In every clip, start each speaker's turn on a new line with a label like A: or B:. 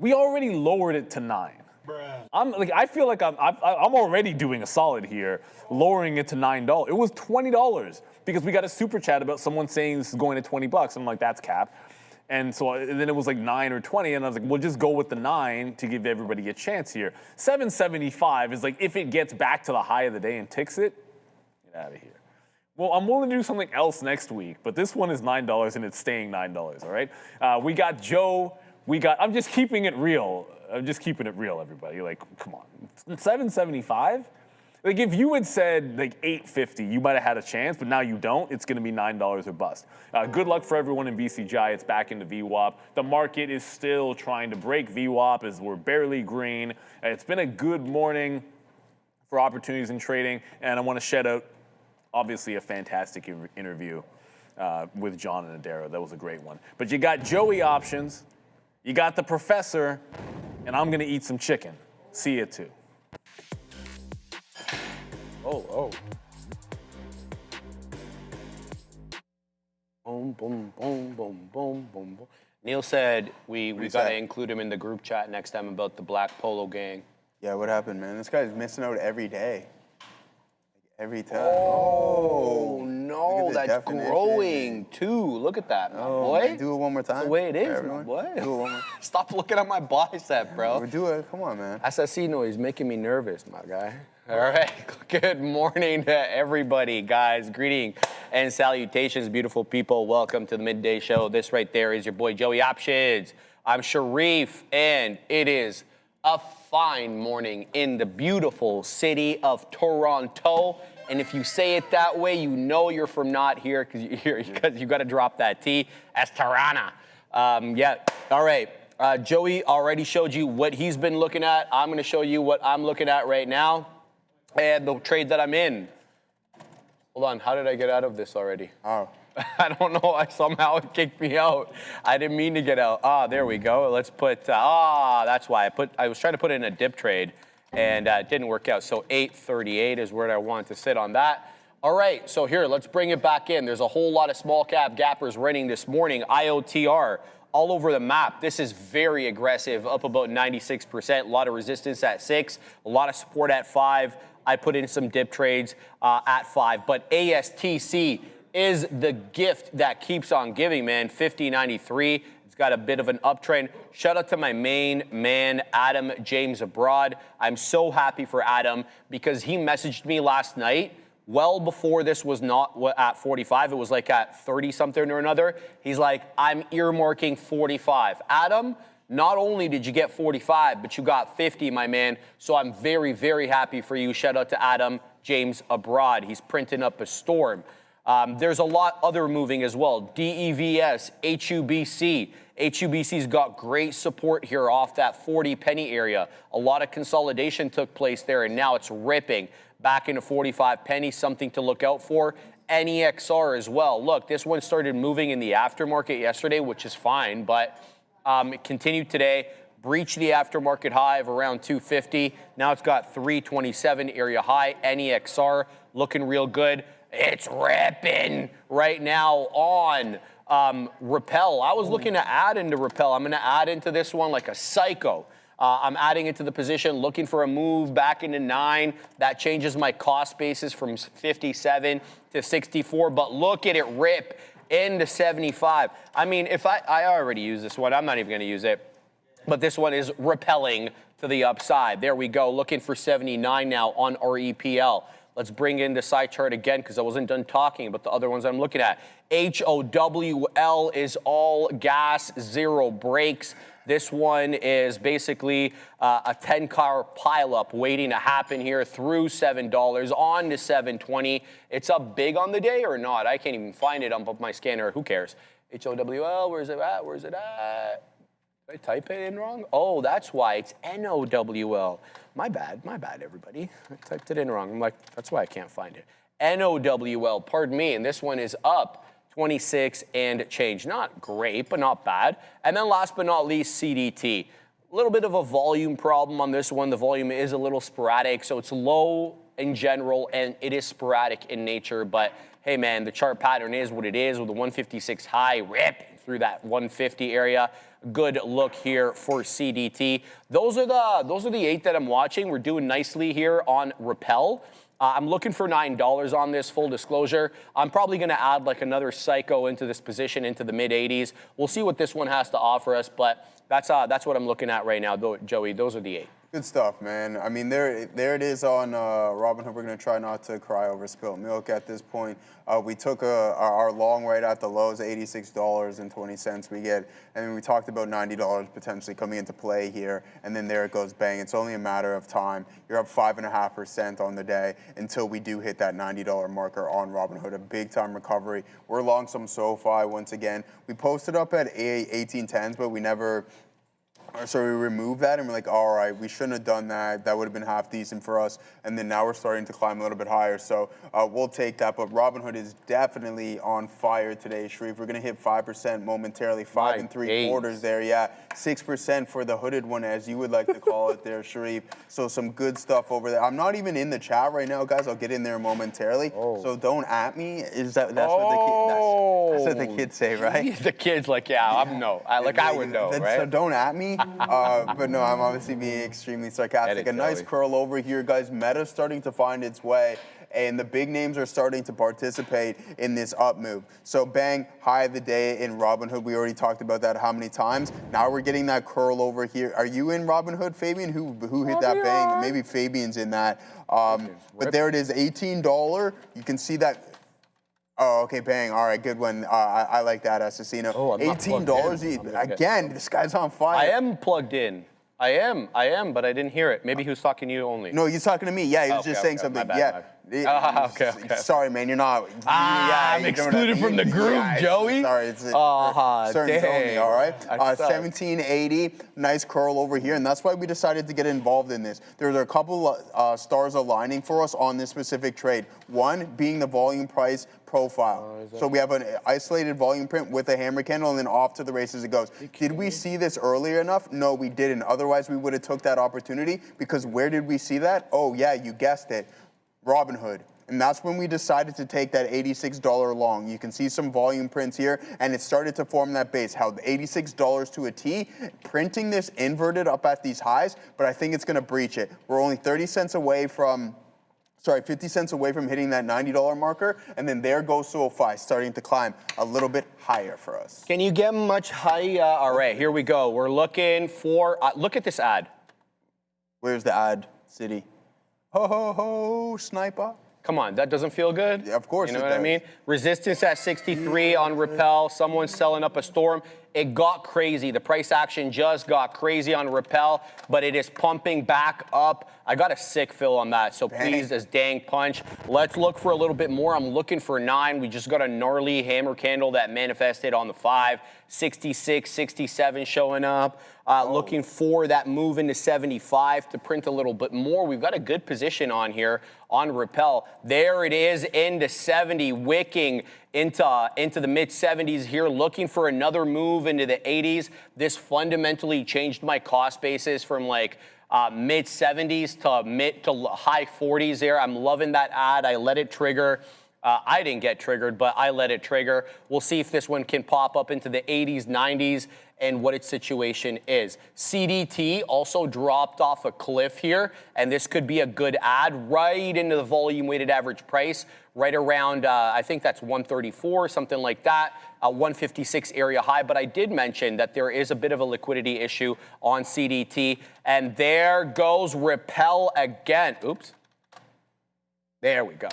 A: We already lowered it to 9. I feel like I'm already doing a solid here, lowering it to $9. It was $20 because we got a super chat about someone saying this is going to $20. I'm like, that's cap. And then it was like 9 or 20, and I was like, we'll just go with the 9 to give everybody a chance here. 775 is like, if it gets back to the high of the day and ticks it, get out of here. Well, I'm willing to do something else next week, but this one is $9 and it's staying $9, all right? We got Joe, I'm just keeping it real. I'm just keeping it real, everybody. Like, come on, 775? Like, if you had said like 850, you might have had a chance, but now you don't. It's going to be $9 or bust. Good luck for everyone in VCIG. It's back into VWAP. The market is still trying to break VWAP as we're barely green. It's been a good morning for opportunities in trading, and I want to shout out, obviously, a fantastic interview with John and Adair. That was a great one. But you got Joey options, you got the professor, and I'm going to eat some chicken. See you too.
B: Oh. Boom, boom, boom, boom, boom, boom, boom. Neil said we got to include him in the group chat next time about the Black Polo Gang.
C: Yeah, what happened, man? This guy's missing out every day. Every time.
B: Oh, no, that's growing too. Look at that, my boy.
C: Man, do it one more time.
B: That's the way it is, my boy.
C: Do it one more.
B: Stop looking at my bicep, bro.
C: Do it. Come on, man.
B: SSC noise making me nervous, my guy. All right, good morning to everybody, guys. Greeting and salutations, beautiful people. Welcome to the Midday Show. This right there is your boy, Joey Options. I'm Sharif, and it is a fine morning in the beautiful city of Toronto. And if you say it that way, you know you're from not here because you got to drop that T as Tirana. Yeah, all right. Joey already showed you what he's been looking at. I'm going to show you what I'm looking at right now and the trade that I'm in. Hold on, how did I get out of this already?
C: Oh.
B: I don't know. Somehow it kicked me out. I didn't mean to get out. There we go. Let's put, that's why I was trying to put in a dip trade and it didn't work out. So 838 is where I wanted to sit on that. All right, so here, let's bring it back in. There's a whole lot of small cap gappers running this morning. IOTR all over the map. This is very aggressive, up about 96%. A lot of resistance at 6, a lot of support at 5. I put in some dip trades at 5, but ASTC is the gift that keeps on giving, man. 50.93. It's got a bit of an uptrend. Shout out to my main man, Adam James Abroad. I'm so happy for Adam because he messaged me last night well before this was not at 45. It was like at 30 something or another. He's like, I'm earmarking 45. Adam, not only did you get 45, but you got 50, my man. So I'm very, very happy for you. Shout out to Adam James Abroad. He's printing up a storm. There's a lot other moving as well. DEVS, HUBC. HUBC's got great support here off that 40 penny area. A lot of consolidation took place there, and now it's ripping back into 45 pennies, something to look out for. NEXR as well. Look, this one started moving in the aftermarket yesterday, which is fine, but it continued today. Breached the aftermarket high of around 250. Now it's got 327 area high. NEXR looking real good. It's ripping right now on Rappel. I was looking to add into Rappel. I'm going to add into this one like a psycho. I'm adding into the position, looking for a move back into 9. That changes my cost basis from 57 to 64. But look at it rip into 75. I mean, if I already use this one. I'm not even going to use it. But this one is repelling to the upside. There we go. Looking for 79 now on REPL. Let's bring in the side chart again because I wasn't done talking about the other ones I'm looking at. HOWL is all gas, 0 brakes. This one is basically a 10-car pileup waiting to happen here through $7 on to $7.20. It's up big on the day or not? I can't even find it on my scanner. Who cares? HOWL, where's it at? Where's it at? Did I type it in wrong? Oh, that's why. It's NOWL. My bad, everybody. I typed it in wrong. I'm like, that's why I can't find it. NOWL, pardon me. And this one is up 26 and change. Not great, but not bad. And then last but not least, CDT. A little bit of a volume problem on this one. The volume is a little sporadic, so it's low in general, and it is sporadic in nature. But, hey, man, the chart pattern is what it is with the 156 high rip through that 150 area. good look here for CDT. Those are the 8 that I'm watching. We're doing nicely here on Rappel. I'm looking for $9 on this, full disclosure. I'm probably going to add like another psycho into this position into the mid 80s. We'll see what this one has to offer us, but that's what I'm looking at right now, Joey. Those are the 8.
C: Good stuff, man. I mean, there it is on Robinhood. We're going to try not to cry over spilt milk at this point. We took our long right at the lows, $86.20 we get, and we talked about $90 potentially coming into play here, and then there it goes, bang. It's only a matter of time. You're up 5.5% on the day until we do hit that $90 marker on Robinhood, a big-time recovery. We're long some SoFi once again. We posted up at 1810s, but we never... So we removed that and we're like, all right, we shouldn't have done that. That would have been half decent for us. And then now we're starting to climb a little bit higher. So we'll take that. But Robinhood is definitely on fire today, Sharif. We're going to hit 5% momentarily, 5 3/4 there. Yeah, 6% for the hooded one, as you would like to call it there, Sharif. So some good stuff over there. I'm not even in the chat right now, guys. I'll get in there momentarily. So don't at me. That's what the kids say, right?
B: The kids like, yeah, I would know, right?
C: So don't at me. But no, I'm obviously being extremely sarcastic. A nice curl over here, guys. Meta's starting to find its way, and the big names are starting to participate in this up move. So bang, high of the day in Robinhood. We already talked about that how many times. Now we're getting that curl over here. Are you in Robinhood, Fabian? Who hit that bang? Maybe Fabian's in that. But there it is, $18. You can see that. Oh, okay, bang. All right, good one. I like that, Assassino.
B: Oh,
C: $18. Again, this guy's on fire.
B: I am plugged in. I am, but I didn't hear it. Maybe he was talking to you only.
C: No, he's talking to me. Yeah, he was just saying something.
B: My bad,
C: Okay. Sorry, man, you're not.
B: I'm excluded from the group, Joey.
C: Sorry, it's certain Tony, all right? 1780, nice curl over here, and that's why we decided to get involved in this. There's a couple stars aligning for us on this specific trade. One being the volume price profile. So we have an isolated volume print with a hammer candle, and then off to the races it goes. Did we see this earlier enough? No, we didn't. Otherwise, we would have took that opportunity, because where did we see that? Oh, yeah, you guessed it. Robinhood. And that's when we decided to take that $86 long. You can see some volume prints here, and it started to form that base. Held $86 to a T, printing this inverted up at these highs, but I think it's going to breach it. We're only 50 cents away from hitting that $90 marker, and then there goes SoFi, starting to climb a little bit higher for us.
B: Can you get much higher? All right, here we go. We're looking for, look at this ad.
C: Where's the ad, City? Ho, ho, ho, sniper.
B: Come on, that doesn't feel good?
C: Yeah, of course
B: You know what I mean? Resistance at 63 on Rappel. Someone's selling up a storm. It got crazy. The price action just got crazy on Rappel, but it is pumping back up. I got a sick fill on that, so please, as dang punch. Let's look for a little bit more. I'm looking for 9. We just got a gnarly hammer candle that manifested on the 5. 66, 67 showing up. Looking for that move into 75 to print a little bit more. We've got a good position on here on Rappel. There it is into 70, wicking into the mid 70s here, looking for another move into the 80s. This fundamentally changed my cost basis from like mid 70s to mid to high 40s there. I'm loving that ad. I let it trigger. I didn't get triggered, but I let it trigger. We'll see if this one can pop up into the 80s, 90s, and what its situation is. CDT also dropped off a cliff here, and this could be a good ad right into the volume weighted average price, right around, I think that's 134, something like that, 156 area high. But I did mention that there is a bit of a liquidity issue on CDT, and there goes Rappel again. Oops. There we go.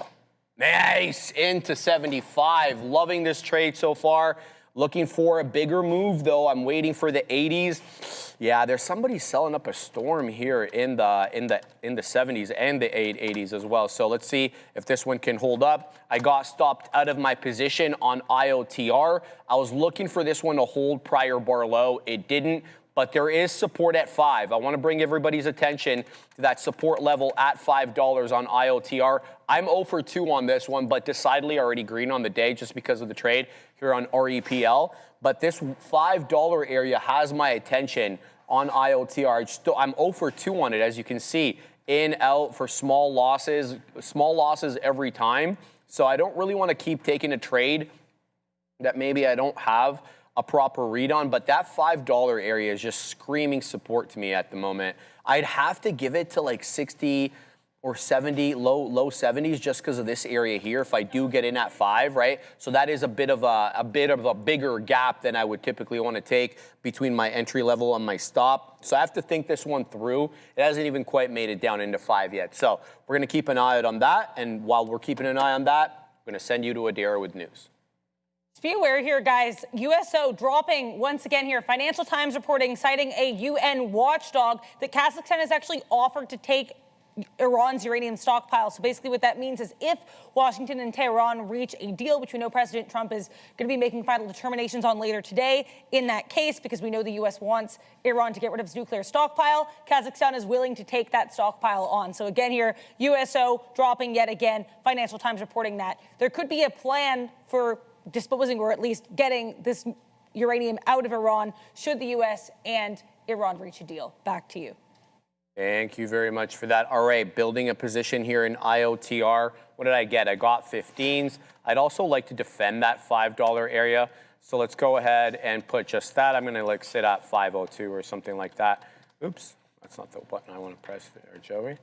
B: Nice, into 75. Loving this trade so far. Looking for a bigger move, though. I'm waiting for the 80s. Yeah, there's somebody selling up a storm here in the 70s and the 80s as well. So let's see if this one can hold up. I got stopped out of my position on IOTR. I was looking for this one to hold prior bar low. It didn't. But there is support at 5. I want to bring everybody's attention to that support level at $5 on IOTR. I'm 0 for 2 on this one, but decidedly already green on the day just because of the trade here on REPL. But this $5 area has my attention on IOTR. I'm 0 for 2 on it, as you can see. In, out for small losses every time. So I don't really want to keep taking a trade that maybe I don't have a proper read on, but that $5 area is just screaming support to me at the moment. I'd have to give it to like 60 or 70, low 70s, just because of this area here. If I do get in at 5, right? So that is a bit of a bigger gap than I would typically want to take between my entry level and my stop. So I have to think this one through. It hasn't even quite made it down into 5 yet. So we're going to keep an eye out on that. And while we're keeping an eye on that, I'm going to send you to Adair with news.
D: Just be aware here, guys. USO dropping once again here. Financial Times reporting, citing a UN watchdog, that Kazakhstan has actually offered to take Iran's uranium stockpile. So basically what that means is if Washington and Tehran reach a deal, which we know President Trump is going to be making final determinations on later today in that case, because we know the U.S. wants Iran to get rid of its nuclear stockpile, Kazakhstan is willing to take that stockpile on. So again here, USO dropping yet again. Financial Times reporting that there could be a plan for disposing or at least getting this uranium out of Iran should the U.S. and Iran reach a deal. Back to you.
B: Thank you very much for that. All right, building a position here in IOTR. What did I get? I got 15s. I'd also like to defend that $5 area. So let's go ahead and put just that. I'm going to like sit at 502 or something like that. Oops, that's not the button I want to press there, Joey.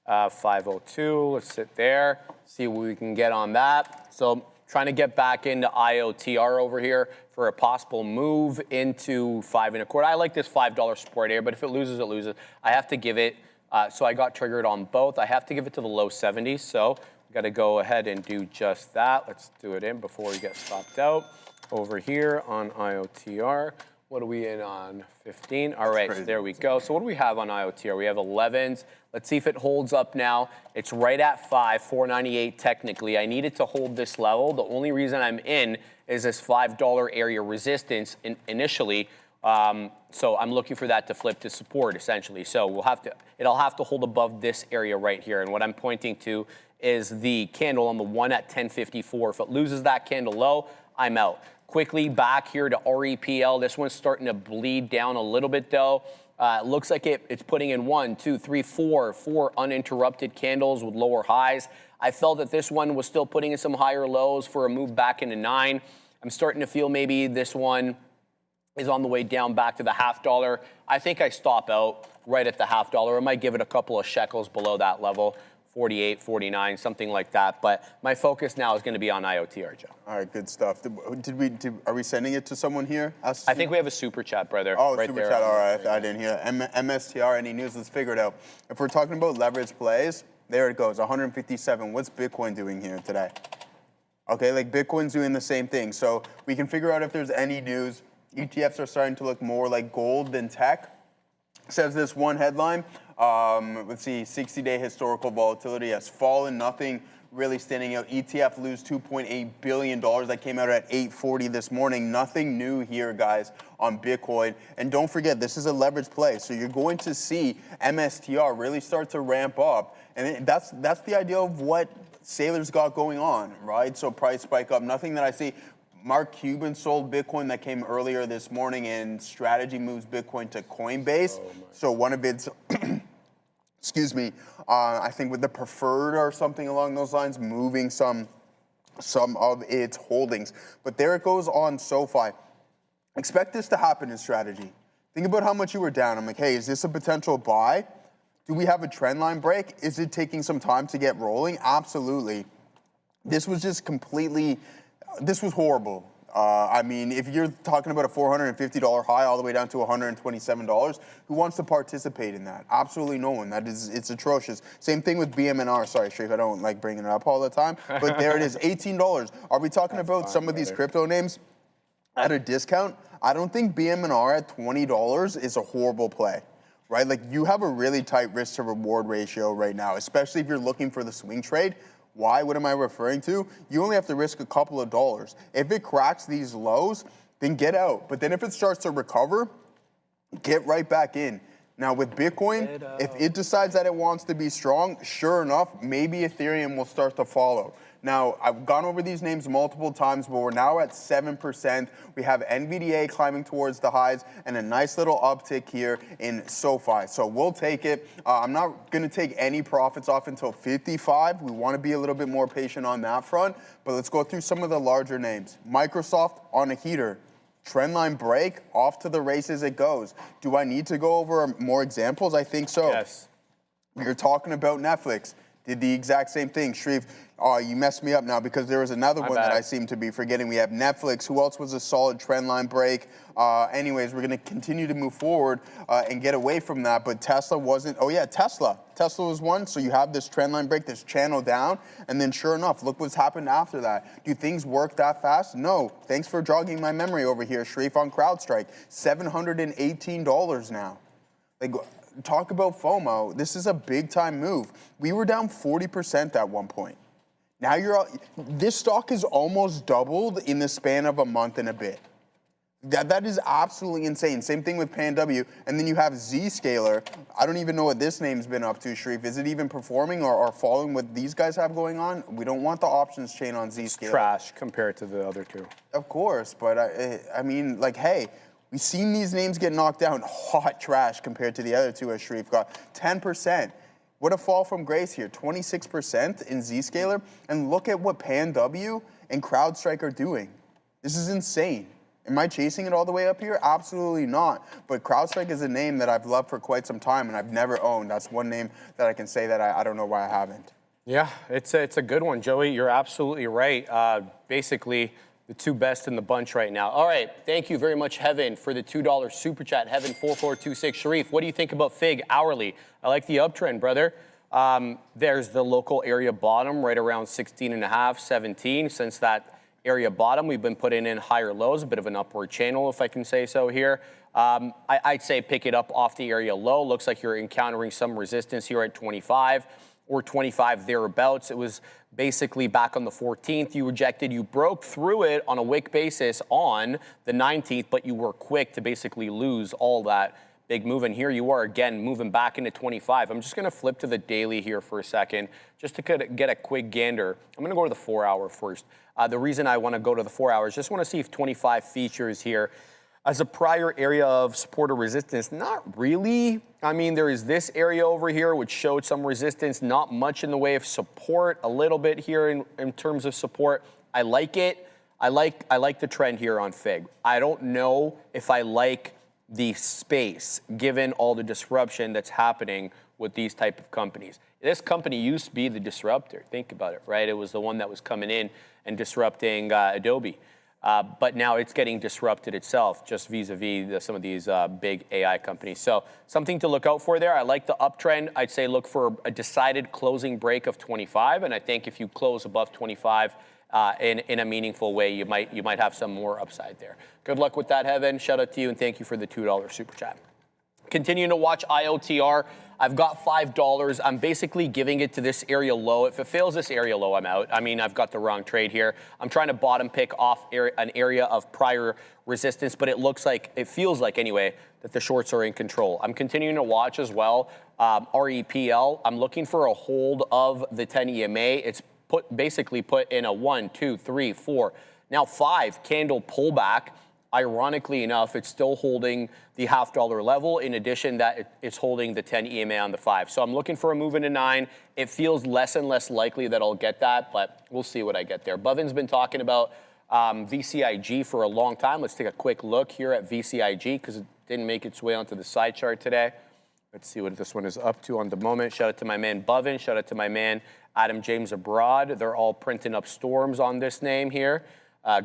B: 502, let's sit there, see what we can get on that. So trying to get back into IOTR over here for a possible move into 5.25. I like this $5 support here, but if it loses, it loses. I have to give it, so I got triggered on both. I have to give it to the low 70s, so we got to go ahead and do just that. Let's do it in before we get stopped out. Over here on IOTR, what are we in on? 15. All right, so there we go. So what do we have on IOTR? We have 11s. Let's see if it holds up now. It's right at 5, 498 technically. I need it to hold this level. The only reason I'm in is this $5 area resistance initially. So I'm looking for that to flip to support essentially. So it'll have to hold above this area right here. And what I'm pointing to is the candle on the one at 1054. If it loses that candle low, I'm out. Quickly back here to REPL. This one's starting to bleed down a little bit though. It looks like it's putting in 1, 2, 3, 4 uninterrupted candles with lower highs. I felt that this one was still putting in some higher lows for a move back into 9. I'm starting to feel maybe this one is on the way down back to the $0.50. I think I stop out right at the $0.50. I might give it a couple of shekels below that level. 48, 49, something like that. But my focus now is going to be on IOTR, Joe.
C: All right, good stuff. Are we sending it to someone here?
B: I think we have a super chat, brother.
C: Oh,
B: right
C: super
B: there.
C: chat. All right, I didn't hear that. MSTR, any news? Let's figure it out. If we're talking about leverage plays, there it goes, 157. What's Bitcoin doing here today? Okay, like Bitcoin's doing the same thing. So we can figure out if there's any news. ETFs are starting to look more like gold than tech. Says this one headline. Let's see, 60-day historical volatility has fallen. Nothing really standing out. ETF lose $2.8 billion. That came out at 8:40 this morning. Nothing new here, guys, on Bitcoin. And don't forget, this is a leverage play. So you're going to see MSTR really start to ramp up. And that's the idea of what Sailor's got going on, right? So price spike up. Nothing that I see. Mark Cuban sold Bitcoin that came earlier this morning, and Strategy moves Bitcoin to Coinbase. So one of its, excuse me, I think with the preferred or something along those lines, moving some of its holdings. But there it goes on SoFi. Expect this to happen in Strategy. Think about how much you were down. I'm like, hey, is this a potential buy? Do we have a trend line break? Is it taking some time to get rolling? Absolutely. This was just completely... This was horrible. I mean, if you're talking about a $450 high all the way down to $127, who wants to participate in that? Absolutely no one. It's atrocious. Same thing with BMNR. Sorry, Shrek, I don't like bringing it up all the time, but there it is, $18. Are we talking about some of these crypto names at a discount? I don't think BMNR at $20 is a horrible play, right? Like, you have a really tight risk to reward ratio right now, especially if you're looking for the swing trade. Why? What am I referring to? You only have to risk a couple of dollars. If it cracks these lows, then get out. But then if it starts to recover, get right back in. Now with Bitcoin, if it decides that it wants to be strong, sure enough, maybe Ethereum will start to follow. Now, I've gone over these names multiple times, but we're now at 7%. We have NVDA climbing towards the highs and a nice little uptick here in SoFi. So we'll take it. I'm not going to take any profits off until 55. We want to be a little bit more patient on that front. But let's go through some of the larger names. Microsoft on a heater. Trendline break, off to the races it goes. Do I need to go over more examples? I think so.
B: Yes.
C: We were talking about Netflix. Did the exact same thing. Shreve, oh, you messed me up now because there was another one that I seem to be forgetting. We have Netflix. Who else was a solid trend line break? Anyways, we're going to continue to move forward and get away from that. But Tesla wasn't. Oh, yeah, Tesla. Tesla was one. So you have this trend line break, this channel down. And then sure enough, look what's happened after that. Do things work that fast? No. Thanks for jogging my memory over here, Shreve, on CrowdStrike. $718 now. Like, talk about FOMO. This is a big-time move. We were down 40% at one point. Now this stock has almost doubled in the span of a month and a bit. That is absolutely insane. Same thing with PanW. And then you have Zscaler. I don't even know what this name's been up to, Sharif. Is it even performing or following what these guys have going on? We don't want the options chain on Zscaler.
B: It's trash compared to the other two.
C: Of course, but I mean, like, hey, we've seen these names get knocked down. Hot trash compared to the other two, as Sharif got 10%. What a fall from grace here, 26% in Zscaler. And look at what PanW and CrowdStrike are doing. This is insane. Am I chasing it all the way up here? Absolutely not. But CrowdStrike is a name that I've loved for quite some time and I've never owned. That's one name that I can say that I don't know why I haven't.
B: Yeah, it's a good one, Joey. You're absolutely right. Basically, the two best in the bunch right now. All right, thank you very much, Heaven, for the $2 super chat. Heaven4426. Sharif, what do you think about FIG hourly? I like the uptrend, brother. There's the local area bottom right around 16.5, 17. Since that area bottom, we've been putting in higher lows, a bit of an upward channel, if I can say so here. I'd say pick it up off the area low. Looks like you're encountering some resistance here at 25 or 25 thereabouts. It was basically back on the 14th. You rejected, you broke through it on a wick basis on the 19th, but you were quick to basically lose all that big move. And here you are again, moving back into 25. I'm just gonna flip to the daily here for a second, just to get a quick gander. I'm gonna go to the 4 hour first. The reason I wanna go to the 4 hours, just wanna see if 25 features here as a prior area of support or resistance. Not really. I mean, there is this area over here which showed some resistance, not much in the way of support, a little bit here in terms of support. I like it. I like the trend here on FIG. I don't know if I like the space given all the disruption that's happening with these type of companies. This company used to be the disruptor. Think about it, right? It was the one that was coming in and disrupting Adobe. But now it's getting disrupted itself, just vis-a-vis some of these big AI companies. So something to look out for there. I like the uptrend. I'd say look for a decided closing break of 25. And I think if you close above 25 in a meaningful way, you might have some more upside there. Good luck with that, Heaven. Shout out to you, and thank you for the $2 super chat. Continuing to watch IOTR. I've got $5. I'm basically giving it to this area low. If it fails this area low, I'm out. I mean, I've got the wrong trade here. I'm trying to bottom pick off an area of prior resistance, but it feels like anyway, that the shorts are in control. I'm continuing to watch as well. REPL, I'm looking for a hold of the 10 EMA. It's basically put in a 1, 2, 3, 4, now 5 candle pullback. Ironically enough, it's still holding the $0.5 level. In addition, that it's holding the 10 EMA on the 5. So I'm looking for a move into 9. It feels less and less likely that I'll get that, but we'll see what I get there. Bovin's been talking about VCIG for a long time. Let's take a quick look here at VCIG because it didn't make its way onto the side chart today. Let's see what this one is up to on the moment. Shout out to my man Bovin. Shout out to my man Adam James Abroad. They're all printing up storms on this name here.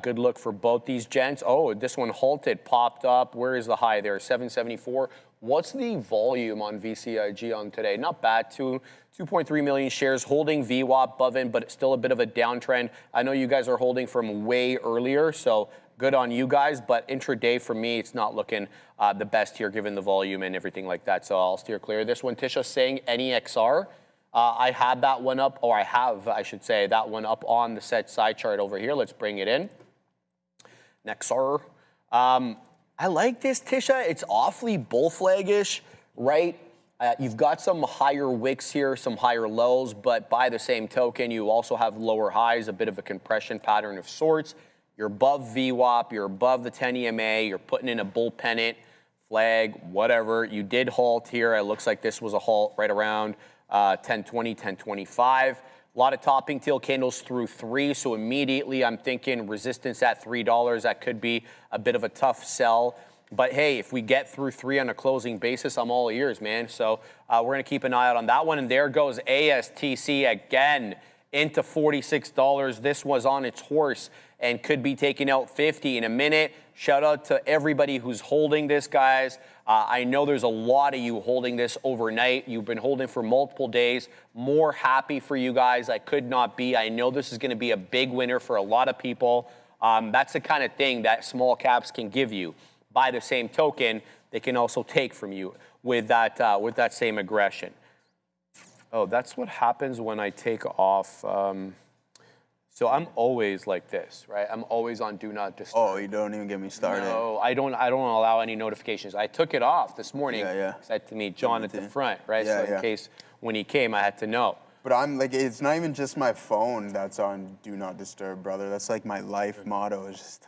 B: Good look for both these gents. Oh, this one halted, popped up. Where is the high there? 774. What's the volume on VCIG on today? Not bad, 2.3 million shares holding VWAP, Bovin, but it's still a bit of a downtrend. I know you guys are holding from way earlier, so good on you guys, but intraday for me, it's not looking the best here given the volume and everything like that, so I'll steer clear of this one. Tisha saying NEXR. I had that one up, or I should say, that one up on the set side chart over here. Let's bring it in. Nexar. I like this, Tisha. It's awfully bull flag-ish, right? You've got some higher wicks here, some higher lows, but by the same token, you also have lower highs, a bit of a compression pattern of sorts. You're above VWAP, you're above the 10 EMA, you're putting in a bull pennant, flag, whatever. You did halt here. It looks like this was a halt right around 1020, 1025. A lot of topping tail candles through 3, so immediately I'm thinking resistance at $3. That could be a bit of a tough sell. But hey, if we get through 3 on a closing basis, I'm all ears, man. So we're going to keep an eye out on that one. And there goes ASTC again into $46. This was on its horse and could be taking out 50 in a minute. Shout out to everybody who's holding this, guys. I know there's a lot of you holding this overnight. You've been holding for multiple days. More happy for you guys. I could not be. I know this is going to be a big winner for a lot of people. That's the kind of thing that small caps can give you. By the same token, they can also take from you with that same aggression. Oh, that's what happens when I take off. So I'm always like this, right? I'm always on do not disturb.
C: Oh, you don't even get me started.
B: No, I don't allow any notifications. I took it off this morning.
C: Yeah.
B: I had to meet John at the front, right?
C: Yeah,
B: so in case when he came, I had to know.
C: But I'm like, it's not even just my phone that's on do not disturb, brother. That's like my life motto is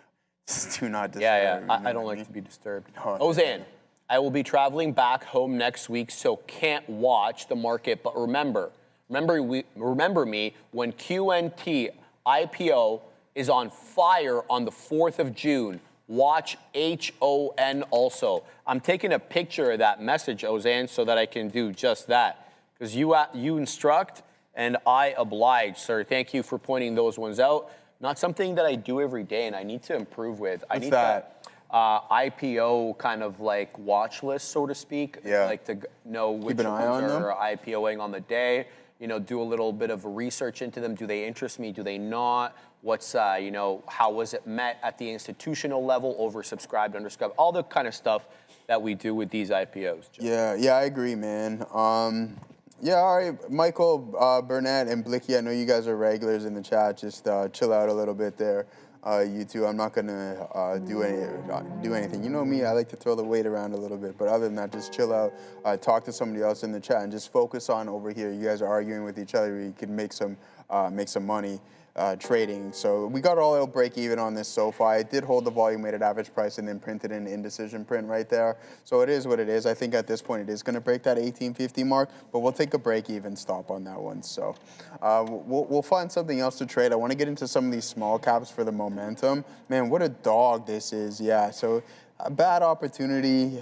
C: just do not disturb.
B: Yeah. I don't like to be disturbed. Ozan, I will be traveling back home next week, so can't watch the market. But remember me when QNT IPO is on fire on the 4th of June. Watch HON also. I'm taking a picture of that message, Ozan, so that I can do just that. Because you instruct and I oblige, sir. Thank you for pointing those ones out. Not something that I do every day and I need to improve with.
C: What's that?
B: IPO kind of like watch list, so to speak.
C: Yeah.
B: Like to know which ones are IPOing on the day. You know, do a little bit of research into them. Do they interest me? Do they not? What's, how was it met at the institutional level? Oversubscribed, undersubscribed, all the kind of stuff that we do with these IPOs. Joe.
C: Yeah, I agree, man. Yeah, all right, Michael, Burnett, and Blicky, I know you guys are regulars in the chat. Just chill out a little bit there. You two, I'm not gonna do anything. You know me, I like to throw the weight around a little bit, but other than that, just chill out, talk to somebody else in the chat, and just focus on over here. You guys are arguing with each other. You can make some money trading. So we got all out break even on this SoFi. It did hold the volume weighted average price and then printed an indecision print right there. So it is what it is. I think at this point it is going to break that 1850 mark, but we'll take a break even stop on that one. So we'll find something else to trade. I want to get into some of these small caps for the momentum. Man, what a dog this is. Yeah, so a bad opportunity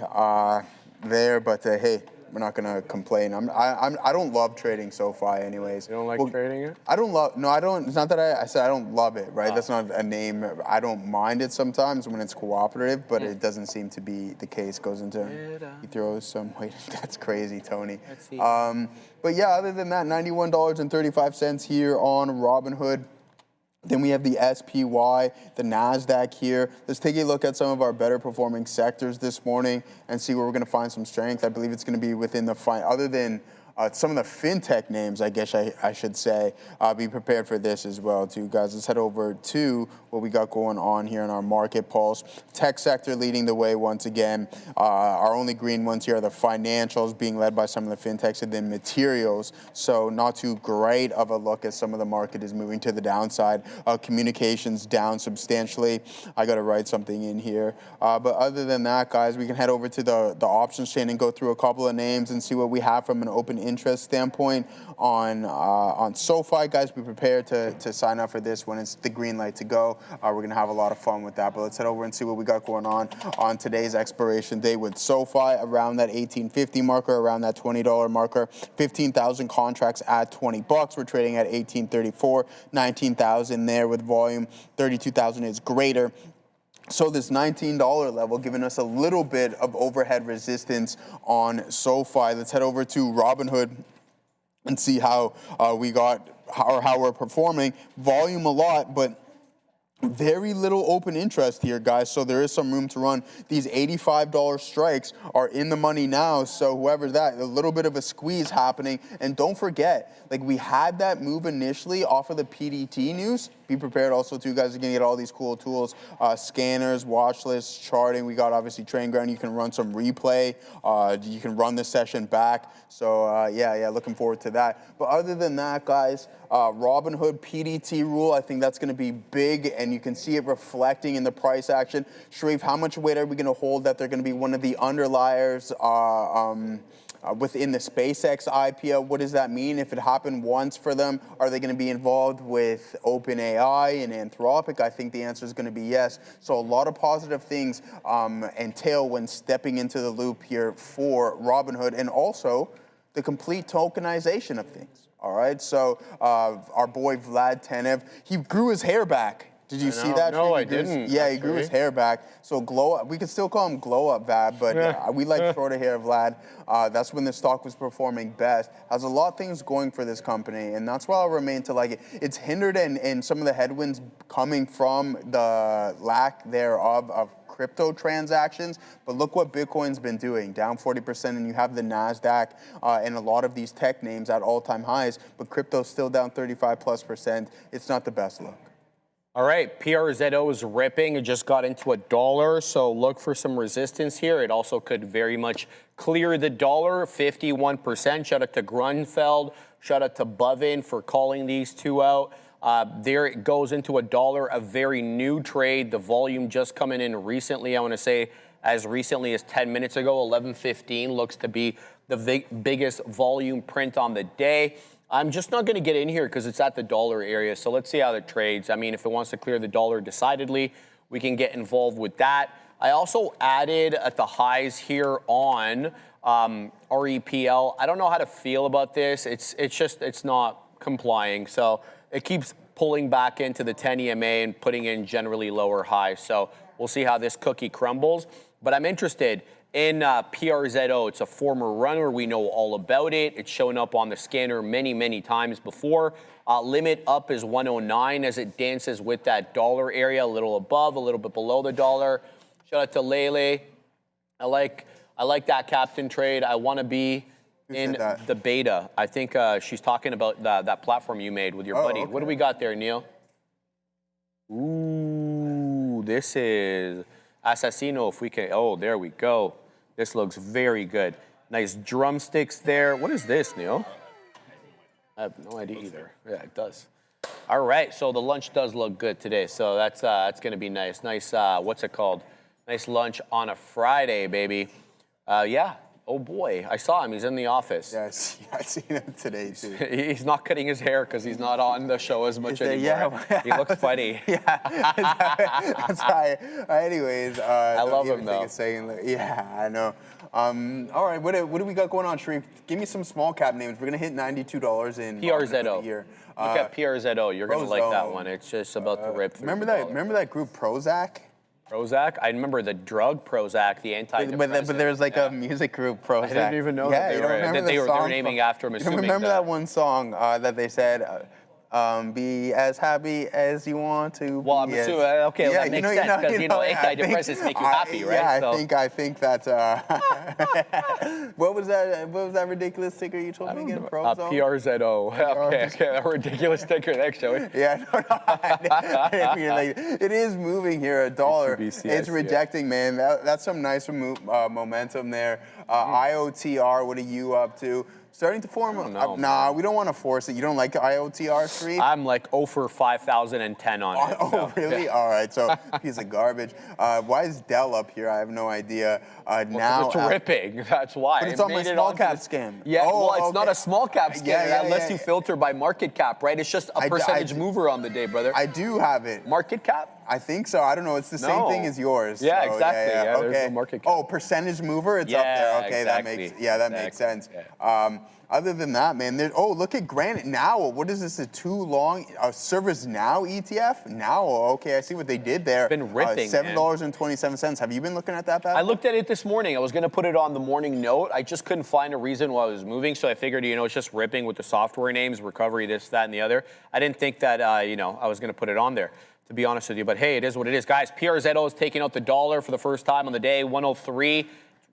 C: there, but hey, we're not gonna complain. I don't love trading SoFi anyways.
B: You don't like trading it?
C: I don't. It's not that I said I don't love it, right? That's not a name. I don't mind it sometimes when it's cooperative, but it doesn't seem to be the case. Goes into, he throws some, wait, that's crazy, Tony.
B: Let's see.
C: But yeah, other than that, $91.35 here on Robinhood. Then we have the SPY, the NASDAQ here. Let's take a look at some of our better performing sectors this morning and see where we're going to find some strength. I believe it's going to be within the other than some of the fintech names, I guess I should say. Be prepared for this as well, too, guys. Let's head over to what we got going on here in our market pulse. Tech sector leading the way once again. Our only green ones here are the financials being led by some of the fintechs and then materials. So not too great of a look as some of the market is moving to the downside. Communications down substantially. I got to write something in here. But other than that, guys, we can head over to the options chain and go through a couple of names and see what we have from an open interest standpoint on SoFi. Guys, be prepared to sign up for this when it's the green light to go. We're going to have a lot of fun with that. But let's head over and see what we got going on today's expiration day with SoFi around that 1850 marker, around that $20 marker. 15,000 contracts at $20. We're trading at 1834, 19,000 there with volume. 32,000 is greater. So this $19 level giving us a little bit of overhead resistance on SoFi. Let's head over to Robinhood and see how how we're performing. Volume a lot, but very little open interest here, guys, so there is some room to run. These $85 strikes are in the money now, so whoever that, a little bit of a squeeze happening. And don't forget, like we had that move initially off of the PDT news. Be prepared also, too, guys, are going to get all these cool tools, scanners, watch lists, charting. We got, obviously, TrainGround. You can run some replay. You can run the session back. So, yeah, looking forward to that. But other than that, guys, Robinhood PDT rule, I think that's going to be big, and you can see it reflecting in the price action. Sharif, how much weight are we going to hold that they're going to be one of the underliers within the SpaceX IPO. What does that mean? If it happened once for them, are they going to be involved with OpenAI and Anthropic? I think the answer is going to be yes. So a lot of positive things and tailwinds stepping into the loop here for Robinhood, and also the complete tokenization of things. All right, so our boy Vlad Tenev, he grew his hair back. Did you see that?
B: No, I didn't.
C: Yeah, he grew his hair back. So glow up. We could still call him Glow Up Vlad, but we like shorter hair Vlad. That's when the stock was performing best. Has a lot of things going for this company, and that's why I'll remain to like it. It's hindered in some of the headwinds coming from the lack thereof of crypto transactions, but look what Bitcoin's been doing, down 40%, and you have the NASDAQ and a lot of these tech names at all-time highs, but crypto's still down 35+%. It's not the best look.
B: All right, PRZO is ripping. It just got into $1, so look for some resistance here. It also could very much clear the dollar, 51%. Shout out to Grunfeld. Shout out to Bovin for calling these two out. There it goes into $1, a very new trade. The volume just coming in recently. I want to say as recently as 10 minutes ago, 11:15 looks to be the biggest volume print on the day. I'm just not going to get in here because it's at the dollar area. So let's see how it trades. I mean, if it wants to clear the dollar decidedly, we can get involved with that. I also added at the highs here on REPL. I don't know how to feel about this. It's not complying. So it keeps pulling back into the 10 EMA and putting in generally lower highs. So we'll see how this cookie crumbles. But I'm interested in PRZO. It's a former runner. We know all about it. It's shown up on the scanner many, many times before. Limit up is 109 as it dances with that dollar area, a little above, a little bit below the dollar. Shout out to Lele. I like that captain trade. I want to be in the beta. I think she's talking about that platform you made with your buddy. Okay. What do we got there, Neil? Ooh, this is Assassino. If we can, oh, there we go. This looks very good. Nice drumsticks there. What is this, Neil? I have no idea either. Yeah, it does. All right, so the lunch does look good today. So that's going to be nice. Nice, what's it called? Nice lunch on a Friday, baby. Yeah. Oh boy, I saw him. He's in the office.
C: Yeah, I seen him today too.
B: He's not cutting his hair because he's not on the show as much anymore. Yeah. He looks funny.
C: Yeah, that's right. Anyways,
B: I love him though.
C: Yeah, I know. All right, what do we got going on, Sharif? Give me some small cap names. We're gonna hit $92 in
B: PRZO.
C: Year.
B: Look at PRZO. You're gonna like that one. It's just about to rip.
C: Remember that group Prozac?
B: Prozac? I remember the drug Prozac, the antidepressant.
C: But there's like a music group, Prozac.
B: I didn't even know that they were naming after him.
C: You remember that one song that they said, be as happy as you want to.
B: Well, I'm assuming, okay, that makes sense because, antidepressants make you happy, right?
C: Yeah, I think that, what was that ridiculous sticker you told me again?
B: PRZO. Okay, a ridiculous sticker next show.
C: Yeah, it is moving here, $1. It's rejecting, man. That's some nice momentum there. IOTR, what are you up to? Starting to form. Nah, we don't want to force it. You don't like the IOTR streak?
B: I'm like 0 for 5,010 on it.
C: Oh, really? Yeah. All right. So piece of garbage. Why is DELL up here? I have no idea.
B: Now it's ripping. That's why.
C: But it's on my small cap scam.
B: Yeah. It's not a small cap scam unless you filter by market cap, right? It's just a percentage mover on the day, brother.
C: I do have it.
B: Market cap?
C: I think so. I don't know. It's the same thing as yours.
B: Yeah,
C: so,
B: exactly. Yeah,
C: okay.
B: There's no market cap.
C: Oh, percentage mover. It's up there. Okay,
B: exactly.
C: that makes sense. Yeah. Other than that, man, look at Granite now. What is this? A too long Service Now ETF? Now, okay, I see what they did there.
B: It's been ripping.
C: $7.27. Have you been looking at that?
B: I looked at it this morning. I was going to put it on the morning note. I just couldn't find a reason why it was moving, so I figured, it's just ripping with the software names, recovery, this, that, and the other. I didn't think that, I was going to put it on there, to be honest with you. But hey, it is what it is. Guys, PRZO is taking out the dollar for the first time on the day, 103.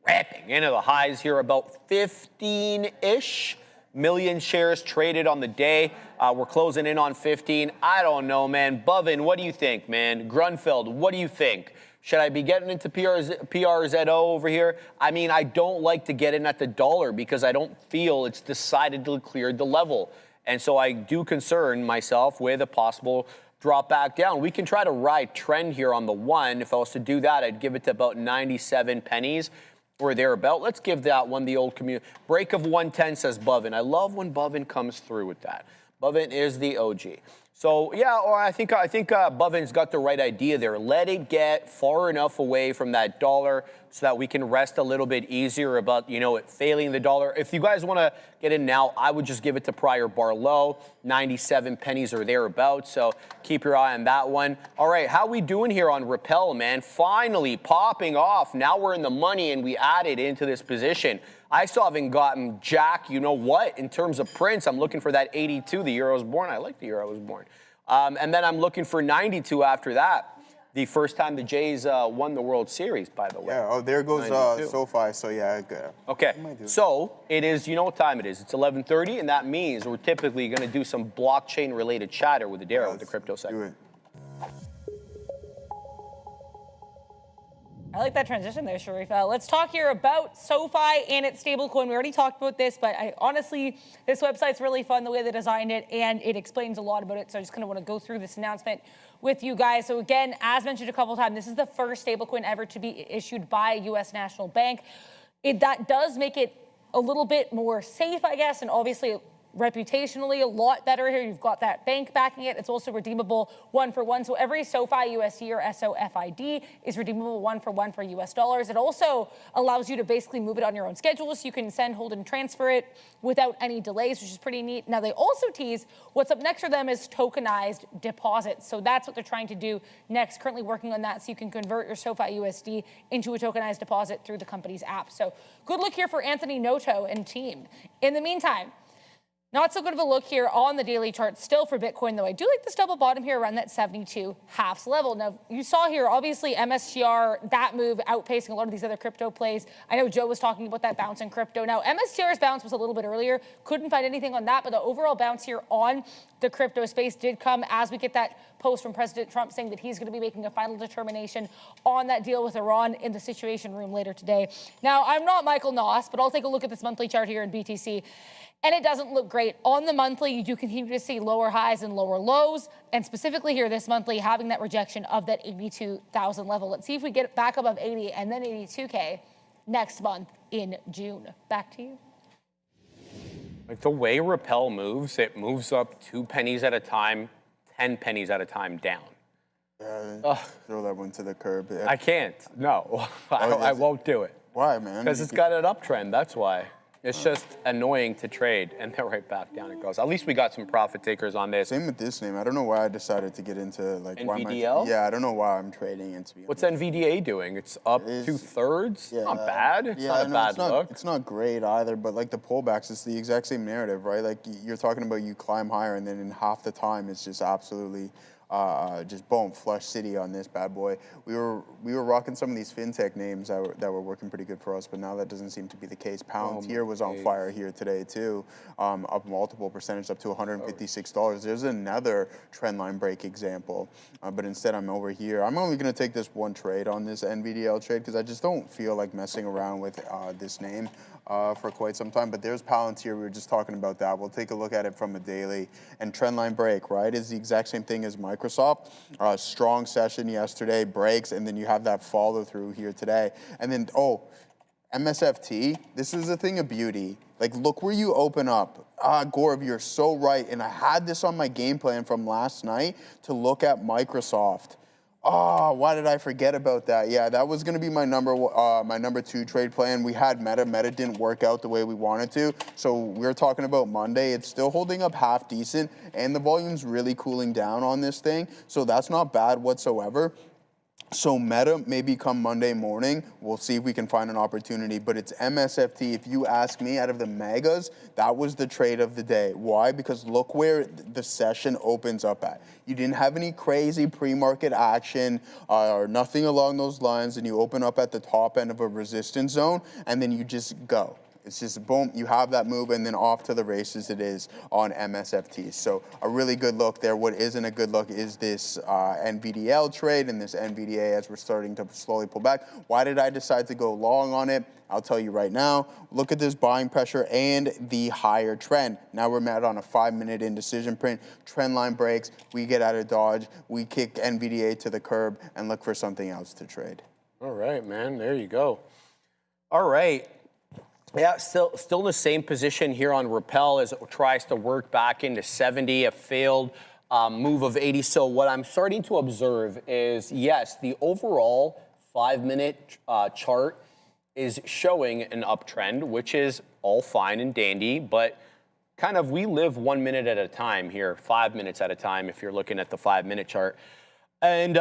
B: Ripping into the highs here, about 15-ish million shares traded on the day. We're closing in on 15. I don't know, man. Bovin, what do you think, man? Grunfeld, what do you think? Should I be getting into PRZO over here? I mean, I don't like to get in at the dollar because I don't feel it's decidedly cleared the level. And so I do concern myself with a possible drop back down. We can try to ride trend here on the one. If I was to do that, I'd give it to about 97 pennies. or thereabout. Let's give that one the old community. Break of 110, says Bovin. I love when Bovin comes through with that. Bovin is the OG. So, yeah, or I think Bovin's got the right idea there. Let it get far enough away from that dollar so that we can rest a little bit easier about, you know, it failing the dollar. If you guys want to get in now, I would just give it to prior bar low, 97 pennies or thereabouts. So keep your eye on that one. All right, how we doing here on Rappel, man? Finally popping off. Now we're in the money and we added into this position. I still haven't gotten jack, you know what, in terms of prints. I'm looking for that 82, the year I was born. I like the year I was born. And then I'm looking for 92 after that. The first time the Jays won the World Series, by the way.
C: Yeah, oh, there goes SoFi, so yeah.
B: Okay, so it is, you know what time it is. It's 11:30, and that means we're typically going to do some blockchain-related chatter with Adair with the crypto segment.
D: I like that transition there, Sharif. Let's talk here about SoFi and its stablecoin. We already talked about this, but honestly, this website's really fun, the way they designed it, and it explains a lot about it. So I just kind of want to go through this announcement with you guys. So again, as mentioned a couple of times, this is the first stablecoin ever to be issued by a U.S. national bank. That does make it a little bit more safe, I guess, and obviously reputationally a lot better here. You've got that bank backing it. It's also redeemable 1-for-1. So every SoFi USD or SOFID is redeemable 1-for-1 for US dollars. It also allows you to basically move it on your own schedule, so you can send, hold, and transfer it without any delays, which is pretty neat. Now, they also tease what's up next for them is tokenized deposits. So that's what they're trying to do next, currently working on that, so you can convert your SoFi USD into a tokenized deposit through the company's app. So good look here for Anthony Noto and team. In the meantime, not so good of a look here on the daily chart still for Bitcoin, though. I do like this double bottom here around that 72 halves level. Now, you saw here, obviously, MSTR, that move outpacing a lot of these other crypto plays. I know Joe was talking about that bounce in crypto. Now, MSTR's bounce was a little bit earlier. Couldn't find anything on that, but the overall bounce here on the crypto space did come as we get that post from President Trump saying that he's going to be making a final determination on that deal with Iran in the Situation Room later today. Now, I'm not Michael Noss, but I'll take a look at this monthly chart here in BTC. And it doesn't look great. On the monthly, you do continue to see lower highs and lower lows. And specifically here this monthly, having that rejection of that 82,000 level. Let's see if we get it back above 80 and then 82K next month in June. Back to you.
B: Like the way Rappel moves, it moves up 2 pennies at a time, 10 pennies at a time down.
C: Throw that one to the curb.
B: I can't. No, I won't do it.
C: Why, man?
B: Because it's got an uptrend. That's why. It's just annoying to trade, and then right back down it goes. At least we got some profit takers on this.
C: Same with this name. I don't know why I decided to get into like
B: NVDL?
C: Yeah, I don't know why I'm trading into.
B: What's NVDA doing? It's up 2/3. Yeah, not bad. It's not a bad look.
C: It's not great either, but like the pullbacks, it's the exact same narrative, right? Like you're talking about you climb higher, and then in half the time, it's just absolutely. Just boom, flush city on this bad boy. We were rocking some of these fintech names that were working pretty good for us, but now that doesn't seem to be the case. Palantir was on fire here today too, up multiple percentage, up to $156. There's another trendline break example, but instead I'm over here. I'm only going to take this one trade on this NVDL trade because I just don't feel like messing around with this name for quite some time. But there's Palantir. We were just talking about that. We'll take a look at it from a daily. And trendline break, right, is the exact same thing as Microsoft. Strong session yesterday, breaks, and then you have that follow through here today. And then, MSFT, this is a thing of beauty. Like, look where you open up. Gaurav, you're so right. And I had this on my game plan from last night to look at Microsoft. Oh, why did I forget about that? Yeah, that was going to be my number 2 trade plan. We had Meta. Meta didn't work out the way we wanted to. So we're talking about Monday. It's still holding up half decent, and the volume's really cooling down on this thing. So that's not bad whatsoever. So Meta, maybe come Monday morning, we'll see if we can find an opportunity. But it's MSFT. If you ask me, out of the megas, that was the trade of the day. Why? Because look where the session opens up at. You didn't have any crazy pre-market action or nothing along those lines, and you open up at the top end of a resistance zone, and then you just go. It's just boom, you have that move, and then off to the races it is on MSFT. So a really good look there. What isn't a good look is this NVDL trade and this NVDA as we're starting to slowly pull back. Why did I decide to go long on it? I'll tell you right now. Look at this buying pressure and the higher trend. Now we're met on a 5-minute indecision print. Trend line breaks. We get out of dodge. We kick NVDA to the curb and look for something else to trade.
B: All right, man. There you go. All right. Yeah, still in the same position here on Rappel as it tries to work back into 70, a failed move of 80. So what I'm starting to observe is, yes, the overall 5-minute chart is showing an uptrend, which is all fine and dandy, but kind of we live 1 minute at a time here, 5 minutes at a time if you're looking at the 5-minute chart. And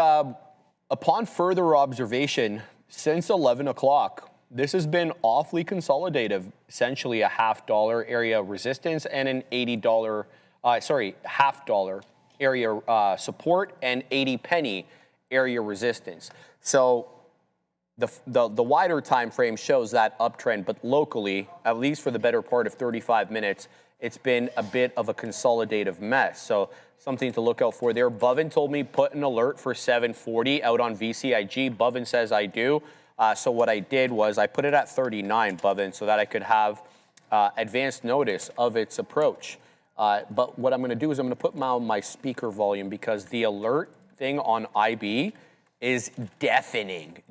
B: upon further observation, since 11 o'clock, this has been awfully consolidative, essentially a $0.50 area resistance and an $80, $0.50 area support and 80 penny area resistance. So the wider time frame shows that uptrend, but locally, at least for the better part of 35 minutes, it's been a bit of a consolidative mess. So something to look out for there. Bovin told me put an alert for 740 out on VCIG. Bovin says I do. So what I did was I put it at 39, Bovin, so that I could have advanced notice of its approach. But what I'm going to do is I'm going to put my speaker volume because the alert thing on IB is deafening.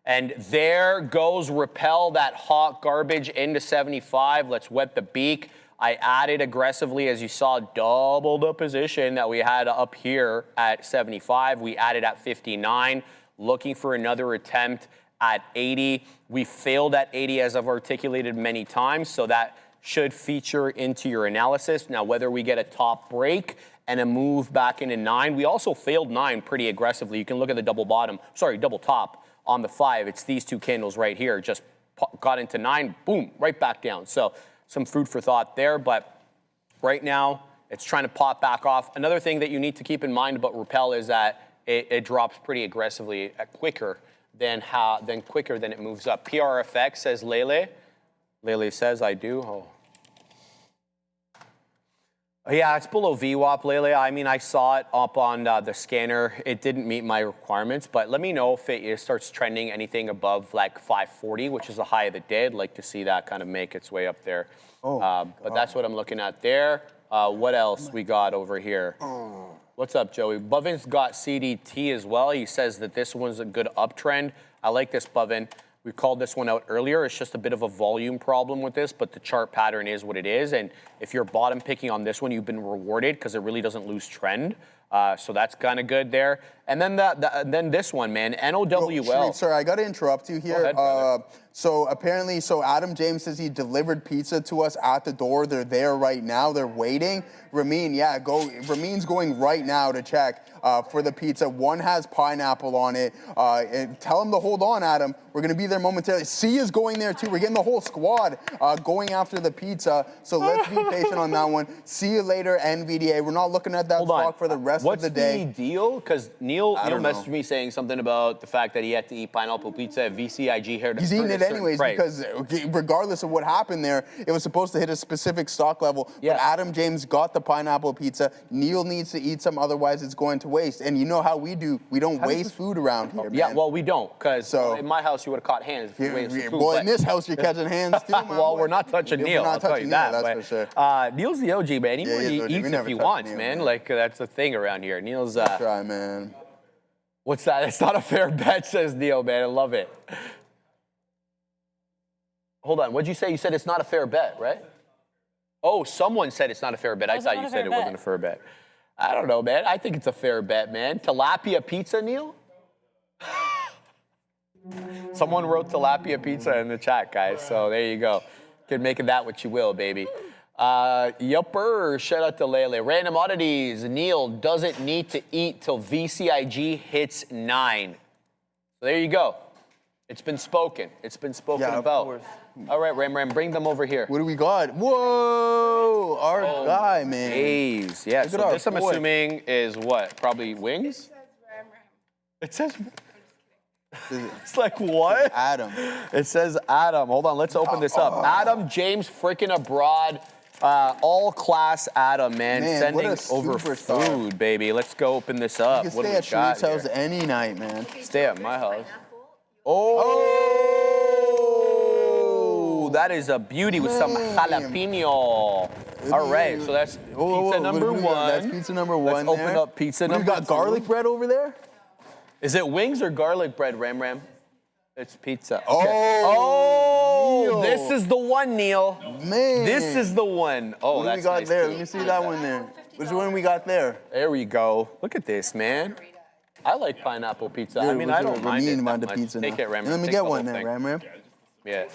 B: And there goes Rappel, that hot garbage into 75. Let's wet the beak. I added aggressively, as you saw, double the position that we had up here at 75. We added at 59. Looking for another attempt at 80. We failed at 80, as I've articulated many times, so that should feature into your analysis. Now, whether we get a top break and a move back into 9, we also failed 9 pretty aggressively. You can look at the double top on the 5. It's these two candles right here. Just got into 9, boom, right back down. So some food for thought there, but right now it's trying to pop back off. Another thing that you need to keep in mind about Rappel is that it drops pretty aggressively, quicker than it moves up. PRFX says Lele. Lele says I do. Oh. Yeah, it's below VWAP, Lele. I mean, I saw it up on the scanner. It didn't meet my requirements, but let me know if it starts trending anything above like 540, which is the high of the day. I'd like to see that kind of make its way up there. But that's what I'm looking at there. What else we got over here? What's up, Joey? Bovin's got CDT as well. He says that this one's a good uptrend. I like this, Bovin. We called this one out earlier. It's just a bit of a volume problem with this, but the chart pattern is what it is. And if you're bottom picking on this one, you've been rewarded because it really doesn't lose trend. So that's kind of good there. And then then this one, man, NOWL.
C: Sorry, I got to interrupt you here.
B: Go ahead,
C: so apparently, Adam James says he delivered pizza to us at the door. They're there right now. They're waiting. Ramin, Ramin's going right now to check for the pizza. One has pineapple on it. And tell him to hold on, Adam. We're going to be there momentarily. C is going there too. We're getting the whole squad going after the pizza. So let's be patient on that one. See you later, NVDA. We're not looking at that stock for the rest of the day.
B: What's the deal? Because Neil messaged me saying something about the fact that he had to eat pineapple pizza at VCIG here.
C: He's eating it anyways because regardless of what happened there, it was supposed to hit a specific stock level. Yeah. But Adam James got the pineapple pizza. Neil needs to eat some, otherwise it's going to waste. And you know how we do. We don't waste food around here, man.
B: Yeah, well, we don't, because in my house you would have caught hands if you wasted food.
C: Well, in this house you're catching hands too,
B: well, we're not touching Neil, I'll tell you that.
C: That's for sure.
B: Neil's the OG, man. He eats if he wants, man. Like, that's the thing around here. Neil's...
C: Try, man.
B: What's that? It's not a fair bet, says Neil, man. I love it. Hold on. What'd you say? You said it's not a fair bet, right? Oh, someone said it's not a fair bet. I thought you said it wasn't a fair bet. I don't know, man. I think it's a fair bet, man. Tilapia pizza, Neil? Someone wrote tilapia pizza in the chat, guys. So there you go. Can make it that what you will, baby. Yupper, shout out to Lele. Random oddities. Neil doesn't need to eat till VCIG hits 9. So there you go. It's been spoken. It's been spoken about. Of course. All right, Ram, bring them over here.
C: What do we got? Whoa, our guy, man.
B: Days. Yeah, so this I'm assuming is what? Probably wings? It says it's like what?
C: Adam.
B: It says Adam. Hold on, let's open this up. Adam James freaking abroad. All class Adam, man. Sending over food, baby. Let's go open this up.
C: You can stay at Sharif's house any night, man.
B: Stay at my house. Oh, that is a beauty with some jalapeno. All right, so that's pizza number one.
C: That's pizza number one.
B: Let's open up pizza number two.
C: We got garlic bread over there?
B: Is it wings or garlic bread, Ram? It's pizza. Okay.
C: Oh,
B: Oh, this is the one, Neil.
C: Man.
B: This is the one. Oh,
C: What do
B: that's
C: we got
B: nice
C: there?
B: too.
C: Let me see that one there. Which one we got there?
B: There we go. Look at this, man. I like pineapple pizza. I mean, I don't mind it that much.
C: pizza
B: Take
C: now.
B: it, Ram.
C: Let me
B: Take
C: get
B: the
C: one
B: whole
C: there,
B: thing.
C: Ram.
B: Yeah.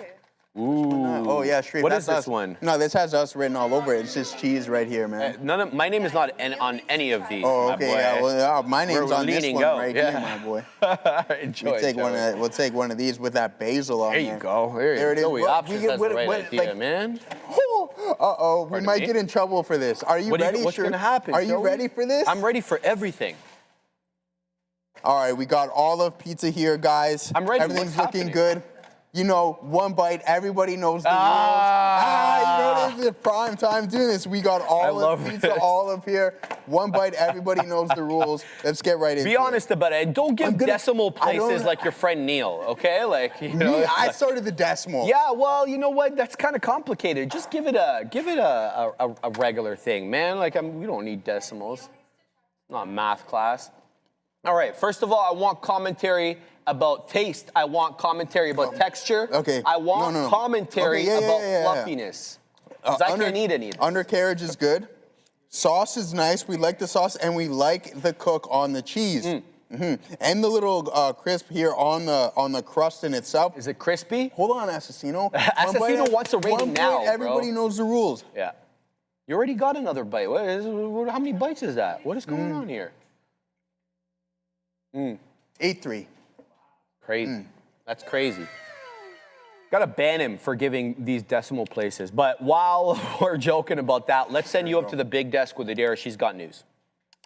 B: Ooh.
C: Oh yeah, straight.
B: What
C: That's
B: is this
C: us.
B: one?
C: No, this has us written all over it. It's just cheese right here, man.
B: None of my name is not on any of these.
C: Oh,
B: my
C: okay,
B: boy.
C: yeah. Well, my name's
B: We're
C: on this
B: leaning
C: one
B: out,
C: right
B: yeah.
C: here, my boy.
B: Enjoy.
C: We'll take one of these with that basil on
B: There
C: there.
B: you go. There
C: it is.
B: Joey
C: Look,
B: Options has the right idea,
C: like,
B: man.
C: Uh-oh, we
B: Pardon
C: might
B: me?
C: get in trouble for this. Are you ready?
B: What's going to happen,
C: Are you
B: Joey?
C: ready for this?
B: I'm ready for everything.
C: All right, we got all of pizza here, guys.
B: I'm ready.
C: Everything's
B: What's
C: looking
B: happening?
C: good. You know, one bite, everybody knows the rules. You know, this is prime time doing this. We got all of pizza,
B: this.
C: all up here. One bite, everybody knows the rules. Let's get right into it.
B: Be honest about it. Don't give decimal places
C: don't-
B: like your friend Neil, okay? Like, you know.
C: Me, I started the decimal.
B: Yeah, well, you know what? That's kind of complicated. Just give it a regular thing, man. Like, we don't need decimals. Not math class. All right. First of all, I want commentary about taste. I want commentary about texture.
C: Okay.
B: I want
C: No.
B: commentary
C: Okay,
B: about
C: yeah.
B: fluffiness. Because I can't eat any of this.
C: Undercarriage is good. Sauce is nice. We like the sauce, and we like the cook on the cheese. And the little crisp here on the crust in itself.
B: Is it crispy?
C: Hold on, Assassino.
B: Assassino wants a rating now, bro.
C: Everybody knows the rules.
B: Yeah. You already got another bite. How many bites is that? What is going on here?
C: 8-3.
B: Crazy. That's crazy. Gotta ban him for giving these decimal places. But while we're joking about that, let's send you up to the big desk with Adair. She's got news.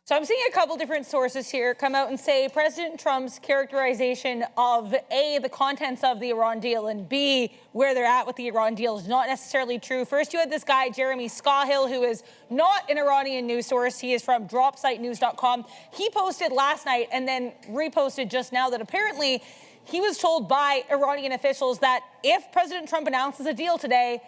D: So I'm seeing a couple different sources here come out and say President Trump's characterization of A, the contents of the Iran deal, and B, where they're at with the Iran deal is not necessarily true. First, you had this guy, Jeremy Scahill, who is not an Iranian news source. He is from dropsitenews.com. He posted last night and then reposted just now that apparently he was told by Iranian officials that if President Trump announces a deal today,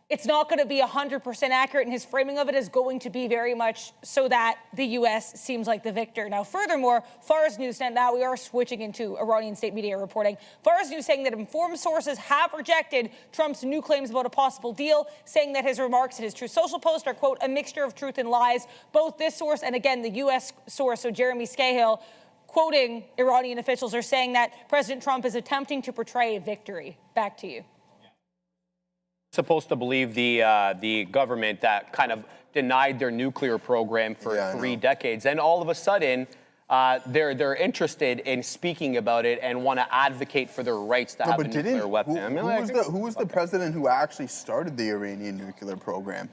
D: it's not going to be 100% accurate, and his framing of it is going to be very much so that the U.S. seems like the victor. Now, furthermore, Fars News, now we are switching into Iranian state media reporting. Fars News saying that informed sources have rejected Trump's new claims about a possible deal, saying that his remarks in his Truth Social post are, quote, a mixture of truth and lies. Both this source and, again, the U.S. source, so Jeremy Scahill, quoting Iranian officials, are saying that President Trump is attempting to portray a victory. Back to you.
B: Supposed to believe the government that kind of denied their nuclear program for 3 decades, and all of a sudden they're interested in speaking about it and want to advocate for their rights to have a nuclear weapon.
C: Who was the president who actually started the Iranian nuclear program?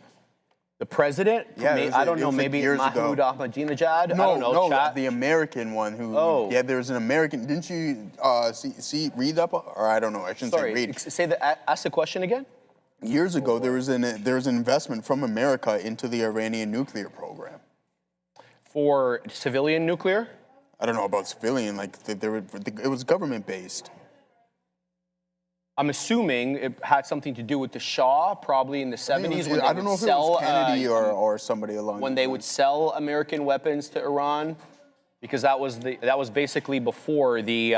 B: The president?
C: Yeah,
B: I don't know. Maybe Mahmoud Ahmadinejad? I don't know.
C: No, the American one who. Oh. Yeah, there's an American. Didn't you read up? Or I don't know. I shouldn't say read.
B: Ask the question again.
C: Years ago, there was an investment from America into the Iranian nuclear program.
B: For civilian nuclear?
C: I don't know about civilian. Like it was government based.
B: I'm assuming it had something to do with the Shah, probably in the 70s.
C: I don't know if it was Kennedy or somebody along.
B: When they would sell American weapons to Iran, because that was basically before the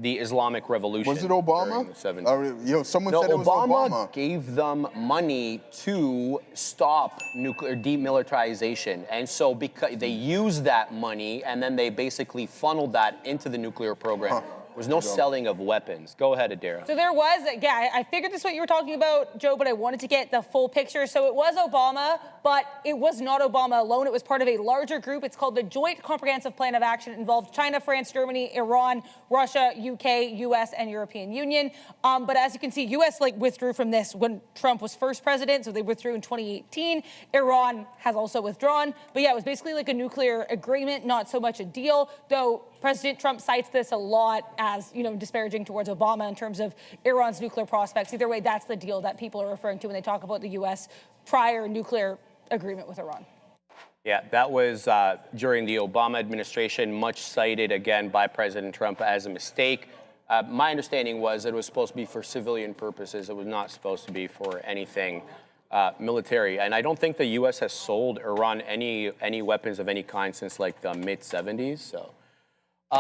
B: Islamic Revolution.
C: Was it Obama?
B: During the 70s.
C: Someone said it was Obama.
B: Obama gave them money to stop nuclear demilitarization, and so because they used that money, and then they basically funneled that into the nuclear program. There was no selling of weapons. Go ahead, Adair.
D: So there was, I figured this is what you were talking about, Joe, but I wanted to get the full picture. So it was Obama, but it was not Obama alone. It was part of a larger group. It's called the Joint Comprehensive Plan of Action. It involved China, France, Germany, Iran, Russia, UK, US, and European Union. But as you can see, US withdrew from this when Trump was first president. So they withdrew in 2018. Iran has also withdrawn. But yeah, it was basically like a nuclear agreement, not so much a deal, though President Trump cites this a lot as, disparaging towards Obama in terms of Iran's nuclear prospects. Either way, that's the deal that people are referring to when they talk about the U.S. prior nuclear agreement with Iran.
B: Yeah, that was during the Obama administration, much cited again by President Trump as a mistake. My understanding was that it was supposed to be for civilian purposes. It was not supposed to be for anything military. And I don't think the U.S. has sold Iran any weapons of any kind since the mid-70s. So.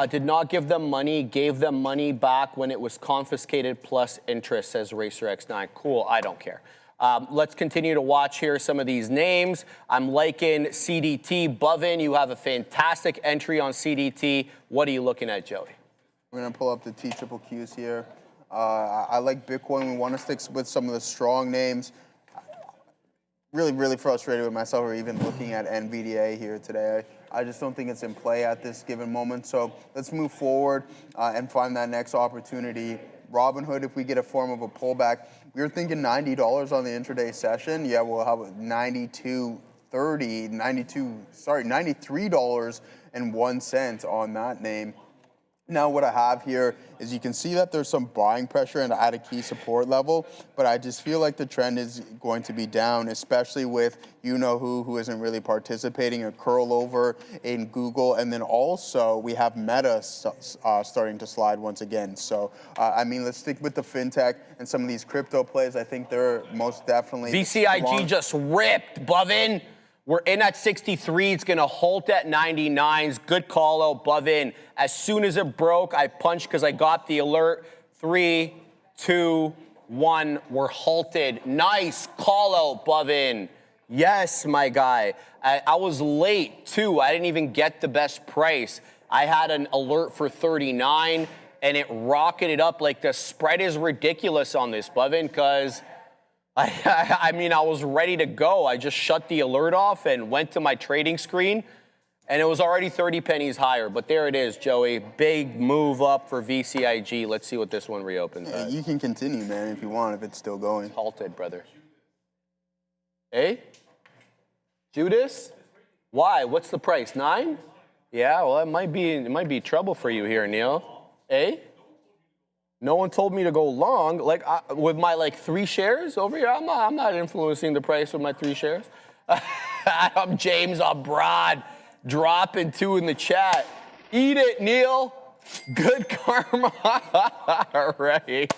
B: Did not give them money, gave them money back when it was confiscated plus interest, says RacerX9. Cool, I don't care. Let's continue to watch here some of these names. I'm liking CDT. Bovin, you have a fantastic entry on CDT. What are you looking at, Joey?
C: We're going to pull up the TQQs here. I like Bitcoin. We want to stick with some of the strong names. Really frustrated with myself or even looking at NVDA here today. I just don't think it's in play at this given moment. So let's move forward and find that next opportunity. Robinhood, if we get a form of a pullback, we were thinking $90 on the intraday session. Yeah, we'll have $93.01 on that name. Now what I have here is you can see that there's some buying pressure and at a key support level, but I just feel like the trend is going to be down, especially with who isn't really participating, a curl over in Google, and then also we have Meta starting to slide once again. So, I mean, let's stick with the fintech and some of these crypto plays. I think they're most definitely
B: VCIG just ripped, Bovin. We're in at 63. It's going to halt at 99s. Good call out, Bovin. As soon as it broke, I punched because I got the alert. 3, 2, 1. We're halted. Nice call out, Bovin. Yes, my guy. I was late, too. I didn't even get the best price. I had an alert for 39, and it rocketed up. Like, the spread is ridiculous on this, Bovin, because I mean, I was ready to go. I just shut the alert off and went to my trading screen, and it was already 30 pennies higher. But there it is, Joey. Big move up for VCIG. Let's see what this one reopens at.
C: You can continue, man, if you want, if it's still going.
B: Halted, brother. Hey? Judas? Why? What's the price? 9? Yeah, well, it might be trouble for you here, Neil. Hey? No one told me to go long. Like with my 3 shares over here, I'm not influencing the price with my 3 shares. I'm James Abroad, dropping 2 in the chat. Eat it, Neil. Good karma. All right.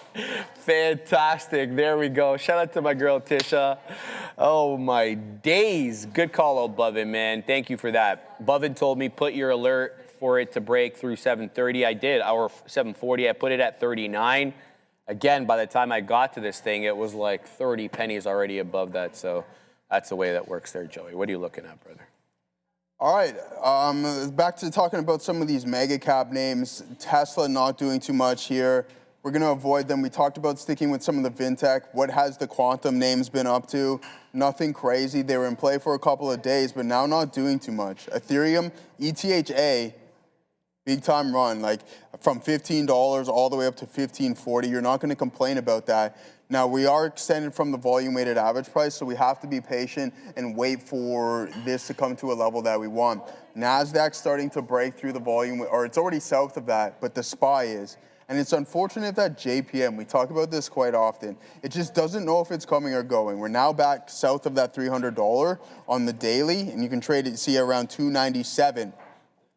B: Fantastic. There we go. Shout out to my girl, Tisha. Oh, my days. Good call out, Bovin, man. Thank you for that. Bovin told me put your alert for it to break through 730. I did. Our 740, I put it at 39. Again, by the time I got to this thing, it was like 30 pennies already above that. So that's the way that works there, Joey. What are you looking at, brother?
C: All right, back to talking about some of these mega cap names. Tesla not doing too much here. We're going to avoid them. We talked about sticking with some of the fintech. What has the quantum names been up to? Nothing crazy. They were in play for a couple of days, but now not doing too much. Ethereum, ETHA, big time run, like from $15 all the way up to $15.40. You're not going to complain about that. Now, we are extended from the volume-weighted average price, so we have to be patient and wait for this to come to a level that we want. NASDAQ starting to break through the volume, or it's already south of that, but the SPY is. And it's unfortunate that JPM, we talk about this quite often, it just doesn't know if it's coming or going. We're now back south of that $300 on the daily, and you can trade it, see around 297.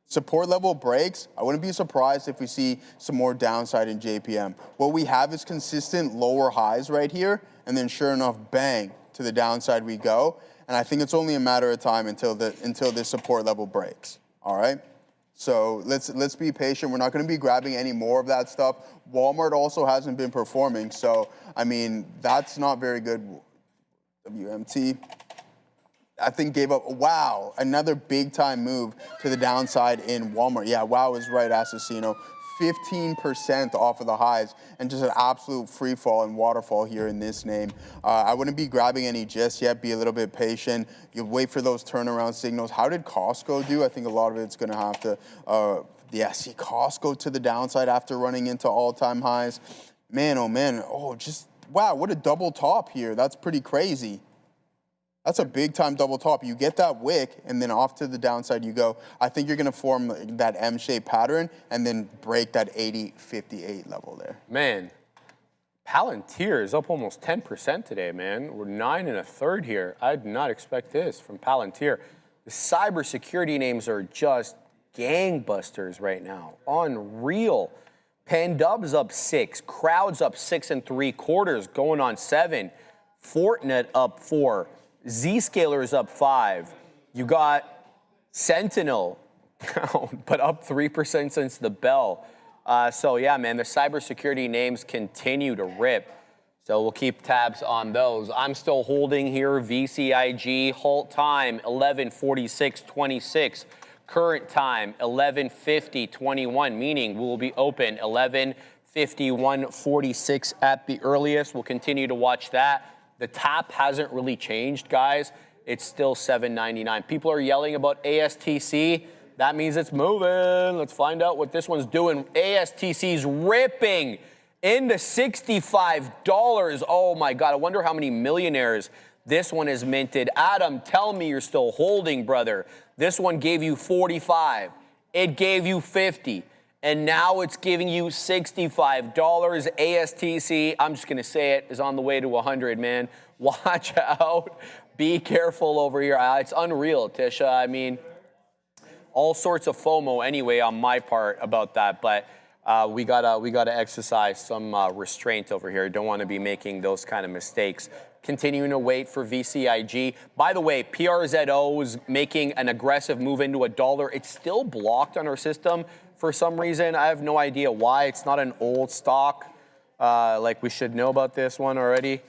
C: Support level breaks, I wouldn't be surprised if we see some more downside in JPM. What we have is consistent lower highs right here, and then sure enough, bang, to the downside we go. And I think it's only a matter of time until this support level breaks, all right? So let's be patient. We're not going to be grabbing any more of that stuff. Walmart also hasn't been performing, so, I mean, that's not very good. WMT. I think gave up, wow, another big time move to the downside in Walmart. Yeah, wow is right, Assassino. 15% off of the highs and just an absolute free fall and waterfall here in this name. I wouldn't be grabbing any just yet. Be a little bit patient. You wait for those turnaround signals. How did Costco do? I think a lot of it's going to have to, see Costco to the downside after running into all-time highs. Man, oh, just, wow, what a double top here. That's pretty crazy. That's a big-time double top. You get that wick, and then off to the downside you go. I think you're going to form that M-shaped pattern and then break that 80.58 level there.
B: Man, Palantir is up almost 10% today, man. We're 9 1/3 here. I did not expect this from Palantir. The cybersecurity names are just gangbusters right now. Unreal. Pandub's up 6. Crowd's up 6 3/4, going on 7. Fortinet up 4. Zscaler is up 5. You got Sentinel down, but up 3% since the bell. So yeah, man, the cybersecurity names continue to rip. So we'll keep tabs on those. I'm still holding here. VCIG halt time 11:46:26. Current time 11:50:21, meaning we'll be open 11:51:46 at the earliest. We'll continue to watch that. The tap hasn't really changed, guys. It's still $7.99. People are yelling about ASTC. That means it's moving. Let's find out what this one's doing. ASTC's ripping into $65. Oh my God, I wonder how many millionaires this one is minted. Adam, tell me you're still holding, brother. This one gave you 45. It gave you 50. And now it's giving you $65. ASTC, I'm just gonna say it, is on the way to 100, man. Watch out. Be careful over here. It's unreal, Tisha. I mean, all sorts of FOMO anyway on my part about that, but we gotta exercise some restraint over here. Don't want to be making those kind of mistakes. Continuing to wait for VCIG. By the way, PRZO is making an aggressive move into $1. It's still blocked on our system for some reason. I have no idea why. It's not an old stock. Like we should know about this one already.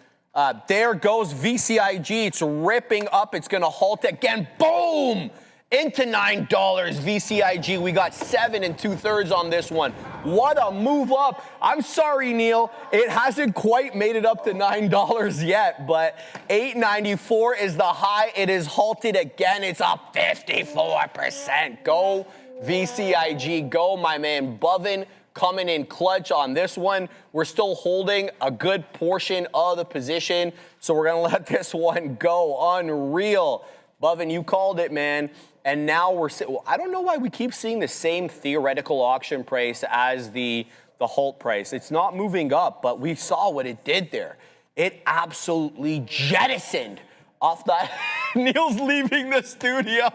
B: There goes VCIG. It's ripping up. It's gonna halt again. Boom! Into $9, VCIG. We got 7 2/3 on this one. What a move up. I'm sorry, Neil. It hasn't quite made it up to $9 yet, but $8.94 is the high. It is halted again. It's up 54%. Go, VCIG. Go, my man. Bovin coming in clutch on this one. We're still holding a good portion of the position, so we're going to let this one go. Unreal. Bovin, you called it, man. And now I don't know why we keep seeing the same theoretical auction price as the halt price. It's not moving up, but we saw what it did there. It absolutely jettisoned off that. Neil's leaving the studio.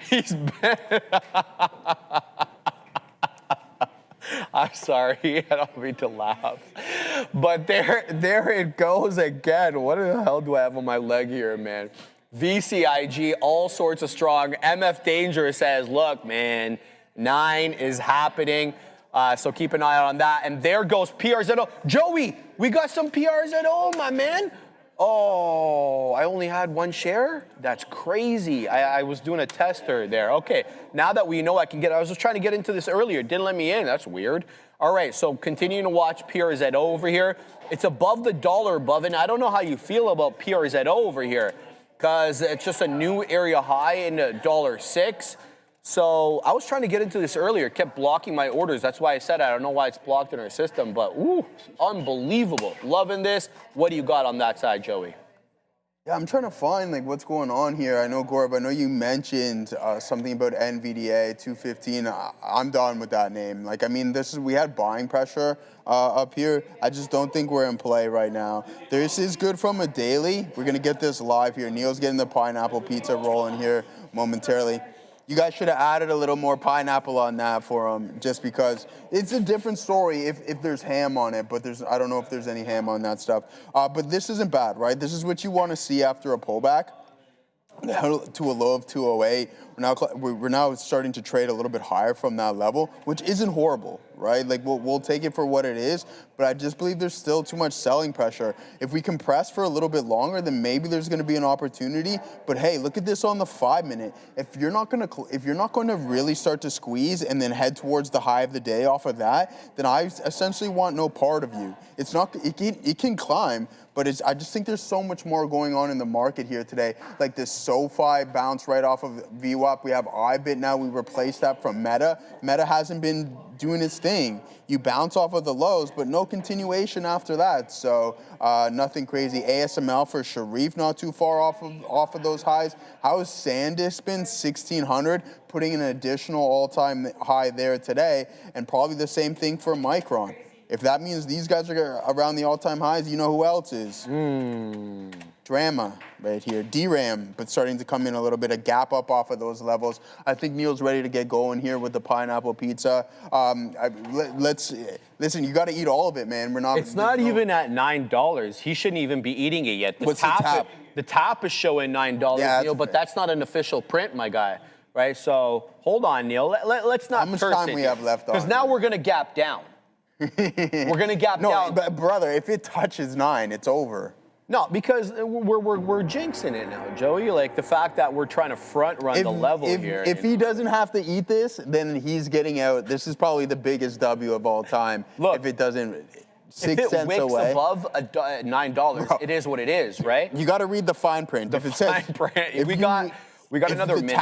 B: He's been. I'm sorry, I don't mean to laugh. But there it goes again. What the hell do I have on my leg here, man? VCIG, all sorts of strong. MF Danger says, look, man, 9 is happening. So keep an eye out on that. And there goes PRZO. Joey, we got some PRZO, my man. Oh, I only had 1 share? That's crazy. I was doing a tester there. Okay, now that we know I was just trying to get into this earlier. Didn't let me in. That's weird. All right, so continuing to watch PRZO over here. It's above the $1 above, and I don't know how you feel about PRZO over here, because it's just a new area high in $1.06. So I was trying to get into this earlier, kept blocking my orders. That's why I said I don't know why it's blocked in our system, but ooh, unbelievable. Loving this. What do you got on that side, Joey?
C: Yeah, I'm trying to find like what's going on here. I know, Gorb, I know you mentioned something about NVDA 215. I'm done with that name. Like, I mean, we had buying pressure up here. I just don't think we're in play right now. This is good from a daily. We're gonna get this live here. Neil's getting the pineapple pizza rolling here momentarily. You guys should have added a little more pineapple on that for him, just because it's a different story if there's ham on it, but I don't know if there's any ham on that stuff. But this isn't bad, right? This is what you want to see after a pullback to a low of 208. We're now starting to trade a little bit higher from that level, which isn't horrible, right? Like we'll take it for what it is, but I just believe there's still too much selling pressure. If we compress for a little bit longer, then maybe there's going to be an opportunity. But hey, look at this on the 5-minute. If you're not going to really start to squeeze and then head towards the high of the day off of that, then I essentially want no part of you. It's not. It can climb. But I just think there's so much more going on in the market here today. Like this SoFi bounce right off of VWAP. We have iBit now. We replaced that from Meta. Meta hasn't been doing its thing. You bounce off of the lows, but no continuation after that. So nothing crazy. ASML for Sharif not too far off of those highs. How has SanDisk been? 1,600, putting an additional all-time high there today. And probably the same thing for Micron. If that means these guys are around the all-time highs, you know who else is? Drama right here. DRAM, but starting to come in a little bit, a gap up off of those levels. I think Neil's ready to get going here with the pineapple pizza. Listen, you got to eat all of it, man.
B: It's not even at $9. He shouldn't even be eating it yet.
C: What's the tap?
B: The tap is showing $9,
C: yeah,
B: Neil, but that's not an official print, my guy. right? So hold on, Neil. Let's not.
C: How much time we have left on?
B: Because now we're gonna gap down. We're gonna gap down.
C: No, but brother, if it touches 9, it's over.
B: No, because we're jinxing it now, Joey. Like the fact that we're trying to front run the level here.
C: If he doesn't have to eat this, then he's getting out. This is probably the biggest W of all time.
B: Look,
C: if it doesn't, 6
B: if it
C: cents
B: wicks
C: away.
B: above $9,
C: Bro.
B: it is what it is, right?
C: You got to read the fine print.
B: The
C: if it says,
B: fine print.
C: if
B: We got another minute.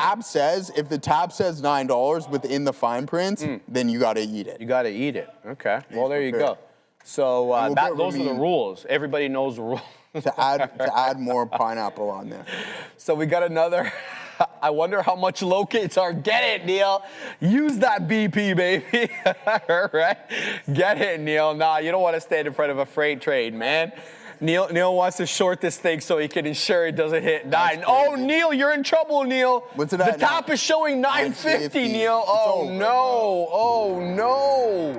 C: If the tab says $9 within the fine print, then you got to eat it.
B: You got to eat it. Okay. Well, there you go. So those are the rules. Everybody knows the rules.
C: to add more pineapple on there.
B: So we got another. I wonder how much locates are. Get it, Neil. Use that BP, baby. All right. Get it, Neil. Nah, you don't want to stand in front of a freight trade, man. Neil wants to short this thing so he can ensure it doesn't hit 9. Oh, Neil, you're in trouble, Neil.
C: What's it at
B: The top is showing 950, Neil. Oh, no. Oh, no.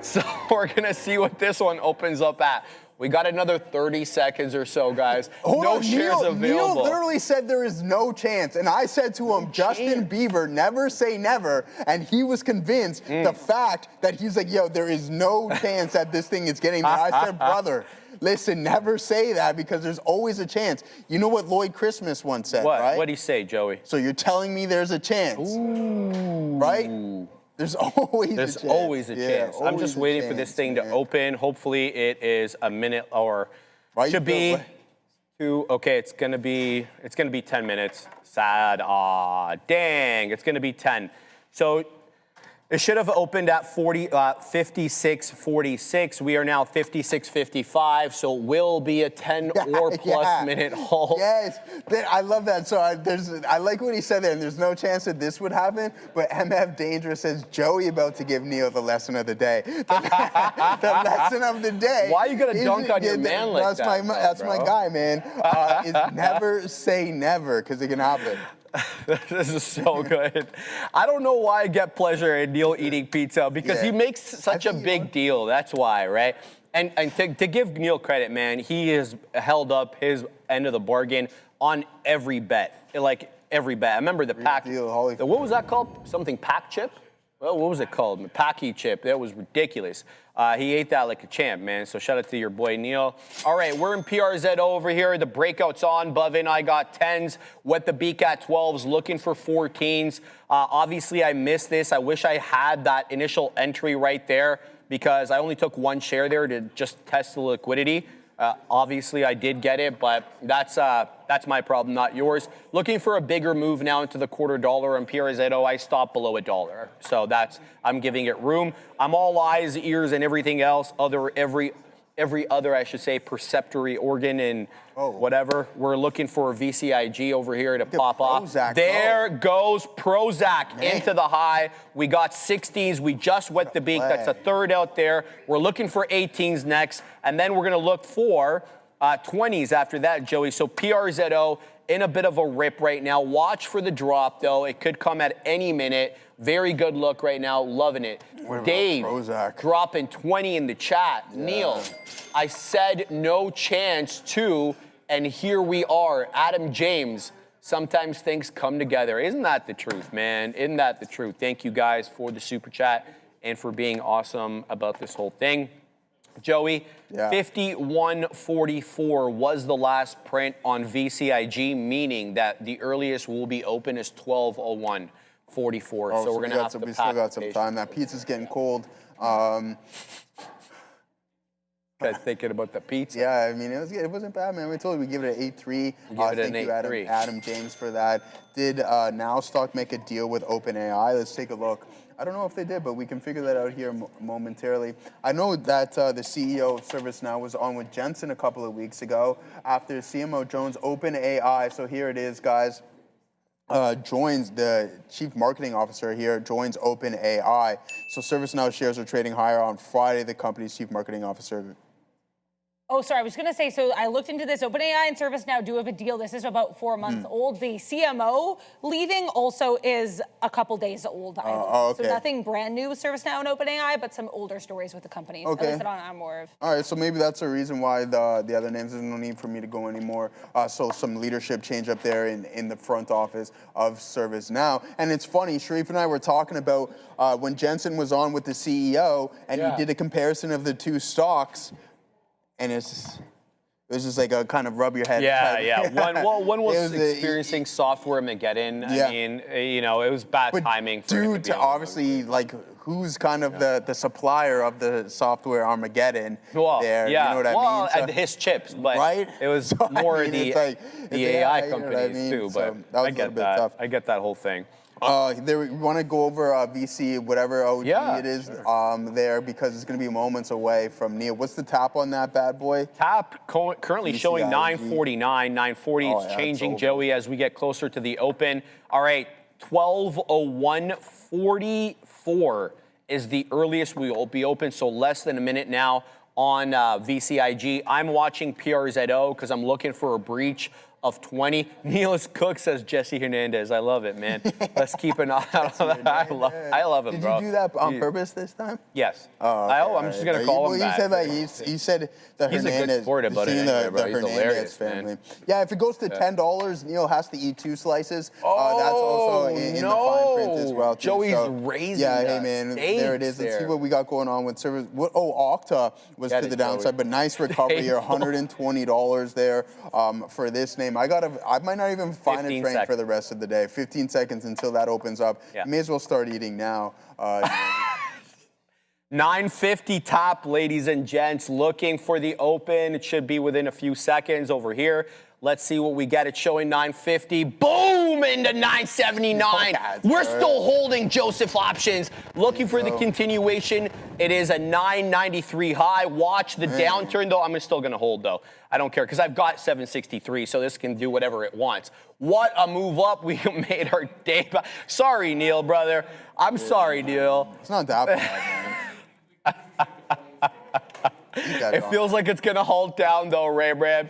B: So we're going to see what this one opens up at. We got another 30 seconds or so, guys. No shares available.
C: Neil literally said there is no chance. And I said to him, Justin Bieber, never say never. And he was convinced the fact that he's like, yo, there is no chance that this thing is getting there. I said, brother, listen, never say that because there's always a chance. You know what Lloyd Christmas once said, right?
B: What'd he say, Joey?
C: So you're telling me there's a chance, right? There's always a chance.
B: I'm just waiting for this thing to open. Hopefully it is a minute or should be 2. Okay, it's gonna be 10 minutes. Sad. Dang, it's gonna be 10. So it should have opened at 56.46. We are now 56.55, so it will be a 10 or plus minute hold.
C: Yes, I love that. So I like what he said there, and there's no chance that this would happen, but MF Dangerous says, Joey about to give Neil the lesson of the day. The lesson of the day.
B: Why are you going to dunk on your man like that?
C: That's my guy, man. Is never say never, because it can happen.
B: This is so good. I don't know why I get pleasure in Neil eating pizza because he makes such a big deal. That's why, right? And to give Neil credit, man, he has held up his end of the bargain on every bet. Like every bet. I remember the pack. What was that called? Something pack chip? Well, what was it called? Packy chip. That was ridiculous. He ate that like a champ, man. So shout out to your boy, Neil. All right, we're in PRZ over here. The breakout's on. Bovin, I got 10s. Wet the beak at 12s. Looking for 14s. Obviously, I missed this. I wish I had that initial entry right there because I only took 1 share there to just test the liquidity. Obviously, I did get it, but that's my problem, not yours. Looking for a bigger move now into the $0.25 on PRZO. I stopped below $1. So I'm giving it room. I'm all eyes, ears, and everything else. Every other, I should say, perceptory organ and whatever. We're looking for a VCIG over here to pop off. There goes Prozac into the high. We got 16s. We just wet the beak. That's a third out there. We're looking for 18s next. And then we're going to look for 20s after that, Joey. So PRZO in a bit of a rip right now. Watch for the drop, though. It could come at any minute. Very good look right now. Loving it. Dave dropping 20 in the chat. Yeah. Neil, I said no chance to, and here we are. Adam James, sometimes things come together. Isn't that the truth, man? Isn't that the truth? Thank you guys for the super chat and for being awesome about this whole thing. Joey, 51.44 was the last print on VCIG, meaning that the earliest will be open is 12:01. 44. So we're gonna have to
C: we still got some time. That pizza's getting cold.
B: Guys thinking about the pizza.
C: Yeah, I mean it wasn't bad, man. We told you we give it an 8.3.
B: Thank you,
C: Adam James, for that. Did NowStock make a deal with OpenAI? Let's take a look. I don't know if they did, but we can figure that out here momentarily. I know that the CEO of ServiceNow was on with Jensen a couple of weeks ago after CMO Jones OpenAI. So here it is, guys. Joins the chief marketing officer here, joins OpenAI. So ServiceNow shares are trading higher on Friday. The company's chief marketing officer
D: Oh, sorry, I was going to say, so I looked into this. OpenAI and ServiceNow do have a deal. This is about 4 months old. The CMO leaving also is a couple days old, I believe.
C: Okay.
D: So nothing brand new with ServiceNow and OpenAI, but some older stories with the companies.
C: Okay.
D: At least that I'm more of.
C: All right, so maybe that's the reason why the other names, there's no need for me to go anymore. So some leadership change up there in the front office of ServiceNow. And it's funny, Sharif and I were talking about when Jensen was on with the CEO, and he did a comparison of the two stocks. And it was just like a kind of rub your head.
B: One was experiencing software Armageddon. I mean, you know, it was bad timing for him to be on.
C: Obviously, like, who's kind of the supplier of the software Armageddon there? You know what I mean?
B: So, his chips, but it was more the AI companies too. But I get that. I get that whole thing.
C: We want to go over VC, whatever OG it is there, because it's going to be moments away from Neil. What's the tap on that bad boy?
B: Tap currently VCIG. Showing 949, 940. It's changing, Joey, as we get closer to the open. All right, 12:01:44 is the earliest we will be open, so less than a minute now on VCIG. I'm watching PRZO because I'm looking for a breach of 20. Niels Cook says Jesse Hernandez. I love it, man. Let's keep an eye on that. I love him, bro.
C: Did you do that on purpose this time?
B: Yes.
C: Okay,
B: I'm just going to call him back.
C: He said the
B: He's
C: Hernandez.
B: a good sport about it anyway, bro. He's
C: Hernandez
B: hilarious,
C: family.
B: man.
C: Yeah, if it goes to $10, Neil has to eat 2 slices. That's also in the fine print as well, too.
B: Joey's raising
C: hey, man, there it is. Let's see what we got going on with service. Okta was to the downside, but nice recovery here. $120 there for this name. I might not even find a train for the rest of the day. 15 seconds until that opens up. May as well start eating now.
B: 950 top, ladies and gents. Looking for the open. It should be within a few seconds over here. Let's see what we get. It's showing 950. Boom! Into 979. We're still holding Joseph options. Looking for the continuation. It is a 993 high. Watch the downturn, though. I'm still going to hold, though. I don't care, because I've got 763, so this can do whatever it wants. What a move up. We made our day. Sorry, Neil, brother. I'm sorry, Neil.
C: It's not that bad, man.
B: It feels like it's going to halt down, though, Ram.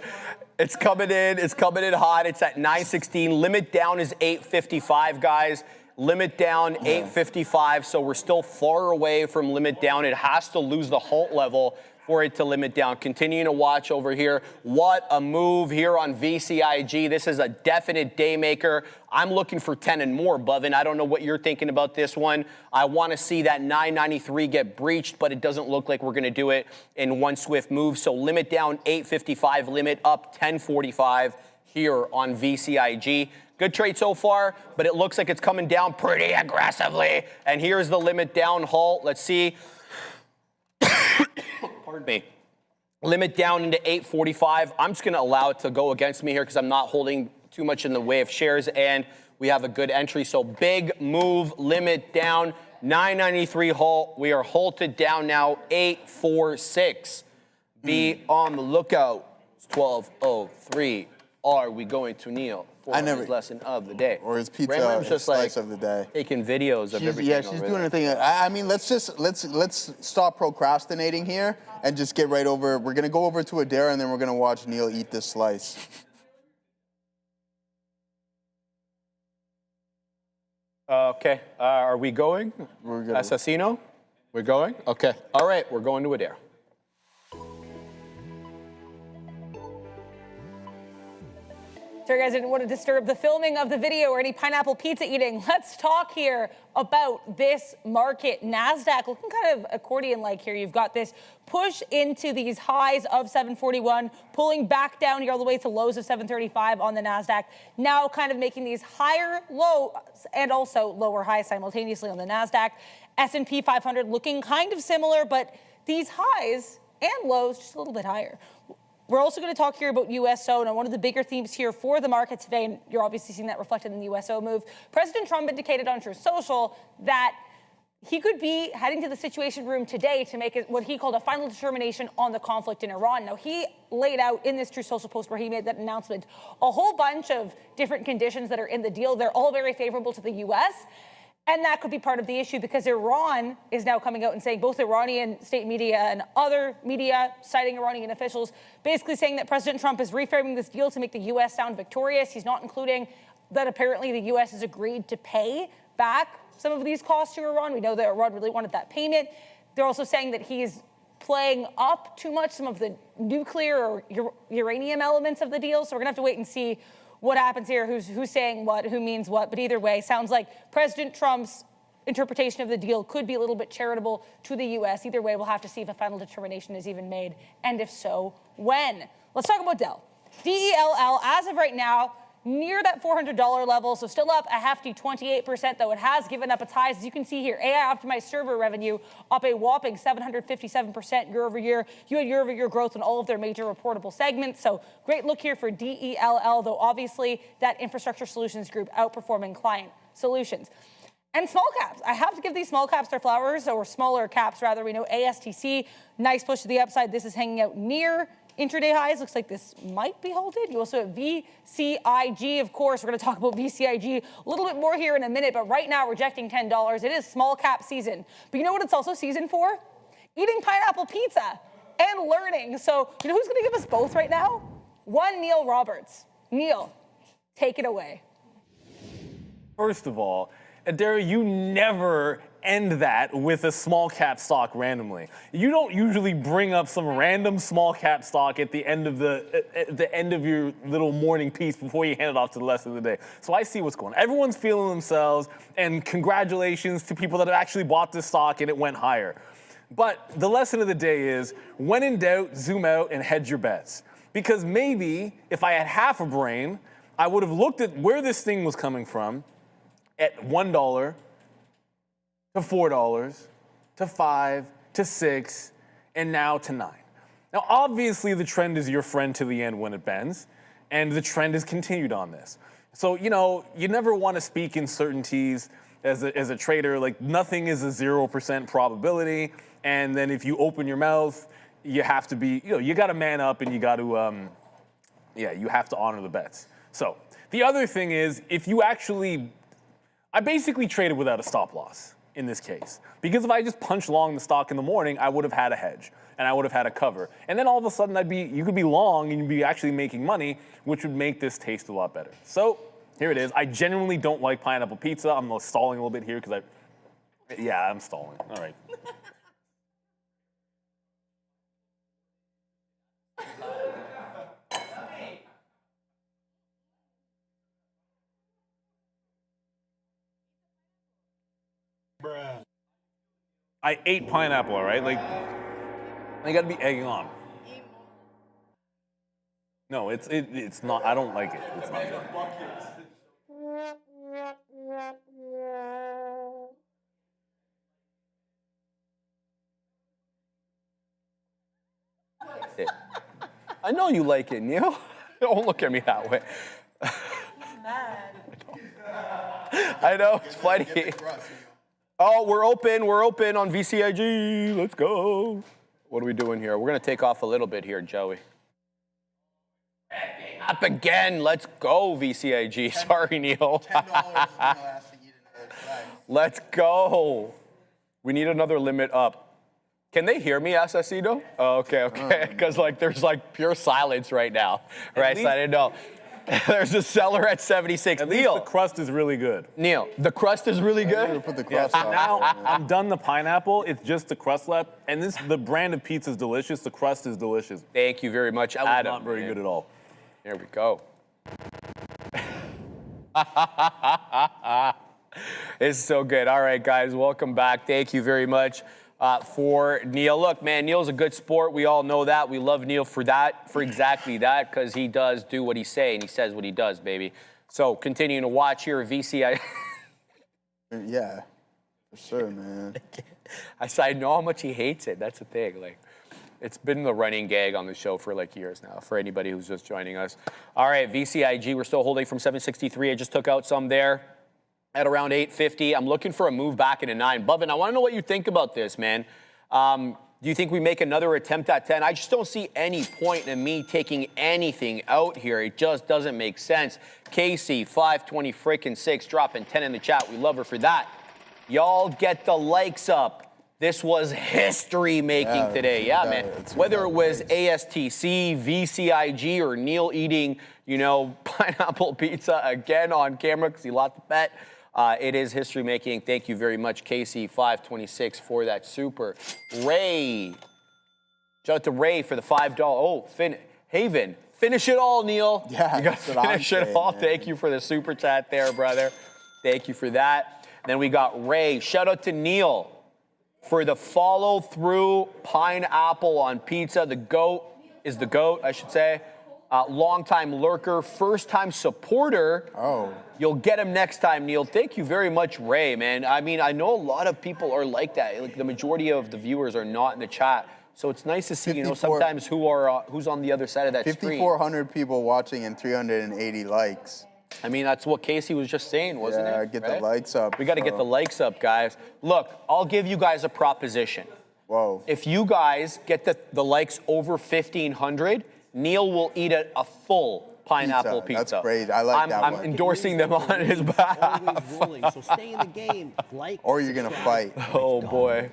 B: It's coming in. It's coming in hot. It's at 916. Limit down is 855, guys. Limit down, 855. So we're still far away from limit down. It has to lose the halt level for it to limit down. Continuing to watch over here. What a move here on VCIG. This is a definite day maker. I'm looking for 10 and more, Bovin. I don't know what you're thinking about this one. I want to see that 993 get breached, but it doesn't look like we're going to do it in one swift move. So limit down 855, limit up 1045 here on VCIG. Good trade so far, but it looks like it's coming down pretty aggressively. And here's the limit down halt. Let's see. Pardon me. Limit down into 845. I'm just going to allow it to go against me here because I'm not holding too much in the way of shares, and we have a good entry. So big move, limit down, 993 halt. We are halted down now, 846. Be on the lookout. It's 12:03. Are we going to kneel? Lesson of the day.
C: Or his pizza
B: just
C: slice of the day.
B: Taking videos of everything.
C: Yeah, she's doing her thing. I mean, let's stop procrastinating here and just get right over. We're gonna go over to Adair and then we're gonna watch Neil eat this slice.
B: Okay. Are we going?
C: We're good.
B: Assassino? We're going? Okay. All right. We're going to Adair.
D: Sorry, guys, I didn't want to disturb the filming of the video or any pineapple pizza eating. Let's talk here about this market. NASDAQ looking kind of accordion-like here. You've got this push into these highs of 741, pulling back down here all the way to lows of 735 on the NASDAQ. Now kind of making these higher lows and also lower highs simultaneously on the NASDAQ. S&P 500 looking kind of similar, but these highs and lows just a little bit higher. We're also going to talk here about USO, and one of the bigger themes here for the market today, and you're obviously seeing that reflected in the USO move. President Trump indicated on Truth Social that he could be heading to the Situation Room today to make what he called a final determination on the conflict in Iran. Now, he laid out in this Truth Social post where he made that announcement a whole bunch of different conditions that are in the deal. They're all very favorable to the U.S., And that could be part of the issue because Iran is now coming out and saying, both Iranian state media and other media citing Iranian officials, basically saying that President Trump is reframing this deal to make the U.S. sound victorious. He's not including that apparently the U.S. has agreed to pay back some of these costs to Iran. We know that Iran really wanted that payment. They're also saying that he's playing up too much some of the nuclear or uranium elements of the deal. So we're going to have to wait and see what happens here, who's saying what, who means what. But either way, sounds like President Trump's interpretation of the deal could be a little bit charitable to the U.S. Either way, we'll have to see if a final determination is even made, and if so, when. Let's talk about DELL. DELL, as of right now, near that $400 level, so still up a hefty 28%, though it has given up its highs. As you can see here, AI-optimized server revenue up a whopping 757% year over year. You had year over year growth in all of their major reportable segments, so great look here for DELL, though obviously that infrastructure solutions group outperforming client solutions. And small caps. I have to give these small caps their flowers, or smaller caps rather. We know ASTC, nice push to the upside. This is hanging out near intraday highs. Looks like this might be halted. You also have VCIG, of course. We're going to talk about VCIG a little bit more here in a minute, but right now rejecting $10. It is small cap season. But you know what it's also season for? Eating pineapple pizza and learning. So you know who's going to give us both right now? One Neil Roberts. Neil, take it away.
A: First of all, Adair, you never end that with a small cap stock randomly. You don't usually bring up some random small cap stock at the end of your little morning piece before you hand it off to the rest of the day. So I see what's going on. Everyone's feeling themselves, and congratulations to people that have actually bought this stock and it went higher. But the lesson of the day is, when in doubt, zoom out and hedge your bets. Because maybe if I had half a brain, I would have looked at where this thing was coming from at $1 to $4 to $5 to $6 and now to $9. Now, obviously, the trend is your friend to the end when it bends, and the trend has continued on this. So, you know, you never want to speak in certainties as a trader. Like, nothing is a 0% probability, and then if you open your mouth, you have to be, you know, you got to man up and you got to, you have to honor the bets. So the other thing is, if you actually, I basically traded without a stop loss in this case, because if I just punched long the stock in the morning, I would have had a hedge and I would have had a cover. And then all of a sudden you could be long and you'd be actually making money, which would make this taste a lot better. So here it is. I genuinely don't like pineapple pizza. I'm stalling a little bit here because I'm stalling. All right. I ate pineapple, all right? Like, I gotta be egging on. No, it's not, I don't like it. It's not good.
B: I know you like it, Neil. Don't look at me that way.
D: He's mad.
B: I know, it's funny. Oh, we're open on VCIG. Let's go. What are we doing here? We're going to take off a little bit here, Joey. Up again. Let's go, VCIG. Sorry, Neil. Let's go. We need another limit up. Can they hear me, Assassino? Oh, okay. Because there's pure silence right now. Right, so I didn't know. There's a seller at 76.
A: At least the crust is really good.
B: Neil, the crust is really good?
C: Put the crust on.
A: Now I'm done the pineapple. It's just the crust left. And the brand of pizza is delicious. The crust is delicious.
B: Thank you very much,
A: That
B: Adam.
A: was not very good at all.
B: There we go. It's so good. All right, guys, welcome back. Thank you very much for Neil. Look, man, Neil's a good sport. We all know that. We love Neil for that, for exactly that, because he does do what he say and he says what he does, baby. So continuing to watch here, VCI.
C: Yeah, for sure, man.
B: I know how much he hates it. That's the thing. It's been the running gag on the show for years now, for anybody who's just joining us. All right, VCIG, we're still holding from 763. I just took out some there at around 850. I'm looking for a move back into 9. Bubin, I want to know what you think about this, man. Do you think we make another attempt at 10? I just don't see any point in me taking anything out here. It just doesn't make sense. Casey, 520 freaking 6, dropping 10 in the chat. We love her for that. Y'all get the likes up. This was history making today. Yeah, man. Whether it was ASTC, VCIG, or Neil eating, you know, pineapple pizza again on camera because he lost the bet. It is history making. Thank you very much, Casey526, for that super. Ray. Shout out to Ray for the $5. Oh, Haven. Finish it all, Neil.
C: Yeah,
B: you got to finish it all. Man. Thank you for the super chat there, brother. Thank you for that. Then we got Ray. Shout out to Neil for the follow through pineapple on pizza. The GOAT is the GOAT, I should say. Long-time lurker, first-time supporter.
C: Oh.
B: You'll get him next time, Neil. Thank you very much, Ray, man. I mean, I know a lot of people are like that. Like the majority of the viewers are not in the chat. So it's nice to see, you know, sometimes who's on the other side of that screen.
C: 5,400 people watching and 380 likes.
B: I mean, that's what Casey was just saying, wasn't it?
C: Yeah, get the likes up.
B: We got to get the likes up, guys. Look, I'll give you guys a proposition.
C: Whoa.
B: If you guys get the likes over 1,500, Neil will eat a full pineapple pizza.
C: That's great. I like that one.
B: I'm endorsing them on his behalf.
E: So stay in the game.
C: Or you're going to fight.
B: Oh, boy.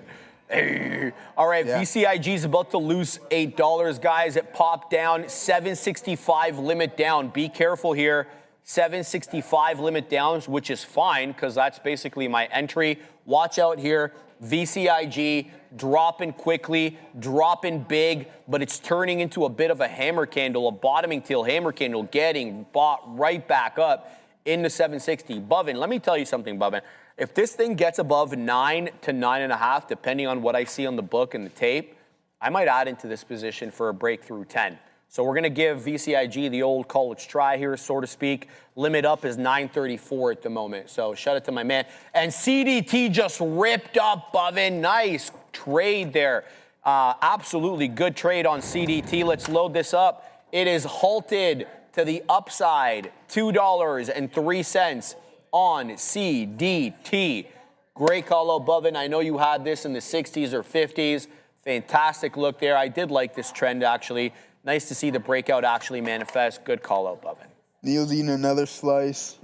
B: Hey. All right, yeah. VCIG is about to lose $8, guys. It popped down, 765 limit down. Be careful here. 765 limit downs, which is fine because that's basically my entry. Watch out here. VCIG dropping quickly, dropping big, but it's turning into a bit of a hammer candle, a bottoming tail hammer candle, getting bought right back up into 760. Bovin, let me tell you something, Bovin. If this thing gets above 9 to 9.5, depending on what I see on the book and the tape, I might add into this position for a breakthrough 10. So we're going to give VCIG the old college try here, so to speak. Limit up is 934 at the moment. So shout out to my man. And CDT just ripped up, Bovin. Nice trade there. Absolutely good trade on CDT. Let's load this up. It is halted to the upside, $2.03 on CDT. Great call out, Bovin. I know you had this in the 60s or 50s. Fantastic look there. I did like this trend, actually. Nice to see the breakout actually manifest. Good call out, Bovin.
C: Neil's eating another slice,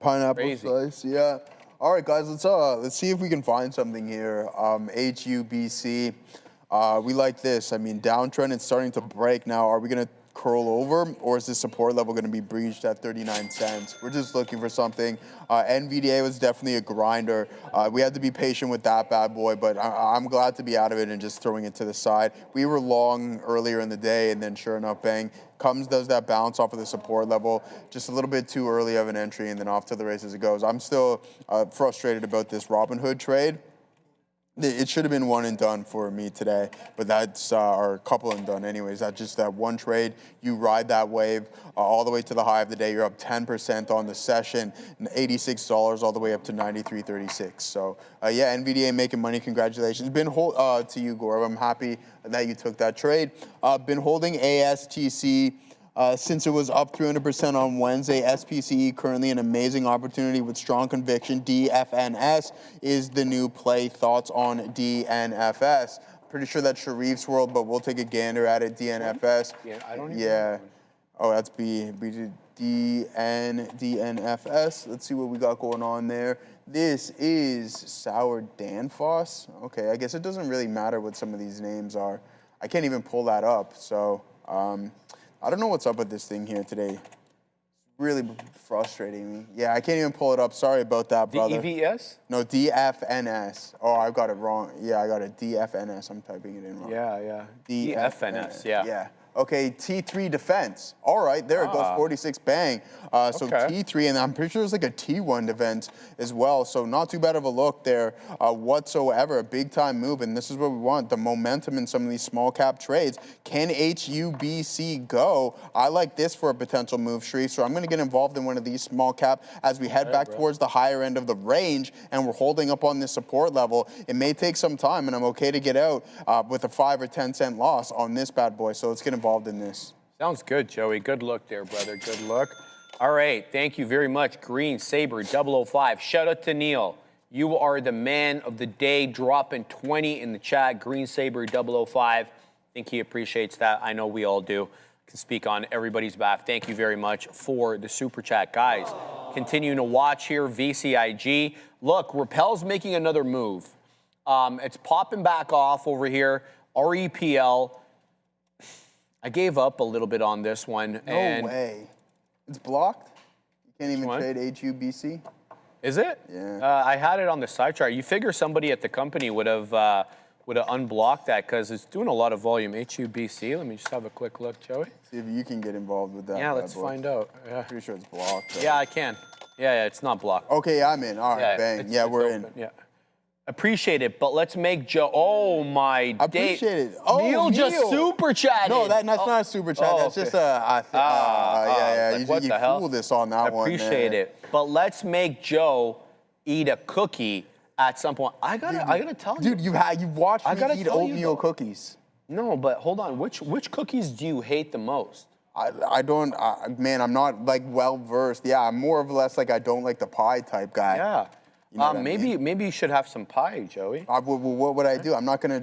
C: pineapple slice. Yeah. All right, guys. Let's see if we can find something here. HUBC. We like this. I mean, downtrend. It's starting to break now. Are we gonna curl over, or is this support level going to be breached at 39 cents? We're just looking for something. NVDA was definitely a grinder. We had to be patient with that bad boy, but I'm glad to be out of it and just throwing it to the side. We were long earlier in the day, and then sure enough, bang, does that bounce off of the support level. Just a little bit too early of an entry, and then off to the races it goes. I'm still frustrated about this Robinhood trade. It should have been one and done for me today, but that's or a couple and done anyways. That's just that one trade. You ride that wave all the way to the high of the day. You're up 10% on the session, and $86 all the way up to 93.36. So yeah, NVDA making money. Congratulations. To you, Gaurav. I'm happy that you took that trade. Been holding ASTC. Since it was up 300% on Wednesday. SPCE currently an amazing opportunity with strong conviction. DFNS is the new play. Thoughts on DNFS? Pretty sure that's Sharif's world, but we'll take a gander at it. DNFS. Yeah, I don't even know. Oh, that's DNFS. Let's see what we got going on there. This is Sour Danfoss. Okay, I guess it doesn't really matter what some of these names are. I can't even pull that up, so... I don't know what's up with this thing here today. It's really frustrating me. Yeah, I can't even pull it up. Sorry about that, brother.
B: DEVS?
C: No, DFNS. Oh, I got it wrong. Yeah, I got it. DFNS. I'm typing it in wrong.
B: Yeah. DFNS, yeah.
C: Yeah. Okay, T3 defense. All right, there it goes, 46 bang. So okay. T3, and I'm pretty sure it's like a T1 defense as well. So not too bad of a look there whatsoever. A big time move, and this is what we want, the momentum in some of these small cap trades. Can HUBC go? I like this for a potential move, Sharif. So I'm going to get involved in one of these small cap as we head back towards the higher end of the range, and we're holding up on this support level. It may take some time, and I'm okay to get out with a 5 or 10 cent loss on this bad boy. So let's get involved in this.
B: Sounds good, Joey. Good look there, brother. Good look. All right. Thank you very much, Green Saber 005. Shout out to Neil. You are the man of the day, dropping 20 in the chat. Green Saber 005. I think he appreciates that. I know we all do. Can speak on everybody's behalf. Thank you very much for the super chat, guys. Continuing to watch here, VCIG. Look, Rappel's making another move. It's popping back off over here. REPL. I gave up a little bit on this one.
C: No way. It's blocked? You can't even trade HUBC?
B: Is it?
C: Yeah.
B: I had it on the side chart. You figure somebody at the company would have unblocked that because it's doing a lot of volume. HUBC, let me just have a quick look, Joey.
C: See if you can get involved with that.
B: Yeah, let's find out. Yeah.
C: Pretty sure it's blocked.
B: Yeah, I can. Yeah, it's not blocked.
C: Okay, I'm in. All right,
B: Yeah,
C: bang. Yeah, we're in.
B: Yeah. Appreciate it, but let's make Joe. Oh my day.
C: Appreciate it. Oh,
B: Neil just super chatted.
C: No, that's not a super chat. That's just
B: what
C: you
B: the hell?
C: fooled us on that one.
B: Appreciate it, but let's make Joe eat a cookie at some point. I gotta tell you,
C: dude, you've watched me eat
B: tell you,
C: oatmeal
B: though.
C: cookies.
B: No, but hold on. Which cookies do you hate the most?
C: I don't, man. I'm not like well versed. Yeah, I'm more or less like I don't like the pie type guy.
B: Yeah.
C: You know what I mean?
B: Maybe you should have some pie, Joey.
C: What would I do? I'm not gonna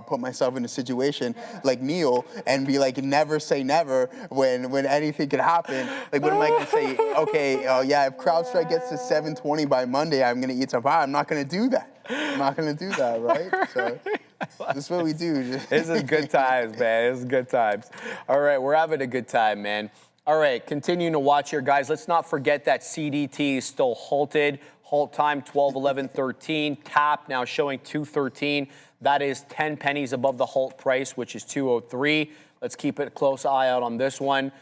C: put myself in a situation like Neil and be like, never say never when anything could happen. Like, what am I gonna say? Okay, yeah, if CrowdStrike gets to 720 by Monday, I'm gonna eat some pie. I'm not gonna do that. I'm not gonna do that, right? So this is what we do.
B: This is good times, man. This is good times. All right, we're having a good time, man. All right, continuing to watch here, guys. Let's not forget that CDT is still halted. Halt time 12:11:13. Tap now showing 213. That is 10 pennies above the halt price, which is 203. Let's keep a close eye out on this one.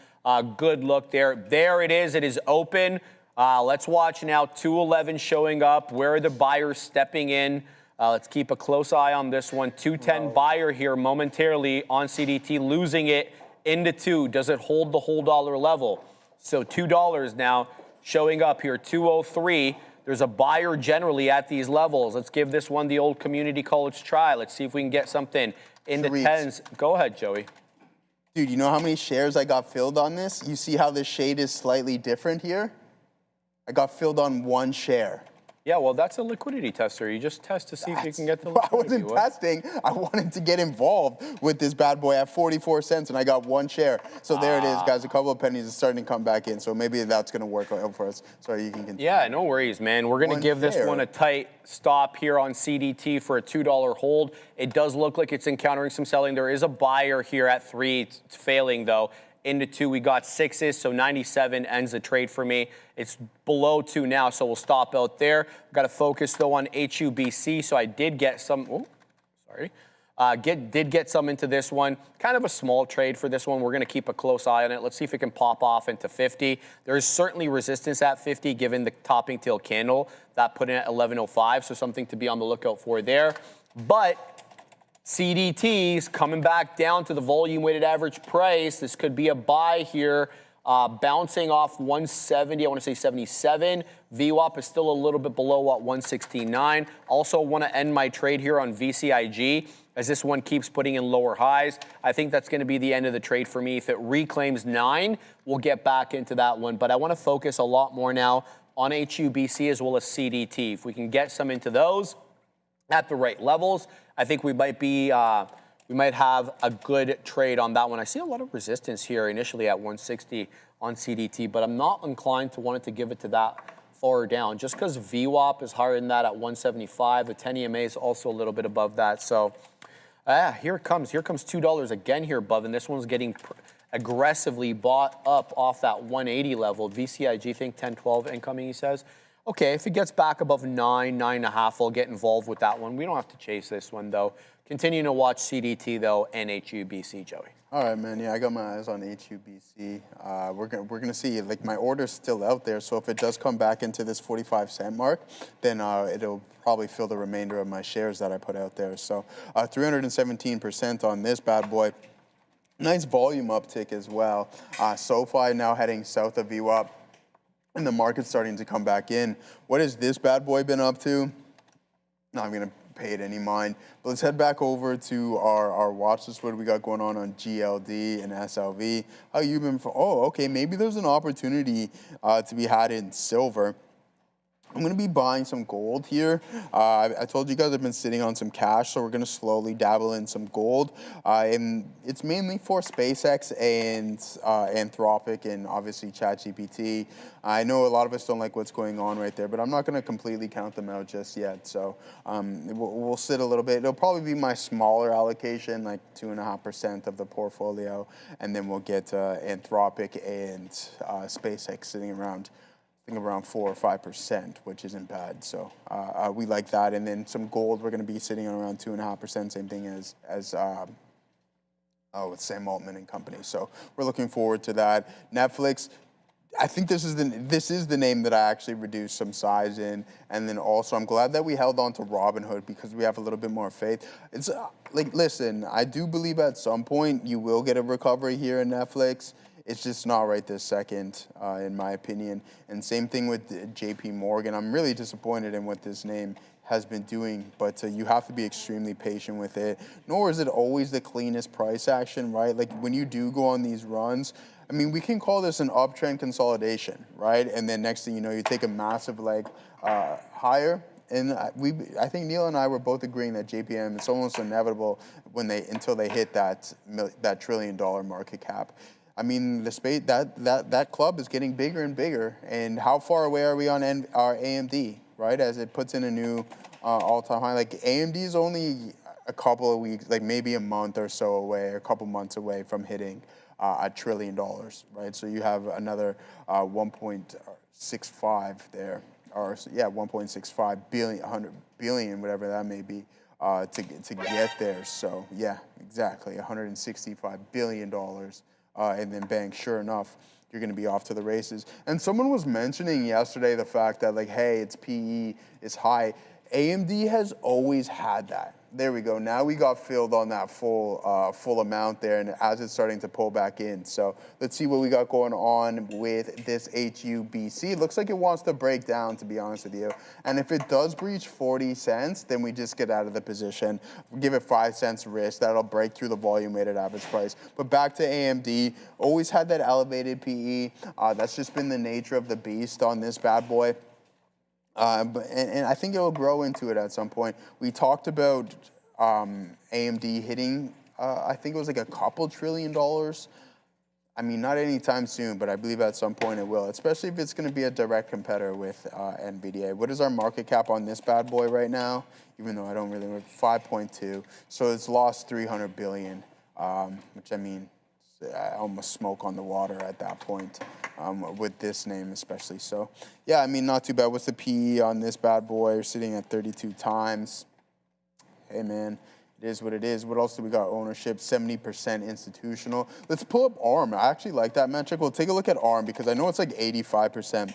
B: Good look there. There it is. It is open. Let's watch now. 211 showing up. Where are the buyers stepping in? Let's keep a close eye on this one. 210 buyer here momentarily on CDT, losing it into 2. Does it hold the whole dollar level? So $2 now showing up here. 203. There's a buyer generally at these levels. Let's give this one the old community college try. Let's see if we can get something in the 10s. Go ahead, Joey.
C: Dude, you know how many shares I got filled on this? You see how this shade is slightly different here? I got filled on 1 share.
B: Yeah, well, that's a liquidity tester. You just test to see if you can get the
C: I
B: liquidity.
C: wasn't testing. I wanted to get involved with this bad boy at 44 cents, and I got 1 share. So there it is, guys. A couple of pennies is starting to come back in. So maybe that's going to work out for us. Sorry, you can continue.
B: Yeah, no worries, man. We're going to give this one a tight stop here on CDT for a $2 hold. It does look like it's encountering some selling. There is a buyer here at 3. It's failing, though. Into 2, we got 6s, so 97 ends the trade for me. It's below 2 now, so we'll stop out there. Got to focus, though, on HUBC, so I did get some, did get some into this one. Kind of a small trade for this one. We're going to keep a close eye on it. Let's see if it can pop off into 50. There is certainly resistance at 50, given the topping tail candle. That put in at 11.05, so something to be on the lookout for there. But CDT's coming back down to the volume-weighted average price. This could be a buy here, bouncing off 170, I want to say 77. VWAP is still a little bit below, 169. Also want to end my trade here on VCIG, as this one keeps putting in lower highs. I think that's going to be the end of the trade for me. If it reclaims 9, we'll get back into that one. But I want to focus a lot more now on HUBC as well as CDT. If we can get some into those at the right levels, I think we might be, we might have a good trade on that one. I see a lot of resistance here initially at 160 on CDT, but I'm not inclined to want it to give it to that far down, just because VWAP is higher than that at 175. The 10 EMA is also a little bit above that. So here it comes. Here comes $2 again here above, and this one's getting aggressively bought up off that 180 level. VCIG, think 10, 12 incoming, he says. Okay, if it gets back above 9, 9.5, I'll get involved with that one. We don't have to chase this one, though. Continuing to watch CDT, though, and HUBC, Joey.
C: All right, man. Yeah, I got my eyes on HUBC. We're gonna see. Like, my order's still out there, so if it does come back into this 45-cent mark, then it'll probably fill the remainder of my shares that I put out there. So 317% on this bad boy. Nice volume uptick as well. SoFi now heading south of VWAP. And the market's starting to come back in. What has this bad boy been up to? Not even gonna pay it any mind. But let's head back over to our watch list. What do we got going on GLD and SLV? How you been? Oh, okay, maybe there's an opportunity to be had in silver. I'm going to be buying some gold here. I told you guys I've been sitting on some cash, so we're going to slowly dabble in some gold. And it's mainly for SpaceX and Anthropic and obviously ChatGPT. I know a lot of us don't like what's going on right there, but I'm not going to completely count them out just yet. So we'll sit a little bit. It'll probably be my smaller allocation, like 2.5% of the portfolio. And then we'll get Anthropic and SpaceX sitting around, I think around 4 or 5%, which isn't bad. So we like that. And then some gold, we're going to be sitting on around 2.5%, same thing as with Sam Altman and company. So we're looking forward to that. Netflix, I think this is the name that I actually reduced some size in. And then also, I'm glad that we held on to Robinhood because we have a little bit more faith. It's like, listen, I do believe at some point you will get a recovery here in Netflix. It's just not right this second, in my opinion. And same thing with JP Morgan. I'm really disappointed in what this name has been doing, but you have to be extremely patient with it. Nor is it always the cleanest price action, right? Like when you do go on these runs, I mean, we can call this an uptrend consolidation, right? And then next thing you know, you take a massive leg higher. And I think Neil and I were both agreeing that JPM, it's almost inevitable until they hit that $1 trillion market cap. I mean, that club is getting bigger and bigger. And how far away are we on our AMD, right? As it puts in a new all-time high. Like AMD is only a couple of weeks, like maybe a month or so away, a couple months away from hitting $1 trillion, right? So you have another 1.65 there, or yeah, 1.65 billion, 100 billion, whatever that may be, to get there. So yeah, exactly, $165 billion. And then bang, sure enough, you're going to be off to the races. And someone was mentioning yesterday the fact that, like, hey, its PE is high. AMD has always had that. There we go. Now we got filled on that full amount there, and as it's starting to pull back in. So let's see what we got going on with this HUBC. It looks like it wants to break down, to be honest with you. And if it does breach 40 cents, then we just get out of the position. Give it 5 cents risk. That'll break through the volume weighted average price. But back to AMD, always had that elevated PE. That's just been the nature of the beast on this bad boy. And I think it will grow into it at some point. We talked about AMD hitting, I think it was like a couple $1 trillion. I mean, not anytime soon, but I believe at some point it will, especially if it's going to be a direct competitor with NVDA. What is our market cap on this bad boy right now? Even though I don't really know, 5.2. So it's lost 300 billion, which I mean, almost smoke on the water at that point. With this name especially. So, yeah, I mean, not too bad. What's the PE on this bad boy? We're sitting at 32 times. Hey, man, it is what it is. What else do we got? Ownership, 70% institutional. Let's pull up ARM. I actually like that metric. We'll take a look at ARM because I know it's like 85%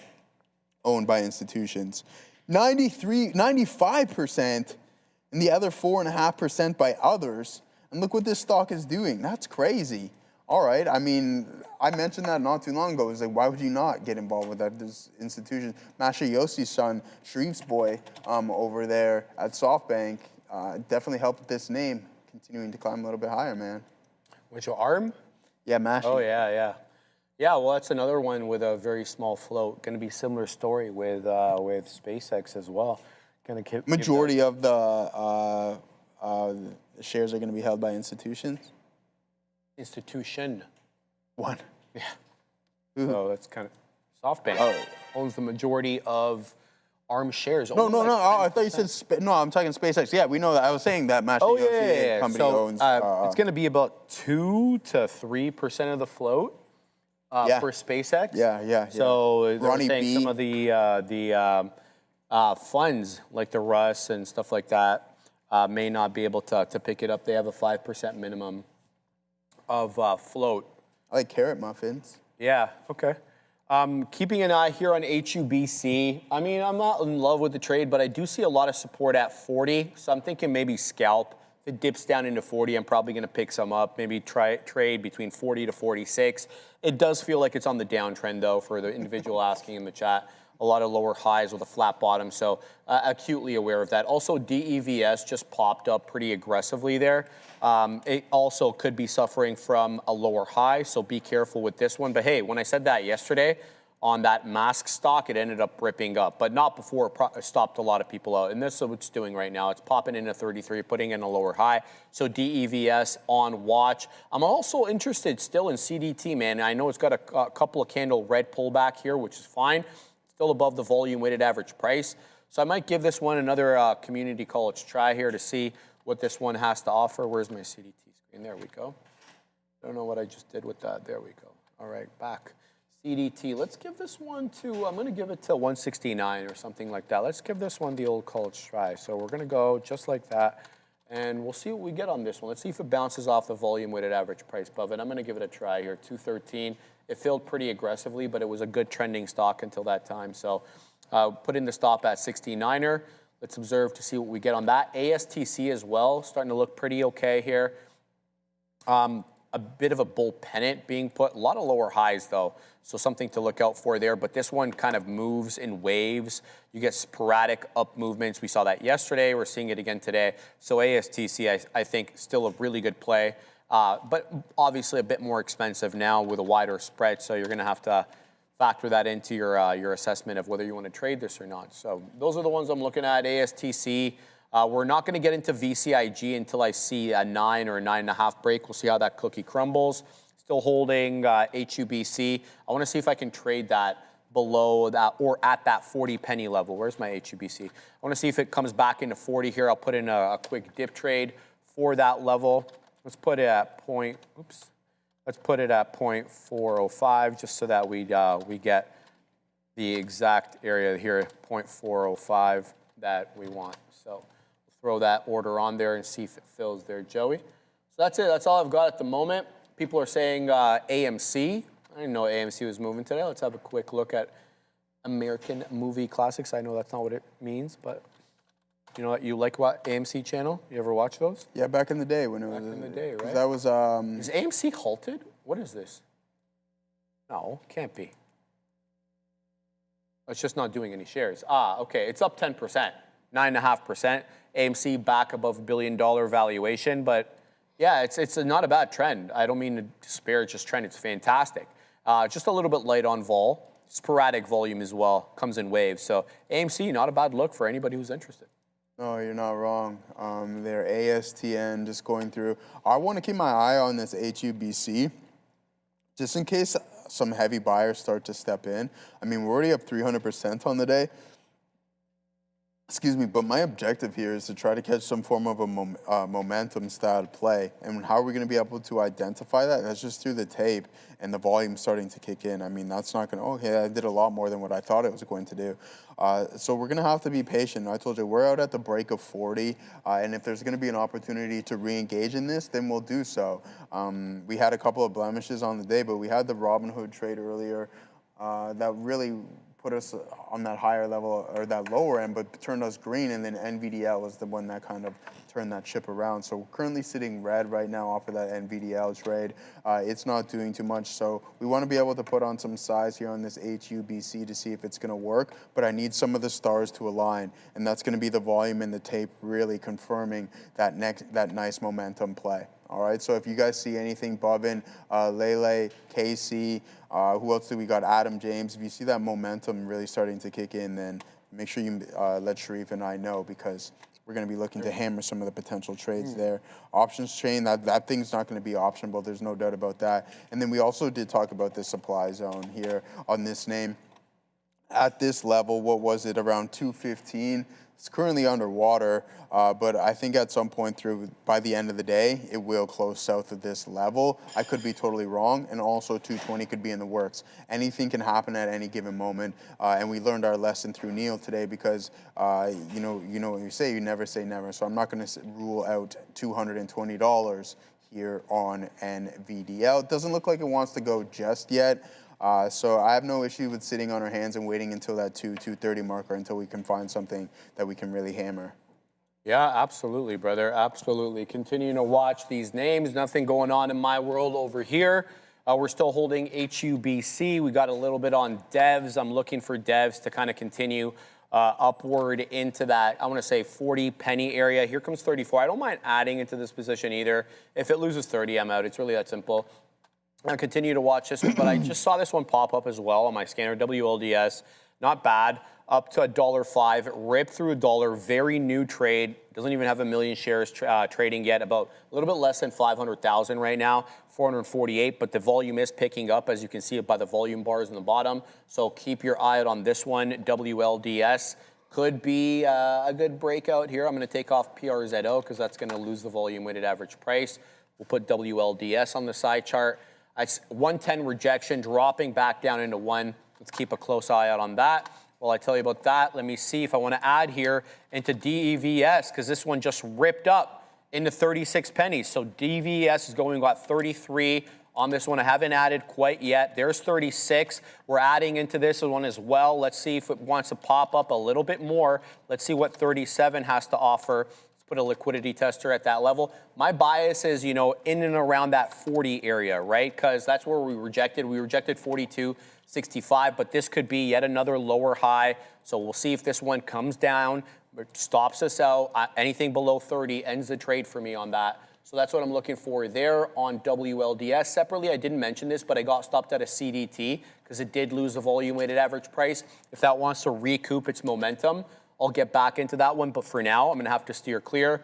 C: owned by institutions. 95%, and the other 4.5% by others. And look what this stock is doing. That's crazy. All right, I mean, I mentioned that not too long ago. It was like, why would you not get involved with that? This institution, Masayoshi's son, Shreve's boy, over there at SoftBank, definitely helped this name continuing to climb a little bit higher, man.
B: Which ARM?
C: Yeah, Mashy.
B: Oh, yeah. Yeah, well, that's another one with a very small float. Going to be similar story with SpaceX as well. Going to
C: Majority of the shares are going to be held by institutions.
B: Institution.
C: One.
B: Yeah. So that's kind of SoftBank owns the majority of ARM shares.
C: No. Oh, I thought you said no. I'm talking SpaceX. Yeah, we know that. I was saying that Massachusetts company owns.
B: It's going to be about 2 to 3% of the float for SpaceX.
C: Yeah.
B: So they're saying
C: B.
B: some of the funds like the Russ and stuff like that may not be able to pick it up. They have a 5% minimum of float.
C: I like carrot muffins.
B: Yeah, okay. Keeping an eye here on HUBC. I mean, I'm not in love with the trade, but I do see a lot of support at 40. So I'm thinking maybe scalp. If it dips down into 40, I'm probably going to pick some up. Maybe trade between 40 to 46. It does feel like it's on the downtrend, though, for the individual asking in the chat. A lot of lower highs with a flat bottom, so acutely aware of that. Also, DEVS just popped up pretty aggressively there. It also could be suffering from a lower high, so be careful with this one. But hey, when I said that yesterday, on that Musk stock, it ended up ripping up, but not before it stopped a lot of people out. And this is what it's doing right now. It's popping into 33, putting in a lower high. So DEVS on watch. I'm also interested still in CDT, man. I know it's got a couple of candle red pullback here, which is fine. Still above the volume weighted average price. So I might give this one another community college try here to see what this one has to offer. Where's my CDT screen? There we go. I don't know what I just did with that. There we go. All right, back. CDT. Let's give this one to, I'm going to give it to 169 or something like that. Let's give this one the old college try. So we're going to go just like that, and we'll see what we get on this one. Let's see if it bounces off the volume weighted average price above it. I'm going to give it a try here, 213. It filled pretty aggressively, but it was a good trending stock until that time. So put in the stop at 69er. Let's observe to see what we get on that. ASTC as well, starting to look pretty okay here. A bit of a bull pennant being put. A lot of lower highs, though, so something to look out for there. But this one kind of moves in waves. You get sporadic up movements. We saw that yesterday. We're seeing it again today. So ASTC, I think, still a really good play, but obviously a bit more expensive now with a wider spread. So you're going to have to factor that into your assessment of whether you want to trade this or not. So those are the ones I'm looking at. ASTC. We're not going to get into VCIG until I see a 9 or a 9.5 break. We'll see how that cookie crumbles. Still holding HUBC. I want to see if I can trade that below that or at that 40 penny level. Where's my HUBC? I want to see if it comes back into 40 here. I'll put in a quick dip trade for that level. Let's put it at Let's put it at 0.405 just so that we get the exact area here, 0.405 that we want. So throw that order on there and see if it fills there, Joey. So that's it. That's all I've got at the moment. People are saying AMC. I didn't know AMC was moving today. Let's have a quick look at American Movie Classics. I know that's not what it means, but you know what? You like what AMC channel? You ever watch those?
C: Yeah, back in the day when it was.
B: Back in the day, right?
C: That was.
B: Is AMC halted? What is this? No, can't be. It's just not doing any shares. Okay. It's up 10%, 9.5%. AMC back above $1 billion valuation, but yeah, it's not a bad trend. I don't mean to disparage this trend. It's fantastic. Just a little bit light on vol. Sporadic volume as well. Comes in waves. So AMC, not a bad look for anybody who's interested.
C: No, you're not wrong. Their ASTN just going through. I want to keep my eye on this HUBC, just in case some heavy buyers start to step in. I mean, we're already up 300% on the day. Excuse me, but my objective here is to try to catch some form of a momentum style play. And how are we going to be able to identify that? That's just through the tape and the volume starting to kick in. I mean, that's not going to, okay, I did a lot more than what I thought it was going to do. So we're going to have to be patient. I told you, we're out at the break of 40. And if there's going to be an opportunity to re-engage in this, then we'll do so. We had a couple of blemishes on the day, but we had the Robinhood trade earlier that really put us on that higher level or that lower end, but turned us green, and then NVDA was the one that kind of turned that ship around. So we're currently sitting red right now off of that NVDA trade. It's not doing too much, so we want to be able to put on some size here on this HUBC to see if it's going to work, but I need some of the stars to align, and that's going to be the volume in the tape really confirming that nice momentum play. All right, so if you guys see anything, Bovin, Lele, Casey, who else do we got? Adam, James. If you see that momentum really starting to kick in, then make sure you let Sharif and I know, because we're going to be looking to hammer some of the potential trades there. Options chain, that thing's not going to be optionable. There's no doubt about that. And then we also did talk about the supply zone here on this name. At this level, what was it, around 215? It's currently underwater, but I think at some point by the end of the day, it will close south of this level. I could be totally wrong, and also 220 could be in the works. Anything can happen at any given moment, and we learned our lesson through Neil today, because you know what you never say never. So I'm not going to rule out $220 here on NVDL. It doesn't look like it wants to go just yet. So I have no issue with sitting on our hands and waiting until that 230 marker until we can find something that we can really hammer.
B: Yeah, absolutely, brother. Absolutely. Continuing to watch these names. Nothing going on in my world over here. We're still holding HUBC. We got a little bit on devs. I'm looking for devs to kind of continue upward into that, I want to say 40 penny area. Here comes 34. I don't mind adding into this position either. If it loses 30, I'm out. It's really that simple. I'll continue to watch this one, but I just saw this one pop up as well on my scanner, WLDS. Not bad, up to $1.05, ripped through $1, very new trade. Doesn't even have 1 million shares trading yet, about a little bit less than 500,000 right now, 448, but the volume is picking up, as you can see it by the volume bars in the bottom. So keep your eye out on this one, WLDS. Could be a good breakout here. I'm going to take off PRZO because that's going to lose the volume weighted average price. We'll put WLDS on the side chart. 110 rejection, dropping back down into 1. Let's keep a close eye out on that. While I tell you about that, let me see if I want to add here into DEVS, because this one just ripped up into 36 pennies. So DVS is going about 33 on this one. I haven't added quite yet. There's 36. We're adding into this one as well. Let's see if it wants to pop up a little bit more. Let's see what 37 has to offer. Let's put a liquidity tester at that level. My bias is, you know, in and around that 40 area, right? Because that's where we rejected. We rejected 42.65, but this could be yet another lower high. So we'll see if this one comes down, stops us out. Anything below 30 ends the trade for me on that. So that's what I'm looking for there on WLDS. Separately, I didn't mention this, but I got stopped at a CDT because it did lose the volume weighted average price. If that wants to recoup its momentum, I'll get back into that one. But for now, I'm going to have to steer clear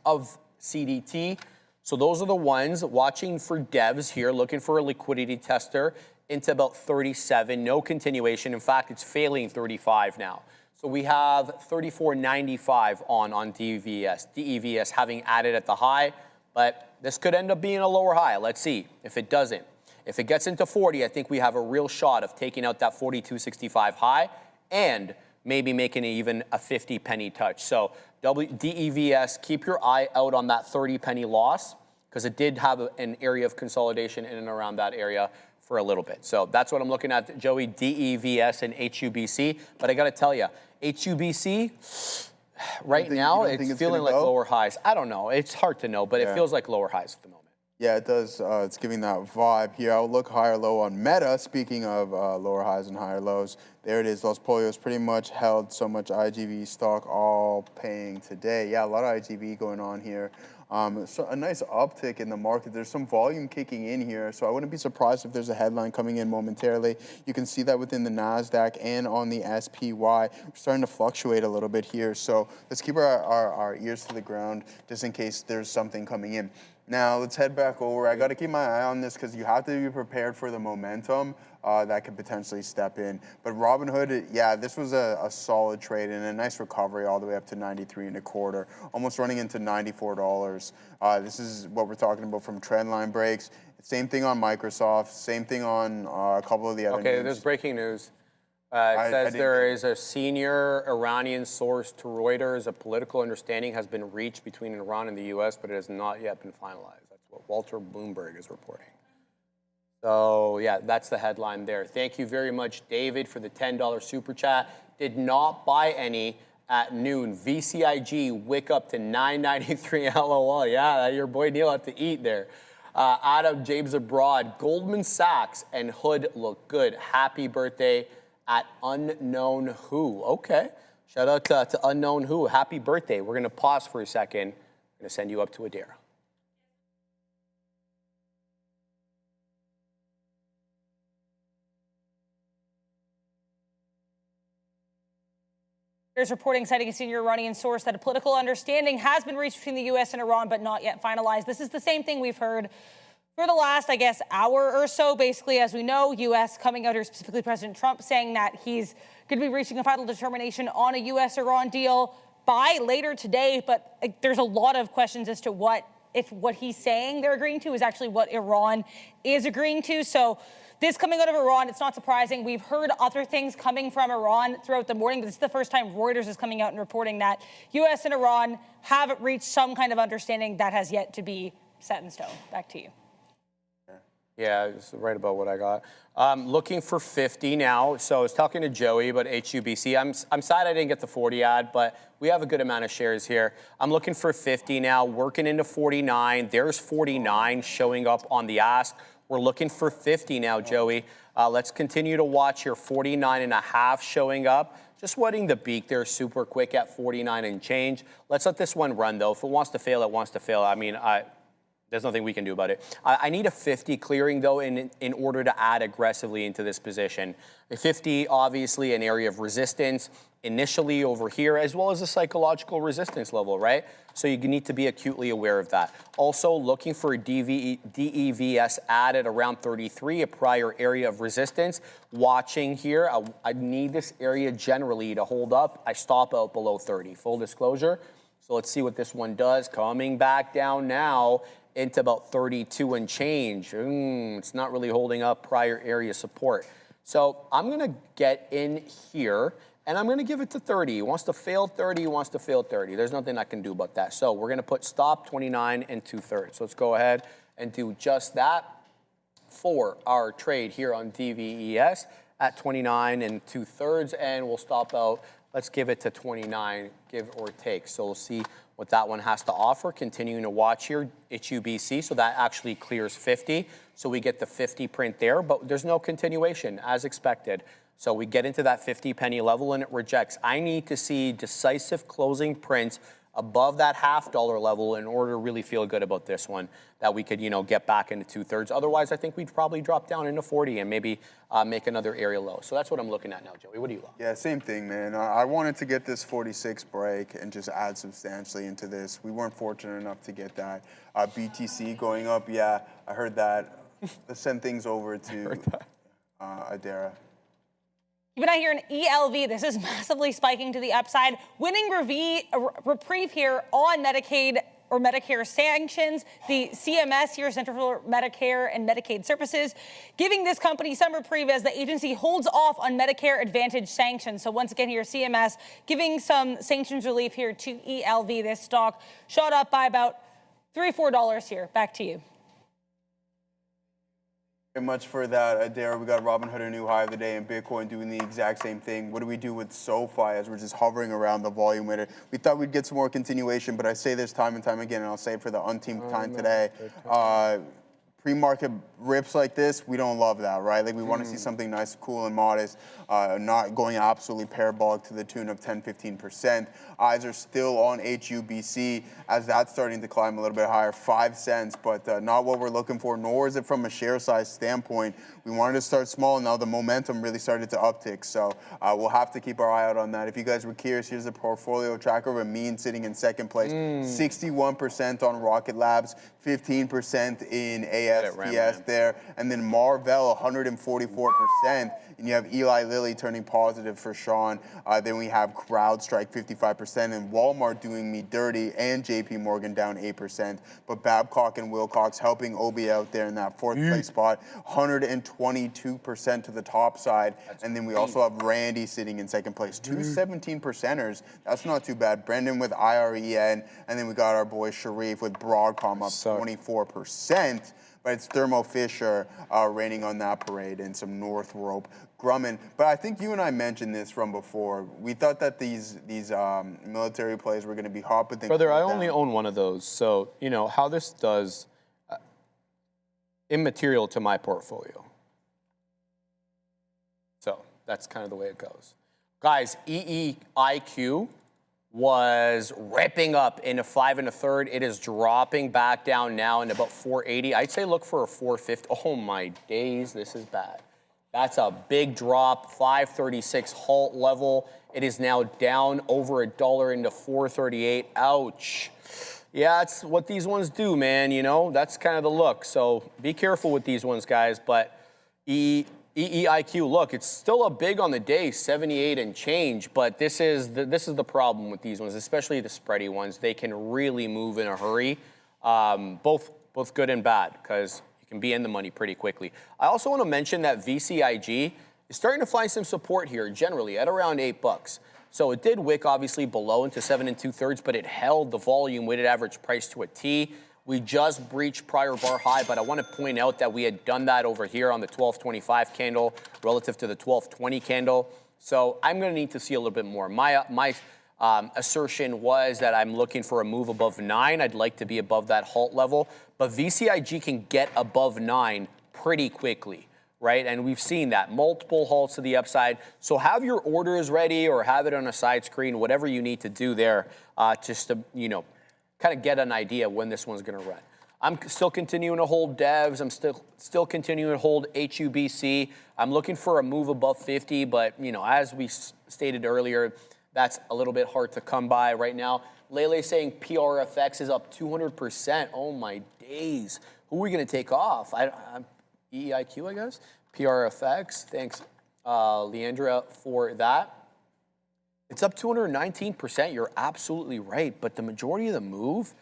B: of CDT. So those are the ones watching for devs here, looking for a liquidity tester into about 37. No continuation. In fact, it's failing 35 now. So we have 34.95 on DEVS. DEVS having added at the high, but this could end up being a lower high. Let's see if it doesn't. If it gets into 40, I think we have a real shot of taking out that 42.65 high and maybe making even a 50 penny touch. So DEVS, keep your eye out on that 30 penny loss because it did have an area of consolidation in and around that area for a little bit. So that's what I'm looking at, Joey, DEVS and HUBC. But I got to tell you, HUBC, right now, it's feeling like lower highs. I don't know. It's hard to know, but it feels like lower highs at the moment.
C: Yeah, it does. It's giving that vibe here. I'll look higher low on Meta. Speaking of lower highs and higher lows, there it is. Los Polios pretty much held so much IGV stock all paying today. Yeah, a lot of IGV going on here. So a nice uptick in the market. There's some volume kicking in here, so I wouldn't be surprised if there's a headline coming in momentarily. You can see that within the NASDAQ and on the SPY. We're starting to fluctuate a little bit here, so let's keep our ears to the ground just in case there's something coming in. Now, let's head back over. I got to keep my eye on this because you have to be prepared for the momentum that could potentially step in. But Robinhood, yeah, this was a solid trade and a nice recovery all the way up to 93.25, almost running into $94. This is what we're talking about from trendline breaks. Same thing on Microsoft. Same thing on a couple of the other
B: Okay,
C: news.
B: there's breaking news. It says there is a senior Iranian source to Reuters. A political understanding has been reached between Iran and the U.S., but it has not yet been finalized. That's what Walter Bloomberg is reporting. So, yeah, that's the headline there. Thank you very much, David, for the $10 super chat. Did not buy any at noon. VCIG, wick up to $9.93 LOL. Yeah, your boy Neil had to eat there. Adam James Abroad, Goldman Sachs and Hood look good. Happy birthday at Unknown Who. Okay. Shout out to Unknown Who. Happy birthday. We're going to pause for a second. I'm going to send you up to Adair.
D: There's reporting citing a senior Iranian source that a political understanding has been reached between the U.S. and Iran, but not yet finalized. This is the same thing we've heard for the last, I guess, hour or so. Basically, as we know, U.S. coming out here, specifically President Trump, saying that he's going to be reaching a final determination on a U.S.-Iran deal by later today. But there's a lot of questions as to what he's saying they're agreeing to is actually what Iran is agreeing to. So this coming out of Iran, it's not surprising. We've heard other things coming from Iran throughout the morning, but this is the first time Reuters is coming out and reporting that U.S. and Iran have reached some kind of understanding that has yet to be set in stone. Back to you.
B: Yeah, it's right about what I got. Looking for 50 now. So I was talking to Joey about HUBC. I'm sad I didn't get the 40 ad, but we have a good amount of shares here. I'm looking for 50 now, working into 49. There's 49 showing up on the ask. We're looking for 50 now, Joey. Let's continue to watch here. 49.5 showing up. Just wetting the beak there super quick at 49 and change. Let's let this one run, though. If it wants to fail, it wants to fail. I mean, There's nothing we can do about it. I need a 50 clearing, though, in order to add aggressively into this position. A 50, obviously, an area of resistance initially over here, as well as a psychological resistance level, right? So you need to be acutely aware of that. Also, looking for a DEVS add at around 33, a prior area of resistance. Watching here, I need this area generally to hold up. I stop out below 30, full disclosure. So let's see what this one does. Coming back down now into about 32 and change. It's not really holding up prior area support. So I'm going to get in here, and I'm going to give it to 30. He wants to fail 30, he wants to fail 30. There's nothing I can do about that. So we're going to put stop 29 and 2/3. So let's go ahead and do just that for our trade here on DVES at 29 and 2/3, and we'll stop out. Let's give it to 29, give or take. So we'll see what that one has to offer. Continuing to watch here, HUBC, so that actually clears 50. So we get the 50 print there, but there's no continuation as expected. So we get into that 50 penny level and it rejects. I need to see decisive closing prints above that $0.50 level in order to really feel good about this one, that we could, get back into 2/3. Otherwise, I think we'd probably drop down into 40 and maybe make another area low. So that's what I'm looking at now, Joey. What do you love?
C: Yeah, same thing, man. I wanted to get this 46 break and just add substantially into this. We weren't fortunate enough to get that. BTC going up, yeah, I heard that. Let's send things over to Adair.
D: Keep an eye here in ELV. This is massively spiking to the upside. Winning Reprieve here on Medicaid or Medicare sanctions. The CMS here, Center for Medicare and Medicaid Services, giving this company some reprieve as the agency holds off on Medicare Advantage sanctions. So once again here, CMS giving some sanctions relief here to ELV. This stock shot up by about $3 or $4 here. Back to you.
C: Very much for that, Adair. We got Robinhood, a new high of the day, and Bitcoin doing the exact same thing. What do we do with SoFi as we're just hovering around the volume winner? We thought we'd get some more continuation, but I say this time and time again, and I'll say it for the umpteenth time today. Pre-market rips like this, we don't love that, right? Like we want to see something nice, cool, and modest, not going absolutely parabolic to the tune of 10-15%. Eyes are still on HUBC as that's starting to climb a little bit higher, 5 cents, but not what we're looking for, nor is it from a share size standpoint. We wanted to start small, and now the momentum really started to uptick, so we'll have to keep our eye out on that. If you guys were curious, here's a portfolio tracker of Amin sitting in second place, 61% on Rocket Labs, 15% in ASTS there, and then Marvell 144%, and you have Eli Lilly turning positive for Sean. Then we have CrowdStrike 55%, and Walmart doing me dirty, and JP Morgan down 8%. But Babcock and Wilcox helping Obi out there in that fourth place spot, 122% to the top side. And then we also have Randy sitting in second place, two 17%ers. That's not too bad. Brendan with IREN, and then we got our boy Sharif with Broadcom up 24%. But it's Thermo Fisher raining on that parade and some Northrop Grumman. But I think you and I mentioned this from before. We thought that these military plays were going to be hot, but then
B: brother, I only own one of those, so how this does immaterial to my portfolio. So that's kind of the way it goes, guys. EEIQ was ripping up into 5 1/3. It is dropping back down now into about 480. I'd say look for a 450. Oh my days, this is bad. That's a big drop. 536 halt level. It is now down over $1 into 438. Ouch. Yeah, that's what these ones do, man. That's kind of the look. So be careful with these ones, guys. But EEIQ, look, it's still a big on the day, 78 and change, but this is the problem with these ones, especially the spready ones. They can really move in a hurry, both good and bad, because you can be in the money pretty quickly. I also want to mention that VCIG is starting to find some support here, generally at around $8. So it did wick obviously below into 7 2/3, but it held the volume weighted average price to a T. We just breached prior bar high, but I want to point out that we had done that over here on the 1225 candle relative to the 1220 candle. So I'm going to need to see a little bit more. My assertion was that I'm looking for a move above 9. I'd like to be above that halt level, but VCIG can get above 9 pretty quickly, right? And we've seen that, multiple halts to the upside. So have your orders ready or have it on a side screen, whatever you need to do there, just to, kind of get an idea when this one's going to run. I'm still continuing to hold devs. I'm still continuing to hold HUBC. I'm looking for a move above 50, but as we stated earlier, that's a little bit hard to come by right now. Lele saying PRFX is up 200%. Oh my days. Who are we going to take off? EIQ, I guess. PRFX. Thanks, Leandra, for that. It's up 219%. You're absolutely right. But the majority of the move,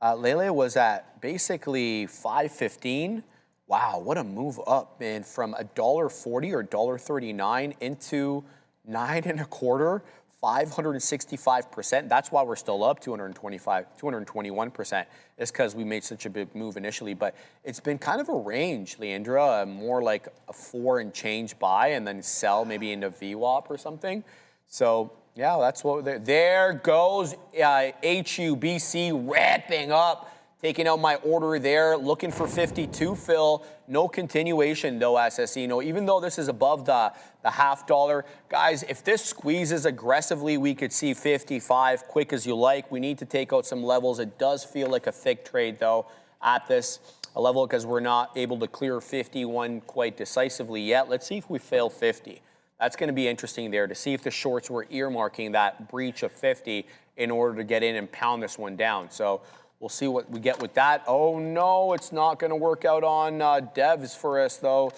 B: Lele was at basically 515. Wow, what a move up, man, from $1.40 or $1.39 into 9.25, 565%. That's why we're still up 221%. It's because we made such a big move initially. But it's been kind of a range, Leandra, more like a 4 and change buy and then sell maybe into VWAP or something. So yeah, that's what there goes HUBC wrapping up, taking out my order there, looking for 52 fill. No continuation though, SSE. No, even though this is above the $0.50. Guys, if this squeezes aggressively, we could see 55 quick as you like. We need to take out some levels. It does feel like a thick trade though at this level because we're not able to clear 51 quite decisively yet. Let's see if we fail 50. That's going to be interesting there to see if the shorts were earmarking that breach of 50 in order to get in and pound this one down. So we'll see what we get with that. Oh no, it's not going to work out on devs for us though.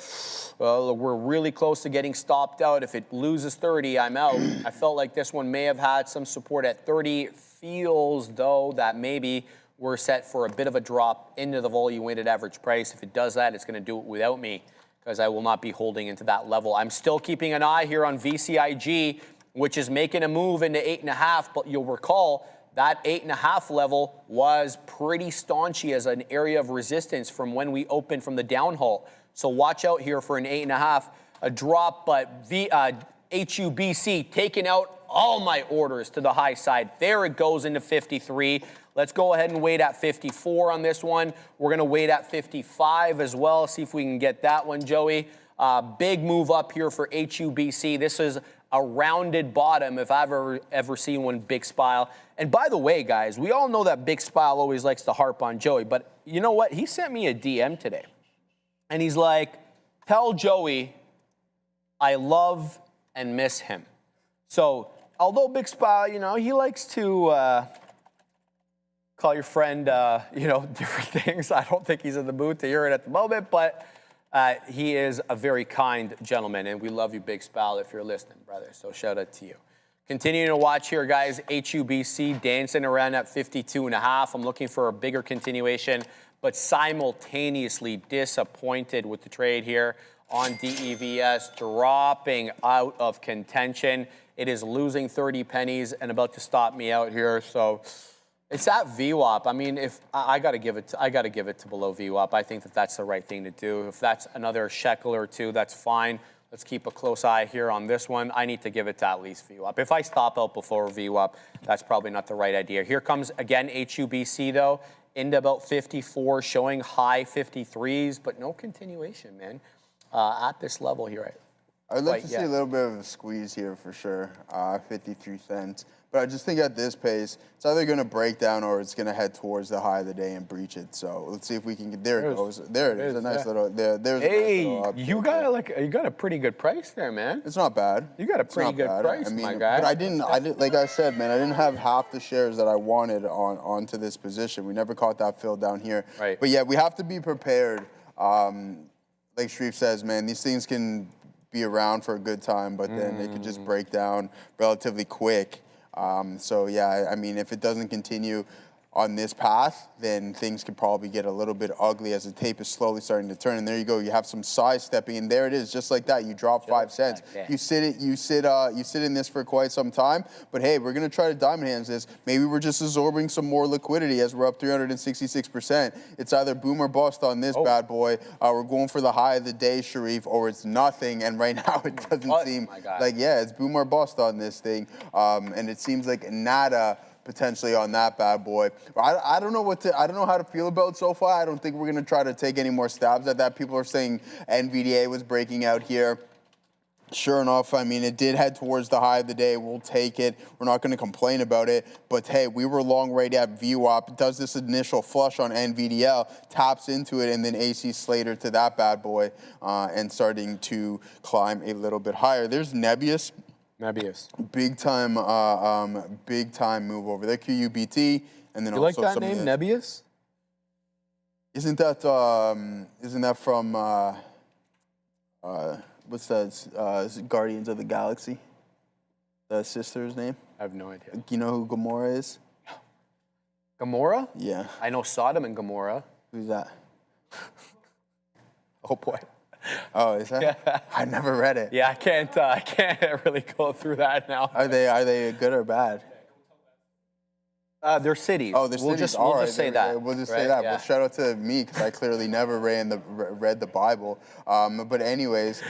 B: We're really close to getting stopped out. If it loses 30, I'm out. I felt like this one may have had some support at 30. Feels though that maybe we're set for a bit of a drop into the volume weighted average price. If it does that, it's going to do it without me, because I will not be holding into that level. I'm still keeping an eye here on VCIG, which is making a move into 8.5, but you'll recall that 8.5 level was pretty staunchy as an area of resistance from when we opened from the downhaul. So watch out here for an 8.5, a drop, but HUBC taking out all my orders to the high side. There it goes into 53. Let's go ahead and wait at 54 on this one. We're going to wait at 55 as well. See if we can get that one, Joey. Big move up here for HUBC. This is a rounded bottom if I've ever seen one, Big Spile. And by the way, guys, we all know that Big Spile always likes to harp on Joey. But you know what? He sent me a DM today. And he's like, tell Joey I love and miss him. So although Big Spile, he likes to call your friend, different things. I don't think he's in the mood to hear it at the moment, but he is a very kind gentleman, and we love you, Big Spal, if you're listening, brother. So shout out to you. Continuing to watch here, guys. HUBC dancing around at 52.5. I'm looking for a bigger continuation, but simultaneously disappointed with the trade here on DEVS, dropping out of contention. It is losing 30 pennies and about to stop me out here. So it's at VWAP. I mean, if I got to give it to below VWAP. I think that's the right thing to do. If that's another shekel or two, that's fine. Let's keep a close eye here on this one. I need to give it to at least VWAP. If I stop out before VWAP, that's probably not the right idea. Here comes again HUBC though, into about 54, showing high 53s, but no continuation, man. At this level here.
C: I'd like to see a little bit of a squeeze here for sure, 53 cents. But I just think at this pace, it's either going to break down or it's going to head towards the high of the day and breach it. So let's see if we can get there. It goes. There it is. A nice little. There's
B: hey,
C: a nice little
B: you got a pretty good price there, man.
C: It's not bad.
B: You got a pretty good price, my guy.
C: But I didn't. Like I said, man, I didn't have half the shares that I wanted onto this position. We never caught that fill down here.
B: Right.
C: But yeah, we have to be prepared. Like Shreve says, man, these things can be around for a good time, but then they can just break down relatively quick. So yeah, I mean, if it doesn't continue on this path, then things could probably get a little bit ugly as the tape is slowly starting to turn. And there you go. You have some size stepping in. There it is, just like that. You drop 5 cents. You sit in this for quite some time. But hey, we're gonna try to diamond hands this. Maybe we're just absorbing some more liquidity as we're up 366%. It's either boom or bust on this bad boy. We're going for the high of the day, Sharif, or it's nothing. And right now it doesn't seem like it's boom or bust on this thing. And it seems like nada potentially on that bad boy. I don't know how to feel about SoFi. I don't think we're gonna try to take any more stabs at that. People are saying NVDA was breaking out here. Sure enough, I mean, it did head towards the high of the day. We'll take it. We're not going to complain about it. But, hey, we were long right at VWAP. Does this initial flush on NVDL, taps into it, and then AC Slater to that bad boy and starting to climb a little bit higher. There's Nebius. Big time move over there. QUBT. And then
B: you like that name, Nebius?
C: Isn't that from... what's that? Guardians of the Galaxy? The sister's name?
B: I have no idea.
C: You know who Gamora is?
B: Gamora?
C: Yeah.
B: I know Sodom and Gomorrah.
C: Who's that?
B: Oh boy.
C: Oh, is that?
B: Yeah.
C: I never read it.
B: Yeah, I can't really go through that now.
C: Are they good or bad?
B: They're cities.
C: Oh, they're cities.
B: We'll just say that.
C: We'll just
B: right?
C: say that.
B: Yeah.
C: Well, shout out to me because I clearly never read the Bible. But anyways,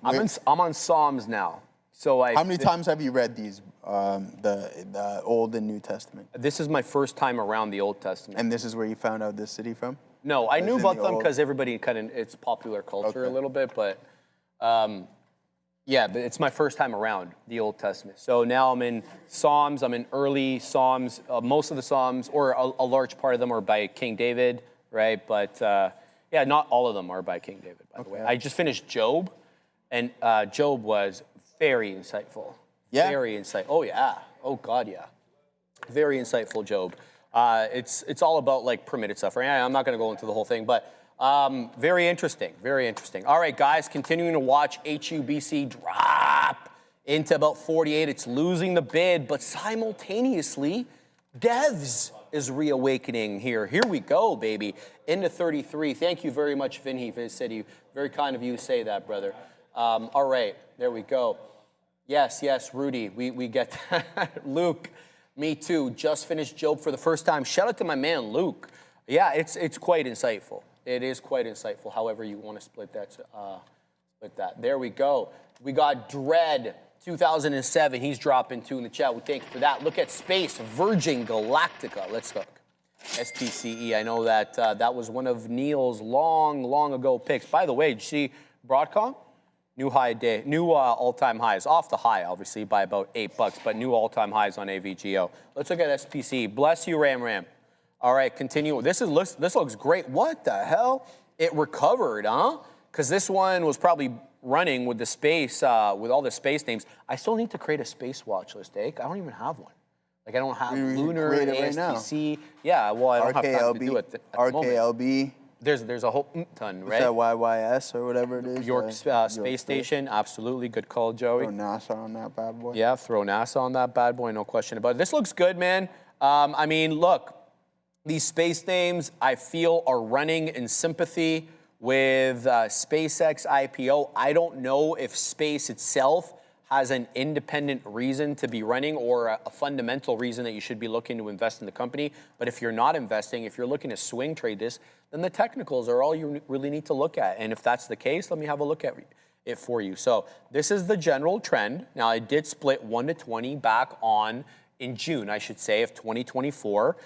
B: I'm on Psalms now. So
C: how many times have you read these, the Old and New Testament?
B: This is my first time around the Old Testament.
C: And this is where you found out this city from?
B: No, I knew about them because everybody it's popular culture a little bit, but yeah, but it's my first time around the Old Testament. So now I'm in Psalms, I'm in early Psalms. Most of the Psalms, or a large part of them, are by King David, right? But yeah, not all of them are by King David, by the way. I just finished Job, and Job was very insightful.
C: Yeah?
B: Very insightful. Oh, yeah. Oh, God, yeah. Very insightful, Job. It's all about, like, permitted suffering. I'm not going to go into the whole thing, but very interesting, very interesting. All right, guys, continuing to watch HUBC drop into about 48. It's losing the bid, but simultaneously, Devs is reawakening here. Here we go, baby, into 33. Thank you very much, Vinny City. Very kind of you to say that, brother. All right, there we go. Yes, Rudy, we get that. Luke, me too. Just finished Job for the first time. Shout out to my man, Luke. Yeah, it's quite insightful. It is quite insightful, however you want to split that. There we go. We got Dread 2007. He's dropping 2 in the chat. We thank you for that. Look at Space, Virgin Galactica. Let's look. SPCE, I know that that was one of Neil's long ago picks. By the way, did you see Broadcom? New high day, new all-time highs. Off the high, obviously, by about $8, but new all-time highs on AVGO. Let's look at SPC. Bless you, Ram. All right, continue. This looks great. What the hell? It recovered, huh? Because this one was probably running with the space, with all the space names. I still need to create a space watch list, I don't even have one. Like, I don't have Lunar, ASTC. Right, yeah, well, I don't have time to do it at the moment.
C: RKLB.
B: There's a whole ton, right?
C: Is that YYS or whatever it is?
B: York Space Station, absolutely. Good call, Joey.
C: Throw NASA on that bad boy.
B: Yeah, throw NASA on that bad boy, no question about it. This looks good, man. I mean, look, these space names, I feel, are running in sympathy with SpaceX IPO. I don't know if space itself has an independent reason to be running or a fundamental reason that you should be looking to invest in the company. But if you're not investing, if you're looking to swing trade this, then the technicals are all you really need to look at. And if that's the case, let me have a look at it for you. So this is the general trend. Now, I did split 1 to 20 back on in June, I should say, of 2024.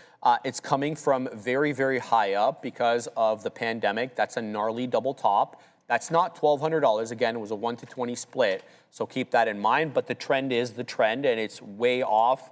B: It's coming from very, very high up because of the pandemic. That's a gnarly double top. That's not $1,200. Again, it was a 1 to 20 split. So keep that in mind. But the trend is the trend, and it's way off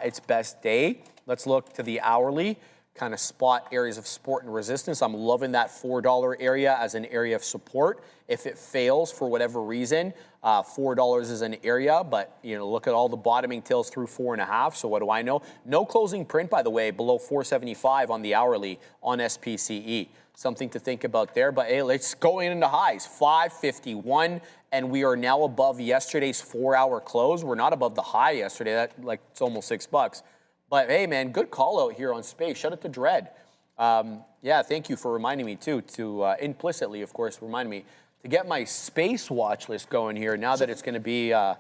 B: its best day. Let's look to the hourly, kind of spot areas of support and resistance. I'm loving that $4 area as an area of support. If it fails for whatever reason, $4 is an area, but look at all the bottoming tails through 4.5. So what do I know? No closing print, by the way, below 475 on the hourly on SPCE. Something to think about there. But hey, let's go into highs. 551, and we are now above yesterday's 4-hour close. We're not above the high yesterday. It's almost $6. But hey, man, good call out here on space. Shout out to Dread. Yeah, thank you for reminding me too, to implicitly, of course, remind me to get my space watch list going here. Now that it's going to be a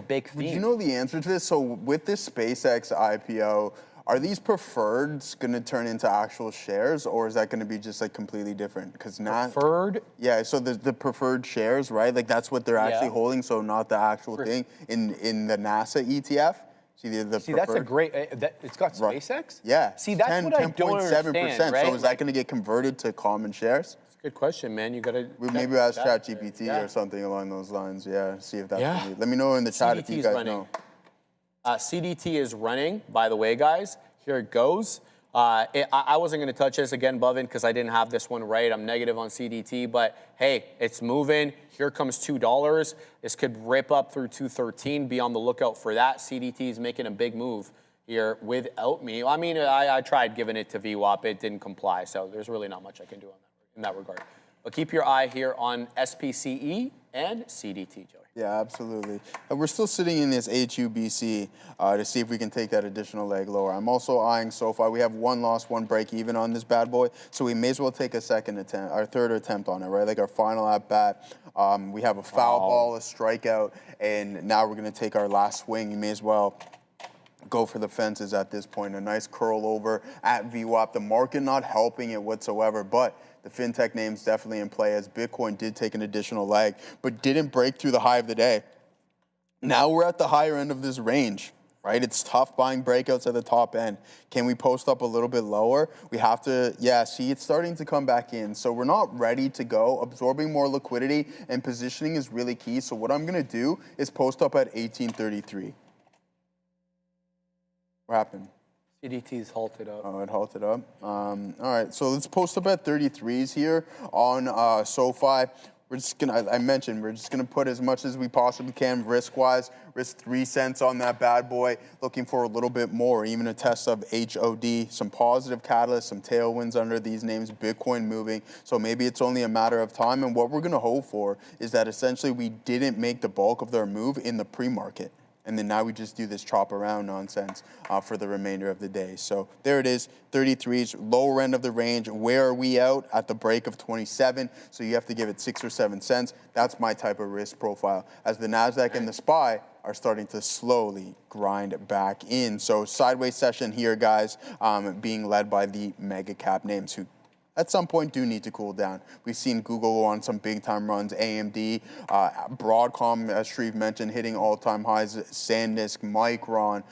B: big theme.
C: Do you know the answer to this? So with this SpaceX IPO, are these preferreds going to turn into actual shares, or is that going to be just like completely different? Because not
B: preferred.
C: Yeah, so the preferred shares, right? Like that's what they're actually holding. So not the actual thing in the NASA ETF. See the
B: See, that's a great. It's got SpaceX.
C: Yeah.
B: See, that's what I don't understand. Right?
C: So is that going to get converted to common shares?
B: Good question, man. You got to...
C: Maybe ask ChatGPT or something along those lines. Yeah, see if that's for me. Let me know in the chat if you guys know.
B: CDT is running, by the way, guys. Here it goes. I wasn't going to touch this again, Bovin, because I didn't have this one right. I'm negative on CDT, but hey, it's moving. Here comes $2. This could rip up through 213. Be on the lookout for that. CDT is making a big move here without me. I mean, I tried giving it to VWAP. It didn't comply, so there's really not much I can do in that regard. But keep your eye here on SPCE and CDT, Joey.
C: Yeah, absolutely. We're still sitting in this HUBC to see if we can take that additional leg lower. I'm also eyeing SoFi. We have one loss, one break even on this bad boy, so we may as well take a second attempt, our third attempt on it, right? Like our final at bat. We have a foul ball, a strikeout, and now we're going to take our last swing. You may as well go for the fences at this point. A nice curl over at VWAP. The market not helping it whatsoever, but the fintech names definitely in play as Bitcoin did take an additional leg, but didn't break through the high of the day. Now we're at the higher end of this range, right? It's tough buying breakouts at the top end. Can we post up a little bit lower? We have to, yeah, see, it's starting to come back in. So we're not ready to go. Absorbing more liquidity and positioning is really key. So what I'm going to do is post up at 1833. What happened?
B: CDT's halted up.
C: Oh, it halted up. All right, so let's post up at 33s here on SoFi. We're just gonna, I mentioned, we're just gonna put as much as we possibly can risk-wise. Risk 3 cents on that bad boy. Looking for a little bit more, even a test of HOD. Some positive catalysts, some tailwinds under these names. Bitcoin moving, so maybe it's only a matter of time. And what we're gonna hope for is that essentially we didn't make the bulk of their move in the pre-market. And then now we just do this chop around nonsense for the remainder of the day. So there it is, 33s, lower end of the range. Where are we out? At the break of 27. So you have to give it 6 or 7 cents. That's my type of risk profile. As the NASDAQ and the SPY are starting to slowly grind back in. So sideways session here, guys, being led by the mega cap names who at some point do need to cool down. We've seen Google go on some big time runs, AMD, Broadcom, as Shreve mentioned, hitting all-time highs, SanDisk, Micron,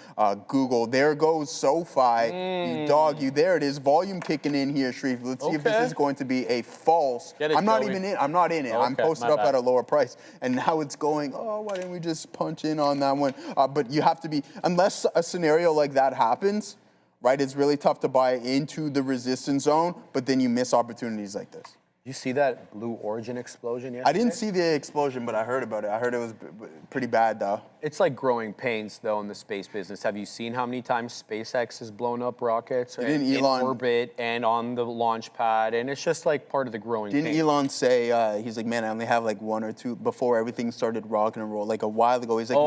C: Google. There goes SoFi. You dog, you there it is. Volume kicking in here, Shreve. Let's see if this is going to be a false.
B: I'm
C: not even in. I'm not in it. I'm posted up at a lower price. And now it's going, oh, why didn't we just punch in on that one? But you have to be, unless a scenario like that happens, right, it's really tough to buy into the resistance zone, but then you miss opportunities like this.
B: You see that Blue Origin explosion yesterday?
C: I didn't see the explosion, but I heard about it. I heard it was pretty bad, though.
B: It's like growing pains, though, in the space business. Have you seen how many times SpaceX has blown up rockets in orbit and on the launch pad? And it's just like part of the growing pains.
C: Didn't Elon say, he's like, man, I only have like 1 or 2, before everything started rocking and roll, like a while ago, he's like,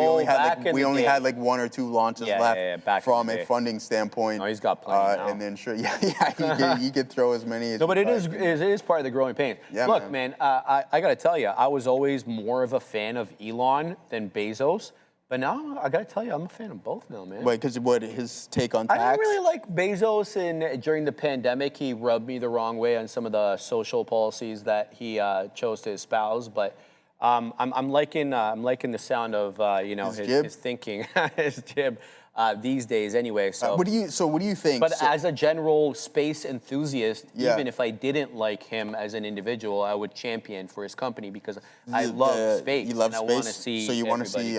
C: we only had like 1 or 2 launches left from a funding standpoint.
B: No, he's got plenty now.
C: And then sure, he could throw as many as
B: No, but it is part of the growing pains.
C: Yeah,
B: look, man, I got to tell you, I was always more of a fan of Elon than Bezos. But now, I got to tell you, I'm a fan of both now, man.
C: Wait, because what, his take on tax?
B: I didn't really like Bezos, and during the pandemic, he rubbed me the wrong way on some of the social policies that he chose to espouse. But I'm liking the sound of his thinking, his jib. These days, anyway. So
C: what do you think?
B: But as a general space enthusiast, even if I didn't like him as an individual, I would champion for his company because I love space.
C: You love
B: and
C: space,
B: I want to see.
C: So you want to see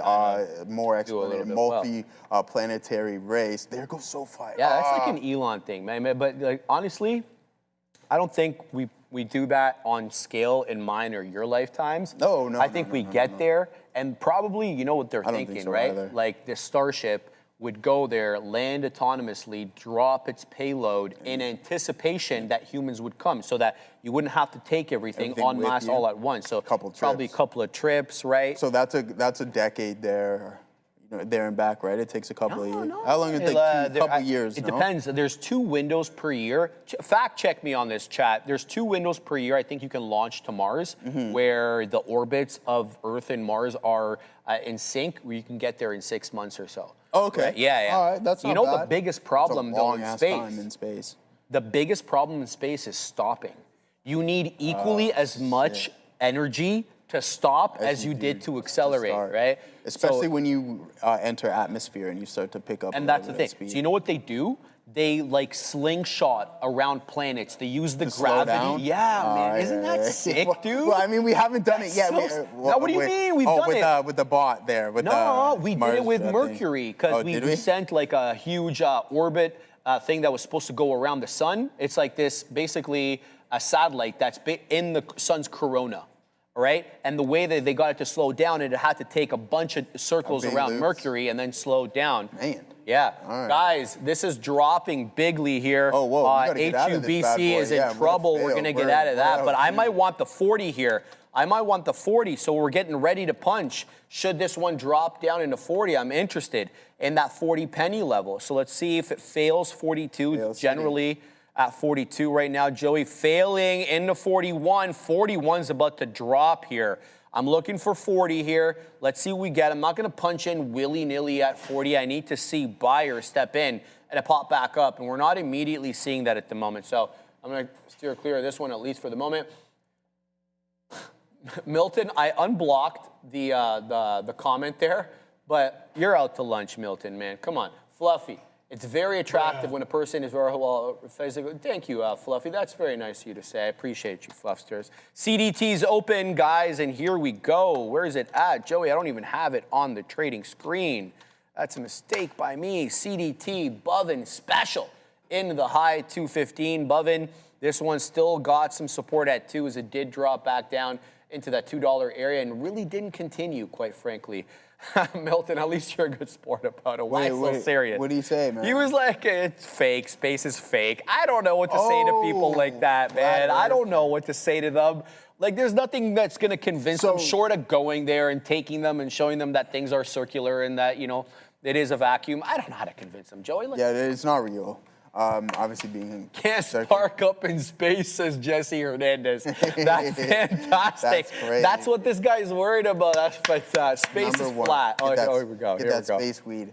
C: more exploration, multi-planetary race. There goes SoFi.
B: Yeah, that's like an Elon thing, man. But like, honestly, I don't think we do that on scale in mine or your lifetimes.
C: No.
B: I think we get there, and probably you know what they're thinking, right? Either. Like the Starship would go there, land autonomously, drop its payload in anticipation that humans would come so that you wouldn't have to take everything en masse all at once. So probably a couple of trips, right?
C: So that's a decade there. There and back, right? It takes a couple of years.
B: No.
C: How long it take? A couple of years.
B: It depends. There's 2 windows per year. Fact check me on this, chat. There's 2 windows per year. I think you can launch to Mars, where the orbits of Earth and Mars are in sync, where you can get there in 6 months or so.
C: Oh, okay.
B: Right? Yeah.
C: All right, that's not bad.
B: The biggest problem though in
C: space.
B: The biggest problem in space is stopping. You need equally as much energy to stop as you did to accelerate, right?
C: Especially when you enter atmosphere and you start to pick up.
B: And that's the thing. So you know what they do? They like slingshot around planets. They use the gravity. Yeah, man. Isn't that sick, dude?
C: Well, I mean, we haven't done it yet.
B: Now, what do you mean? We've done it
C: with the bot there. With
B: we did it with Mercury because we sent like a huge orbit thing that was supposed to go around the sun. It's like this, basically a satellite that's in the sun's corona. Right? And the way that they got it to slow down, it had to take a bunch of circles around Mercury and then slow down.
C: Man.
B: Yeah. Right. Guys, this is dropping bigly here.
C: Oh, whoa.
B: HUBC is in trouble. We're going to get out of that. But I might want the 40 here. I might want the 40, so we're getting ready to punch. Should this one drop down into 40, I'm interested in that 40 penny level. So let's see if it fails 42. Generally at 42 right now. Joey failing into 41. 41's about to drop here. I'm looking for 40 here. Let's see what we get. I'm not going to punch in willy-nilly at 40. I need to see buyers step in and it pop back up, and we're not immediately seeing that at the moment. So I'm going to steer clear of this one, at least for the moment. Milton, I unblocked the comment there, but you're out to lunch, Milton, man. Come on. Fluffy. It's very attractive when a person is very well physically. Thank you, Fluffy. That's very nice of you to say. I appreciate you, Fluffsters. CDT's open, guys, and here we go. Where is it at? Joey, I don't even have it on the trading screen. That's a mistake by me. CDT, Bovin, special into the high 215. Bovin, this one still got some support at 2 as it did drop back down into that $2 area and really didn't continue, quite frankly. Milton, at least you're a good sport about it. Why so serious?
C: What do you say, man?
B: He was like, it's fake. Space is fake. I don't know what to say to people like that, man. I don't know what to say to them. Like, there's nothing that's going to convince them short of going there and taking them and showing them that things are circular and that, you know, it is a vacuum. I don't know how to convince them, Joey. Like,
C: yeah, it's not real. Obviously being
B: can't spark up in space, says Jesse Hernandez. That's fantastic.
C: That's crazy.
B: That's what this guy's worried about. But space is flat. Oh, here we go.
C: Get that space weed.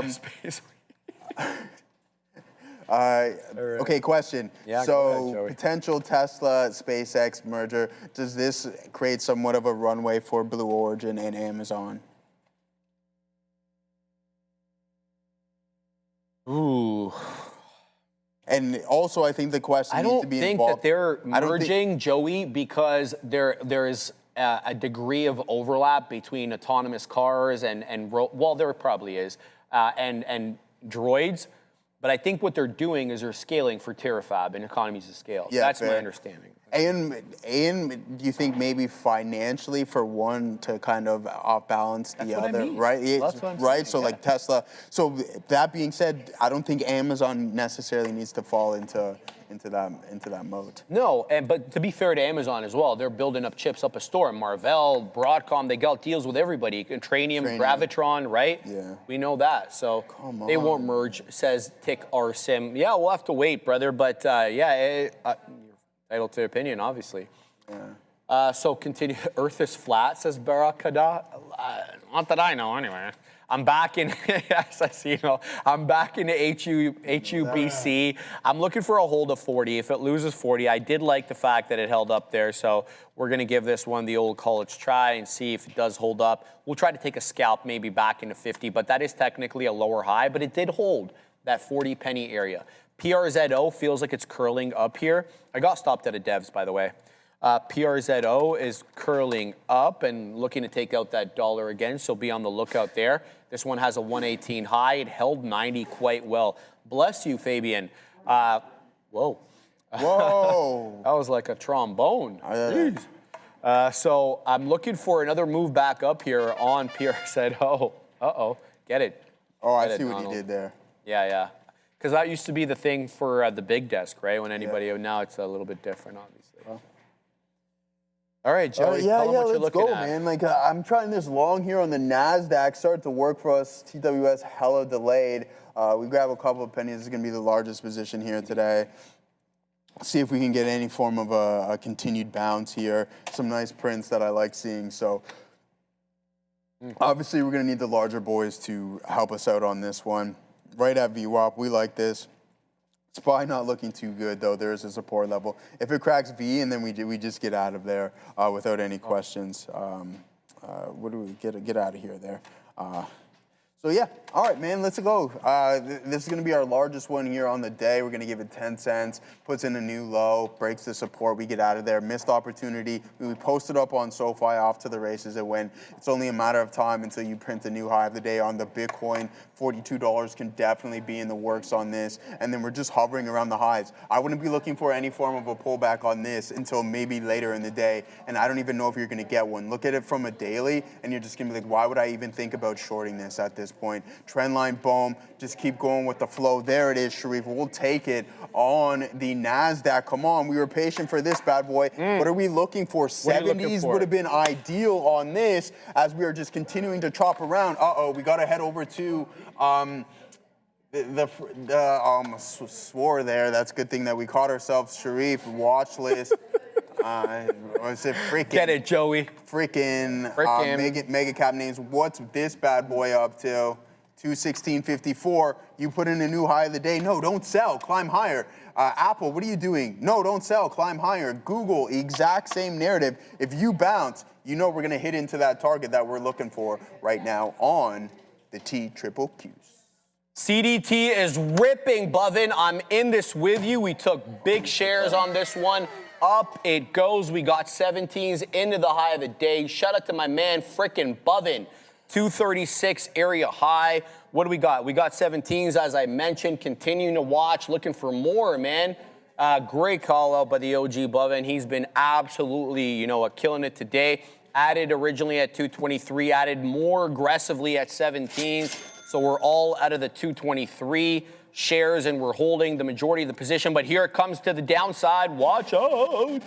B: Space weed.
C: Okay, question.
B: Yeah,
C: so potential Tesla SpaceX merger, does this create somewhat of a runway for Blue Origin and Amazon?
B: Ooh.
C: And also, I think the question needs to be involved.
B: I don't think that they're merging, Joey, because there is a degree of overlap between autonomous cars and well, there probably is, and droids. But I think what they're doing is they're scaling for terafab and economies of scale. Yeah, that's my understanding.
C: And do you think maybe financially for one to kind of off-balance the other,
B: I mean.
C: right?
B: That's what I'm
C: right.
B: saying,
C: So like Tesla. So that being said, I don't think Amazon necessarily needs to fall into that mode.
B: No, but to be fair to Amazon as well, they're building up chips up a store. Marvell, Broadcom, they got deals with everybody. Tranium, Gravitron, right?
C: Yeah.
B: We know that. So they won't merge, says Tick RSim. Yeah, we'll have to wait, brother. But yeah, entitled to opinion, obviously. Yeah. So continue. Earth is flat, says Barakada. Not that I know, anyway. I'm back in, yes, I see, I'm back into HUBC. I'm looking for a hold of 40. If it loses 40, I did like the fact that it held up there, so we're going to give this one the old college try and see if it does hold up. We'll try to take a scalp maybe back into 50, but that is technically a lower high, but it did hold that 40 penny area. PRZO feels like it's curling up here. I got stopped at a devs, by the way. PRZO is curling up and looking to take out that dollar again, so be on the lookout there. This one has a 118 high. It held 90 quite well. Bless you, Fabian. Whoa.
C: Whoa.
B: That was like a trombone. So I'm looking for another move back up here on PRZO. Uh-oh. Get it.
C: Oh, I see what you did there.
B: Yeah. Because that used to be the thing for the big desk, right? When anybody, now it's a little bit different, obviously. Well. All right, Joey, tell them what you're looking at.
C: Man. Like, I'm trying this long here on the NASDAQ. Started to work for us. TWS hella delayed. We grab a couple of pennies. This is going to be the largest position here today. See if we can get any form of a continued bounce here. Some nice prints that I like seeing. So, obviously, we're going to need the larger boys to help us out on this one. Right at VWAP, we like this. SPY not looking too good, though. There is a support level. If it cracks V, and then we just get out of there without any questions. What do we get out of here there? So yeah, all right, man, let's go. This is gonna be our largest one here on the day. We're gonna give it 10 cents, puts in a new low, breaks the support, we get out of there. Missed opportunity. We posted up on SoFi, off to the races it went. It's only a matter of time until you print the new high of the day on the Bitcoin. $42 can definitely be in the works on this. And then we're just hovering around the highs. I wouldn't be looking for any form of a pullback on this until maybe later in the day. And I don't even know if you're gonna get one. Look at it from a daily, and you're just gonna be like, why would I even think about shorting this at this point? Trend line, boom, just keep going with the flow. There it is, Sharif. We'll take it on the NASDAQ. Come on, we were patient for this bad boy. What are we looking for? 70s would have been ideal on this as we are just continuing to chop around. Uh-oh, we got to head over to swore there. That's a good thing that we caught ourselves. Sharif, watch list. Was it freaking?
B: Get it, Joey.
C: Freaking mega cap names. What's this bad boy up to? 216.54. You put in a new high of the day. No, don't sell. Climb higher. Apple, what are you doing? No, don't sell. Climb higher. Google, exact same narrative. If you bounce, you know we're going to hit into that target that we're looking for right now on the TQQQs.
B: CDT is ripping, Bovin. I'm in this with you. We took big shares on this one. Up it goes. We got 17s into the high of the day. Shout out to my man, frickin' Bovin. 236 area high. What do we got? We got 17s, as I mentioned. Continuing to watch, looking for more, man. Great call out by the OG Bovin. He's been absolutely, killing it today. Added originally at 223, added more aggressively at 17s. So we're all out of the 223 shares, and we're holding the majority of the position. But here it comes to the downside. Watch out.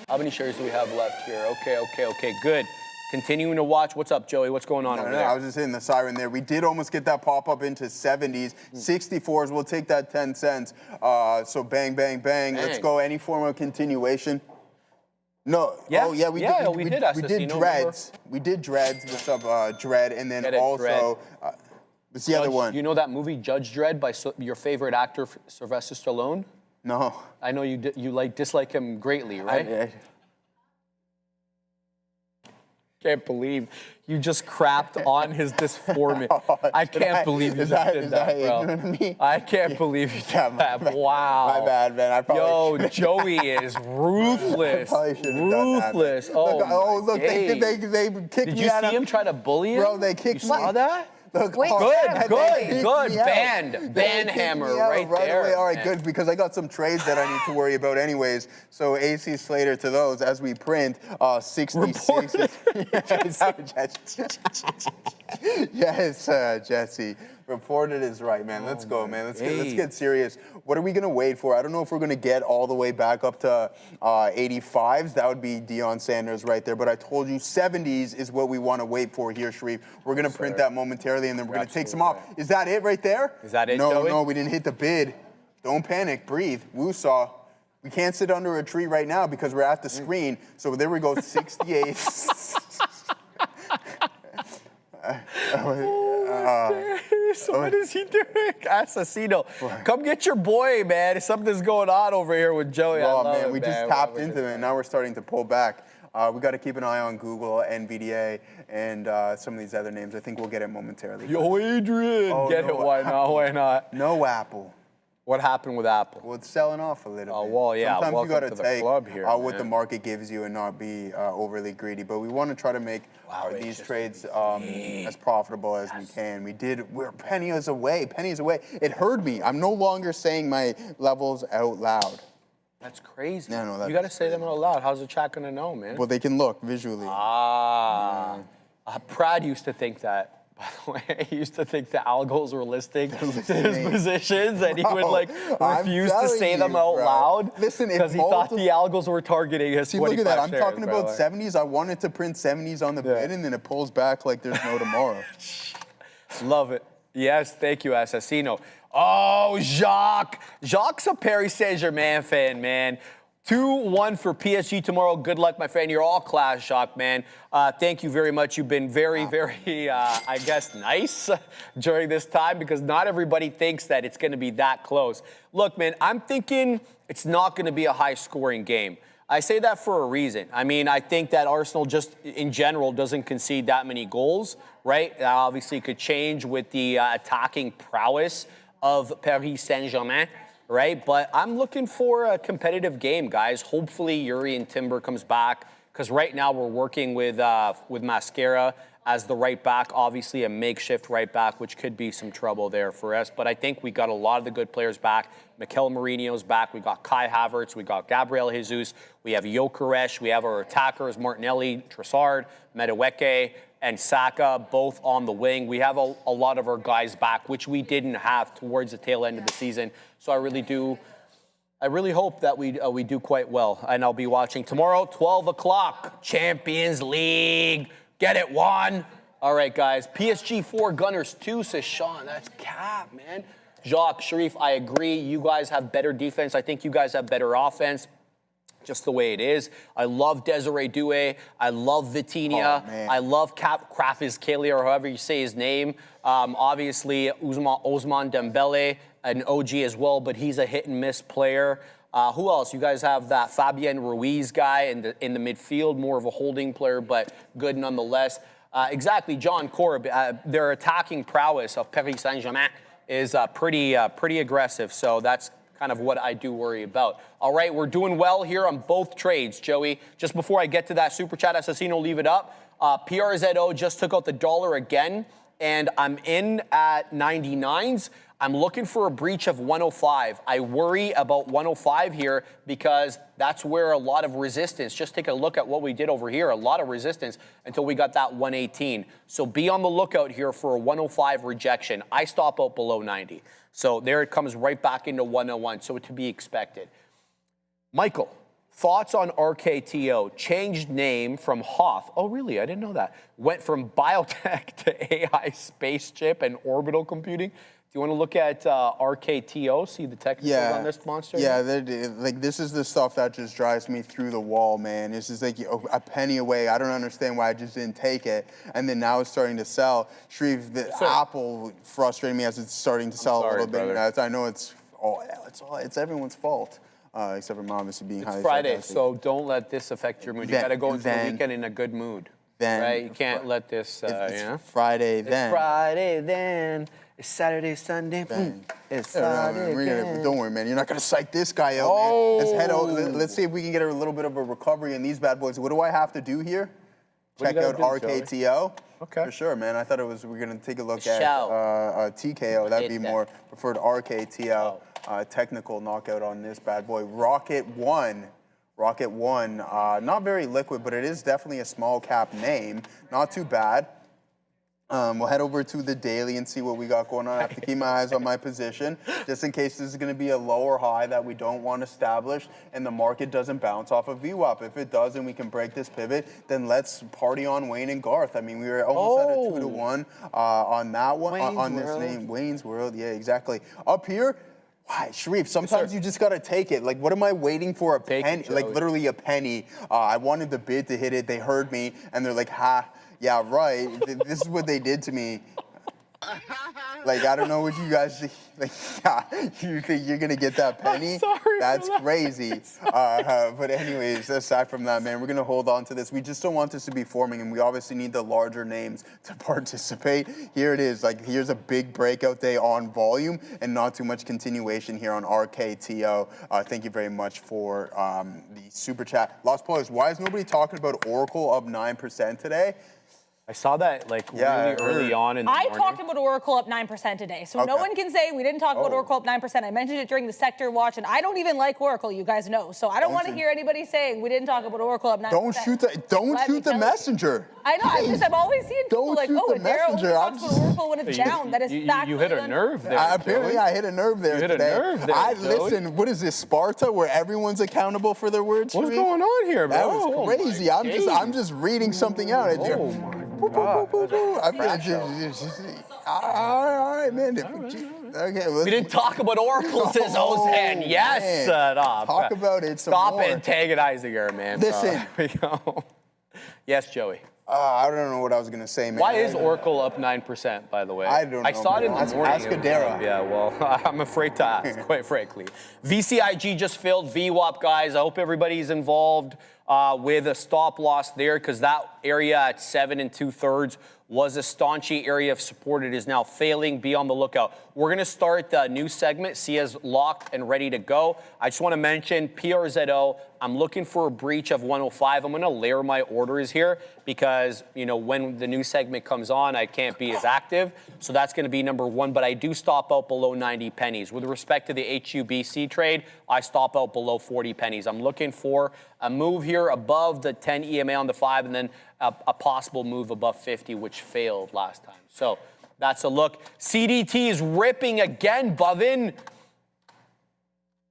B: How many shares do we have left here? Okay, good. Continuing to watch. What's up, Joey? What's going on over there?
C: I was just hitting the siren there. We did almost get that pop up into 70s. 64s, we'll take that 10 cents. So bang, bang, bang. Let's go. Any form of continuation. No.
B: Yeah.
C: Oh, yeah, we did dreads. We did dreads. What's up, dread? And then also, what's the other one?
B: You know that movie Judge Dredd by your favorite actor, Sylvester Stallone?
C: No.
B: I know you dislike him greatly, right? Can't believe you just crapped on his dysphoria. I can't believe you just did that, bro. I can't believe you did that. Wow.
C: My bad, man. I probably
B: Yo, Joey is ruthless. Ruthless.
C: Look, they kicked me out.
B: Did you see him try to bully him?
C: Bro, they kicked me.
B: You saw that?
C: Look,
D: Wait,
B: good. Ban hammer right there.
C: Away. All right, good, because I got some trades that I need to worry about anyways. So AC Slater to those as we print 66. Yes, Jesse. Reported is right, man. Let's go, man. Let's get serious. What are we going to wait for? I don't know if we're going to get all the way back up to 85s. That would be Deion Sanders right there. But I told you 70s is what we want to wait for here, Sharif. We're going to print that momentarily, and then we're going to take some off. Is that it right there?
B: Is that it,
C: No,
B: Joey?
C: no, we didn't hit the bid. Don't panic. Breathe. Woosah. We can't sit under a tree right now because we're at the screen. So there we go, 68.
B: So what is he doing? Assassino. Come get your boy, man. Something's going on over here with Joey.
C: Oh, man, we just tapped into it, and now we're starting to pull back. We got to keep an eye on Google, NVDA, and some of these other names. I think we'll get it momentarily.
B: Yo, Adrian. Why not?
C: No Apple.
B: What happened with Apple?
C: Well, it's selling off a little bit.
B: Well, yeah.
C: Sometimes you got to take
B: club here,
C: what the market gives you and not be overly greedy. But we want to try to make these trades as profitable as we can. We're pennies away. It hurt me. I'm no longer saying my levels out loud.
B: That's crazy.
C: No,
B: you got to say them out loud. How's the chat going to know, man?
C: Well, they can look visually.
B: Brad used to think that. By the way, he used to think the algos were listening to his positions, and he would refuse to say them out loud.
C: Listen,
B: because he thought the algos were targeting his 25
C: look at that. I'm
B: shares,
C: talking about 70s. I wanted to print 70s on the bid, and then it pulls back like there's no tomorrow.
B: Love it. Yes, thank you, Assassino. Oh, Jacques. Jacques a Paris Saint-Germain fan, man. 2-1 for PSG tomorrow. Good luck, my friend. You're all class shock, man. Thank you very much. You've been very, very, I guess, nice during this time because not everybody thinks that it's going to be that close. Look, man, I'm thinking it's not going to be a high-scoring game. I say that for a reason. I mean, I think that Arsenal just, in general, doesn't concede that many goals, right? That obviously could change with the attacking prowess of Paris Saint-Germain. Right, but I'm looking for a competitive game, guys. Hopefully, Yuri and Timber comes back because right now we're working with Mascara as the right back, obviously a makeshift right back, which could be some trouble there for us. But I think we got a lot of the good players back. Mikel Mourinho's back. We got Kai Havertz. We got Gabriel Jesus. We have Gyökeres. We have our attackers, Martinelli, Trossard, Madueke, and Saka, both on the wing. We have a lot of our guys back, which we didn't have towards the tail end of the season. So I really hope that we do quite well. And I'll be watching tomorrow, 12 o'clock, Champions League. Get it, Juan. All right, guys. PSG 4, Gunners 2, says Sean. That's cap, man. Jacques, Sharif, I agree. You guys have better defense. I think you guys have better offense. Just the way it is. I love Desiree Doué. I love Vitinha. I love Kvaratskhelia, or however you say his name. Obviously, Ousmane Dembele, an OG as well, but he's a hit-and-miss player. Who else? You guys have that Fabian Ruiz guy in the midfield, more of a holding player, but good nonetheless. Exactly, John Korb. Their attacking prowess of Paris Saint-Germain is pretty aggressive, so that's kind of what I do worry about. All right, we're doing well here on both trades, Joey. Just before I get to that super chat, Assassino, leave it up. PRZO just took out the dollar again, and I'm in at 99s. I'm looking for a breach of 105. I worry about 105 here because that's where a lot of resistance. Just take a look at what we did over here. A lot of resistance until we got that 118. So be on the lookout here for a 105 rejection. I stop out below 90. So there it comes right back into 101. So to be expected. Michael, thoughts on RKTO? Changed name from Hoff. Oh, really? I didn't know that. Went from biotech to AI space chip and orbital computing. Do you want to look at RKTO, see the technicals on this monster?
C: Yeah, like this is the stuff that just drives me through the wall, man. It's just like a penny away. I don't understand why I just didn't take it. And then now it's starting to sell. Shreve, the Apple frustrating me as it's starting to sell a little bit. I know it's everyone's fault. Except for mom, obviously being highly
B: Friday,
C: sarcastic.
B: so don't let this affect your mood. You got to go into the weekend in a good mood. Right? You can't let this,
C: it's Friday then.
B: It's Friday then. It's Saturday, Sunday. It's Friday then.
C: Don't worry, man. You're not going to psych this guy out, man. Let's head out. Let's see if we can get a little bit of a recovery in these bad boys. What do I have to do here? Check out RKTO.
B: Okay.
C: For sure, man. I thought we're going to take a look at TKO. That'd be more preferred RKTO. Technical knockout on this bad boy. Rocket One, not very liquid, but it is definitely a small cap name. Not too bad. We'll head over to the daily and see what we got going on. I have to keep my eyes on my position, just in case this is going to be a lower high that we don't want established and the market doesn't bounce off of VWAP. If it does and we can break this pivot, then let's party on Wayne and Garth. I mean, we were almost at a 2-1 on that one, on this name. Wayne's World, yeah, exactly. Up here, why, Sharif, sometimes you just got to take it. Like, what am I waiting for? A penny? Like, literally a penny. I wanted the bid to hit it. They heard me, and they're like, ha. Yeah, right. This is what they did to me. Like, I don't know what you guys think. Like, you think you're going to get that penny? That's crazy. But anyways, aside from that, man, we're going to hold on to this. We just don't want this to be forming, and we obviously need the larger names to participate. Here it is. Like, here's a big breakout day on volume and not too much continuation here on RKTO. Thank you very much for the super chat. Lost Players, why is nobody talking about Oracle up 9% today?
B: I saw that like really early on in the morning.
D: I talked about Oracle up 9% today, so no one can say we didn't talk about Oracle up 9%. I mentioned it during the sector watch, and I don't even like Oracle, you guys know. So I don't want to hear anybody saying we didn't talk about Oracle up 9%.
C: Don't shoot the messenger.
D: I know. I'm always seeing people like, oh, Adair only talks about Oracle when it's down. That is factually
B: you hit a nerve there.
C: Apparently, I hit a nerve there today.
B: You hit a nerve there,
C: listen, what is this, Sparta, where everyone's accountable for their words?
B: What's going on here, bro?
C: That was crazy. I'm just reading something out.
B: Oh my God.
C: All right, man. Okay,
B: we didn't talk about Oracle, says Ozan. Yes.
C: Talk about it some
B: Stop
C: more.
B: antagonizing her, man.
C: Listen.
B: There we go. Yes, Joey.
C: I don't know what I was going to say, man.
B: Why is Oracle up 9%, by the way?
C: I don't know.
B: I saw it in the morning.
C: Ask Adair.
B: Yeah, well, I'm afraid to ask, quite frankly. VCIG just failed VWAP, guys. I hope everybody's involved with a stop loss there, because that area at 7 2/3 was a staunchy area of support. It is now failing. Be on the lookout. We're going to start the new segment. Sia's locked and ready to go. I just want to mention PRZO. I'm looking for a breach of 105. I'm going to layer my orders here because, you know, when the new segment comes on, I can't be as active. So that's going to be number one. But I do stop out below 90 pennies. With respect to the HUBC trade, I stop out below 40 pennies. I'm looking for a move here above the 10 EMA on the 5 and then a possible move above 50, which failed last time. So that's a look. CDT is ripping again, Bovin.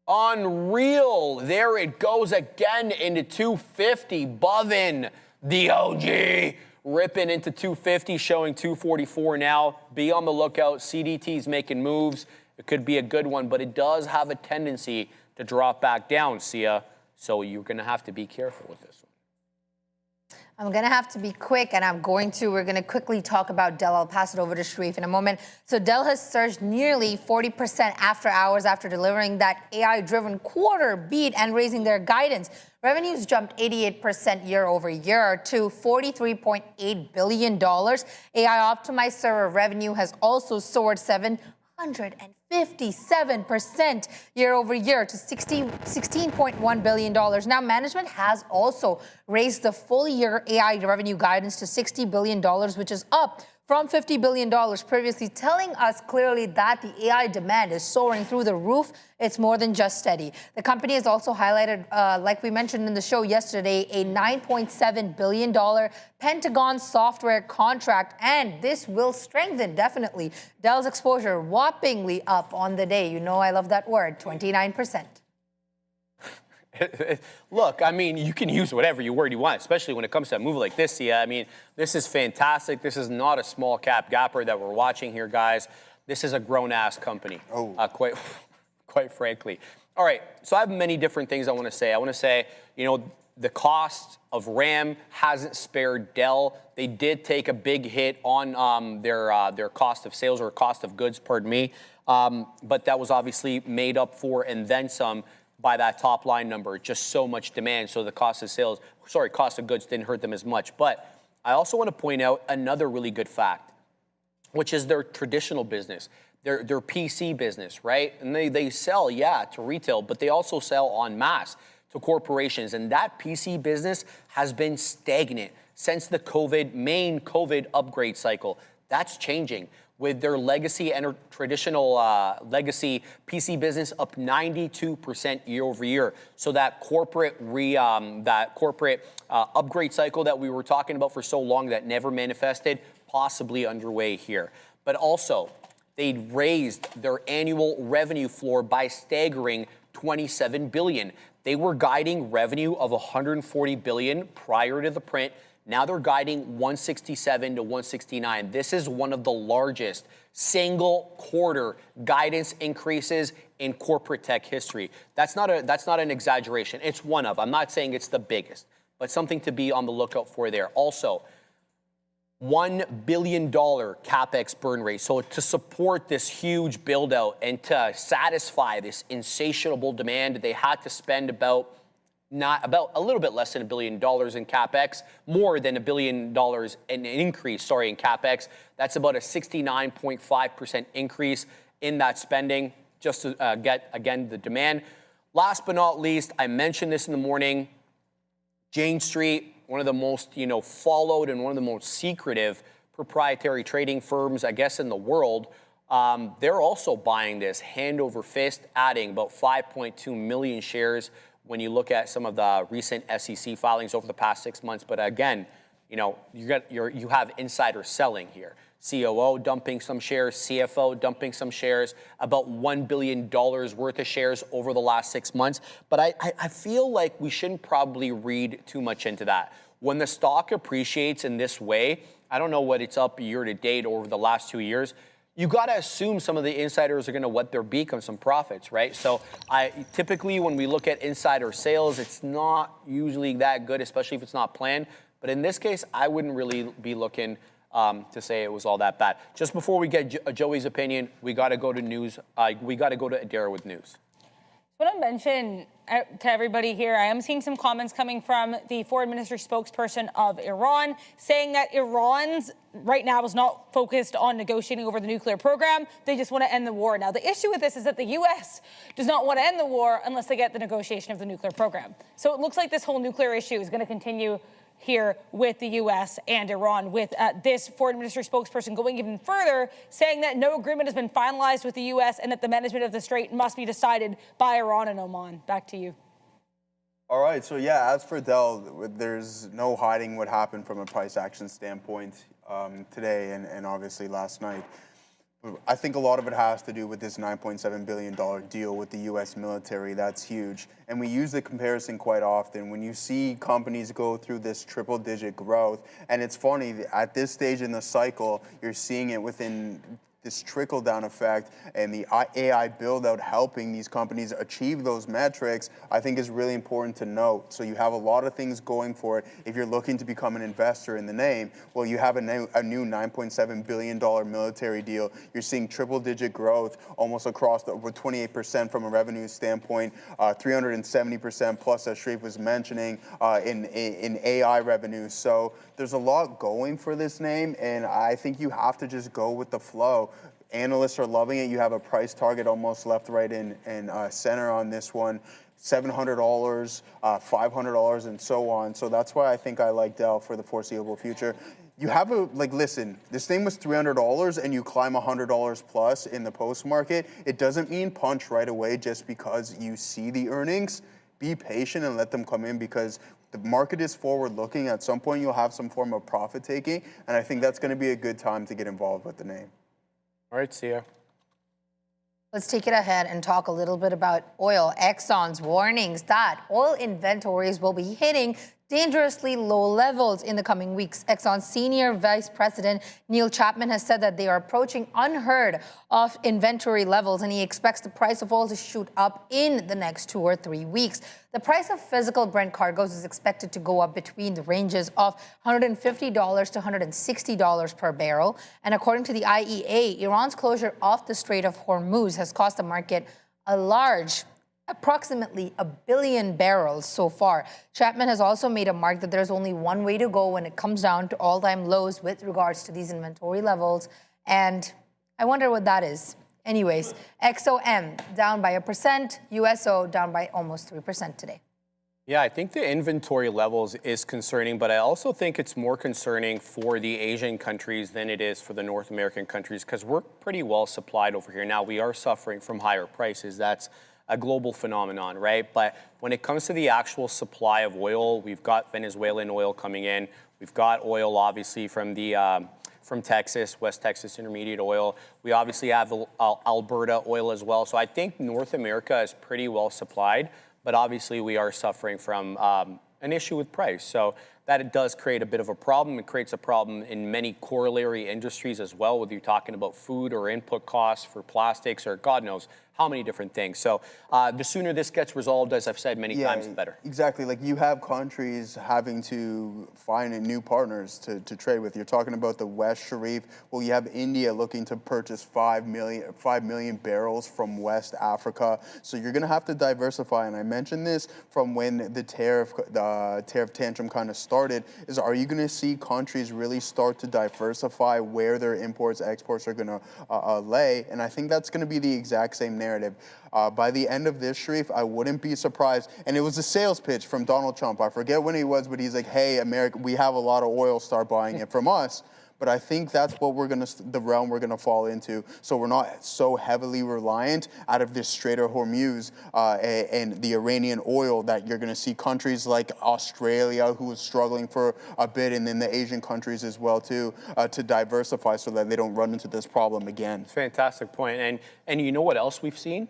B: Unreal. There it goes again into 250. Bovin, the OG, ripping into 250, showing 244 now. Be on the lookout. CDT's making moves. It could be a good one, but it does have a tendency to drop back down, Sia. So you're going to have to be careful with this one.
F: I'm going to have to be quick, and we're going to quickly talk about DELL. I'll pass it over to Sharif in a moment. So DELL has surged nearly 40% after hours after delivering that AI-driven quarter beat and raising their guidance. Revenues jumped 88% year over year to $43.8 billion. AI-optimized server revenue has also soared 757% year over year to $16.1 billion. Now, management has also raised the full year AI revenue guidance to $60 billion, which is up from $50 billion previously, telling us clearly that the AI demand is soaring through the roof. It's more than just steady. The company has also highlighted, like we mentioned in the show yesterday, a $9.7 billion Pentagon software contract, and this will strengthen, definitely, DELL's exposure, whoppingly up on the day. You know I love that word, 29%.
B: Look, I mean, you can use whatever word you want, especially when it comes to a move like this. Yeah, I mean, this is fantastic. This is not a small cap gapper that we're watching here, guys. This is a grown-ass company, quite frankly. All right, so I have many different things I want to say. I want to say, you know, the cost of RAM hasn't spared DELL. They did take a big hit on their cost of sales or cost of goods, pardon me, but that was obviously made up for and then some by that top line number, just so much demand. So the cost of goods didn't hurt them as much. But I also want to point out another really good fact, which is their traditional business, their PC business, right? And they sell, to retail, but they also sell en masse to corporations. And that PC business has been stagnant since the main COVID upgrade cycle. That's changing, with their legacy and traditional legacy PC business up 92% year over year. So that corporate upgrade cycle that we were talking about for so long that never manifested, possibly underway here. But also, they raised their annual revenue floor by staggering $27 billion. They were guiding revenue of $140 billion prior to the print. Now they're guiding 167 to 169. This is one of the largest single quarter guidance increases in corporate tech history. That's not an exaggeration. It's one of. I'm not saying it's the biggest, but something to be on the lookout for there. Also, $1 billion Capex burn rate. So to support this huge build out and to satisfy this insatiable demand, they had to spend about a little bit less than $1 billion in Capex, more than $1 billion in increase, in Capex. That's about a 69.5% increase in that spending just to get, again, the demand. Last but not least, I mentioned this in the morning, Jane Street, one of the most, followed and one of the most secretive proprietary trading firms, I guess, in the world. They're also buying this hand over fist, adding about 5.2 million shares when you look at some of the recent SEC filings over the past 6 months. But again, you have insider selling here. COO dumping some shares, CFO dumping some shares, about $1 billion worth of shares over the last 6 months. But I feel like we shouldn't probably read too much into that. When the stock appreciates in this way, I don't know what it's up year to date over the last 2 years, you got to assume some of the insiders are going to wet their beak on some profits, right? So typically when we look at insider sales, it's not usually that good, especially if it's not planned. But in this case, I wouldn't really be looking to say it was all that bad. Just before we get Joey's opinion, we got to go to news. We got to go to Adair with news.
D: I want to mention to everybody here, I am seeing some comments coming from the foreign ministry spokesperson of Iran saying that Iran's right now is not focused on negotiating over the nuclear program. They just want to end the war. Now, the issue with this is that the U.S. does not want to end the war unless they get the negotiation of the nuclear program. So it looks like this whole nuclear issue is going to continue here with the U.S. and Iran, with this foreign ministry spokesperson going even further, saying that no agreement has been finalized with the U.S. and that the management of the strait must be decided by Iran and Oman. Back to you.
C: All right, so yeah, as for DELL, there's no hiding what happened from a price action standpoint today and obviously last night. I think a lot of it has to do with this $9.7 billion deal with the U.S. military. That's huge. And we use the comparison quite often. When you see companies go through this triple-digit growth, and it's funny, at this stage in the cycle, you're seeing it within this trickle-down effect and the AI build-out helping these companies achieve those metrics, I think is really important to note. So you have a lot of things going for it. If you're looking to become an investor in the name, well, you have a new $9.7 billion military deal. You're seeing triple-digit growth almost across over 28% from a revenue standpoint, 370% plus, as Shreve was mentioning, in AI revenue. So there's a lot going for this name, and I think you have to just go with the flow. Analysts are loving it. You have a price target almost left, right, and center on this one. $700, $500, and so on. So that's why I think I like DELL for the foreseeable future. You have listen, this thing was $300 and you climb $100 plus in the post market. It doesn't mean punch right away just because you see the earnings. Be patient and let them come in, because the market is forward looking. At some point, you'll have some form of profit taking, and I think that's going to be a good time to get involved with the name.
B: All right, see ya.
F: Let's take it ahead and talk a little bit about oil. Exxon's warnings that oil inventories will be hitting dangerously low levels in the coming weeks. Exxon's senior vice president, Neil Chapman, has said that they are approaching unheard of inventory levels, and he expects the price of oil to shoot up in the next 2 or 3 weeks. The price of physical Brent cargoes is expected to go up between the ranges of $150 to $160 per barrel. And according to the IEA, Iran's closure of the Strait of Hormuz has cost the market approximately 1 billion barrels so far. Chapman has also made a mark that there's only one way to go when it comes down to all-time lows with regards to these inventory levels. And I wonder what that is. Anyways, XOM down by 1%, USO down by almost 3% today.
B: Yeah, I think the inventory levels is concerning, but I also think it's more concerning for the Asian countries than it is for the North American countries, because we're pretty well supplied over here. Now, we are suffering from higher prices. That's a global phenomenon, right? But when it comes to the actual supply of oil, we've got Venezuelan oil coming in. We've got oil, obviously, from Texas, West Texas Intermediate oil. We obviously have Alberta oil as well. So I think North America is pretty well supplied, but obviously we are suffering from an issue with price. So that it does create a bit of a problem. It creates a problem in many corollary industries as well, whether you're talking about food or input costs for plastics or God knows how many different things. So the sooner this gets resolved, as I've said many times, the better.
C: Exactly. Like, you have countries having to find new partners to trade with. You're talking about the West, Sharif. Well, you have India looking to purchase 5 million barrels from West Africa. So you're going to have to diversify. And I mentioned this from when the tariff tantrum kind of started, is are you going to see countries really start to diversify where their imports, exports are going to lay? And I think that's going to be the exact same narrative. By the end of this, Sharif, I wouldn't be surprised. And it was a sales pitch from Donald Trump. I forget when he was, but he's like, hey, America, we have a lot of oil, start buying it from us. But I think that's what the realm we're going to fall into. So we're not so heavily reliant out of this Strait of Hormuz and the Iranian oil that you're going to see countries like Australia, who is struggling for a bit, and then the Asian countries as well, too, to diversify so that they don't run into this problem again.
B: Fantastic point. And you know what else we've seen?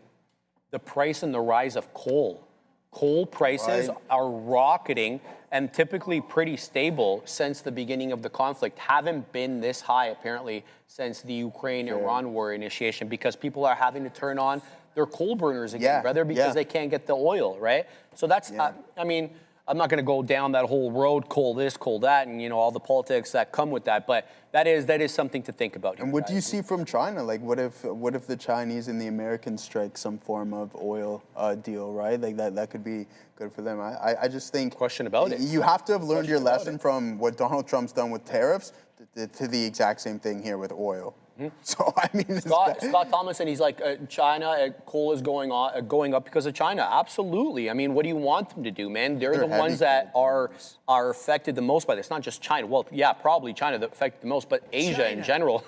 B: The price and the rise of coal. Coal prices are rocketing and typically pretty stable since the beginning of the conflict. Haven't been this high, apparently, since the Ukraine-Iran war initiation, because people are having to turn on their coal burners again, brother, because they can't get the oil, right? So that's, I mean, I'm not going to go down that whole road, coal this, coal that, and you know all the politics that come with that. But that is something to think about.
C: And what do you see from China? Like, what if the Chinese and the Americans strike some form of oil deal, right? Like that could be good for them. I just think
B: question about it.
C: You have to have learned your lesson from what Donald Trump's done with tariffs to the exact same thing here with oil. So I mean,
B: Scott Thomas, and he's like, China, coal is going up because of China. Absolutely. I mean, what do you want them to do, man? They're the ones that are affected the most by this. Not just China. Well, yeah, probably China that affected the most, but Asia in general,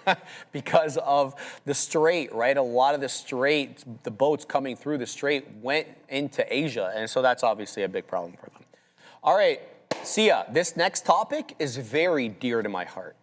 B: because of the strait, right? A lot of the strait, the boats coming through the strait went into Asia, and so that's obviously a big problem for them. All right, Sia, this next topic is very dear to my heart.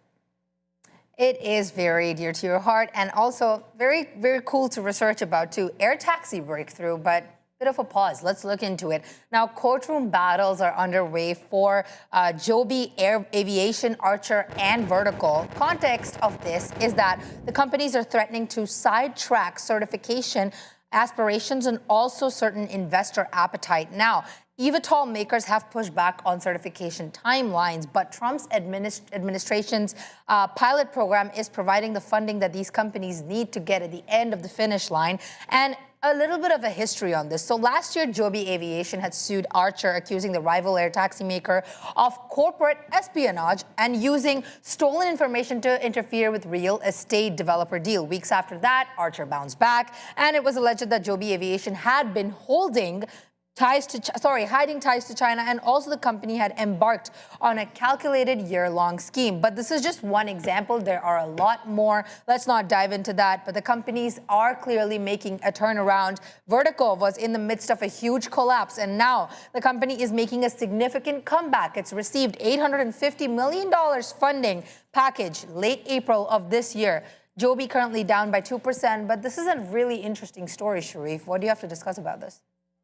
F: It is very dear to your heart and also very, very cool to research about too. Air taxi breakthrough, but bit of a pause. Let's look into it. Now, courtroom battles are underway for JOBY, Air Aviation, Archer, and Vertical. Context of this is that the companies are threatening to sidetrack certification aspirations and also certain investor appetite. Now, eVTOL makers have pushed back on certification timelines, but Trump's administration's pilot program is providing the funding that these companies need to get at the end of the finish line. And a little bit of a history on this. So last year, JOBY Aviation had sued Archer, accusing the rival air taxi maker of corporate espionage and using stolen information to interfere with real estate developer deal. Weeks after that, Archer bounced back, and it was alleged that JOBY Aviation had been hiding ties to China, and also the company had embarked on a calculated year-long scheme. But this is just one example. There are a lot more. Let's not dive into that, but the companies are clearly making a turnaround. Vertical was in the midst of a huge collapse, and now the company is making a significant comeback. It's received $850 million funding package late April of this year. JOBY currently down by 2%, but this is a really interesting story, Sharif. What do you have to discuss about this?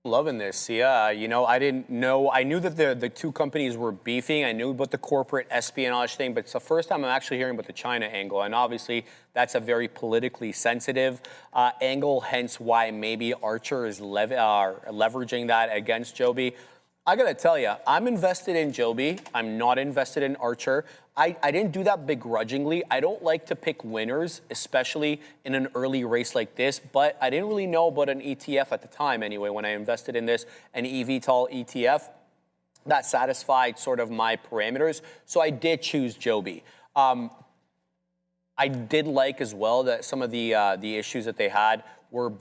B: Loving this, yeah. You know, I didn't know. I knew that the two companies were beefing. I knew about the corporate espionage thing, but it's the first time I'm actually hearing about the China angle. And obviously, that's a very politically sensitive angle, hence why maybe Archer is leveraging that against JOBY. I gotta tell you, I'm invested in JOBY. I'm not invested in Archer. I didn't do that begrudgingly. I don't like to pick winners, especially in an early race like this, but I didn't really know about an ETF at the time anyway when I invested in this, an eVTOL ETF that satisfied sort of my parameters. So I did choose JOBY. I did like as well that some of the issues that they had were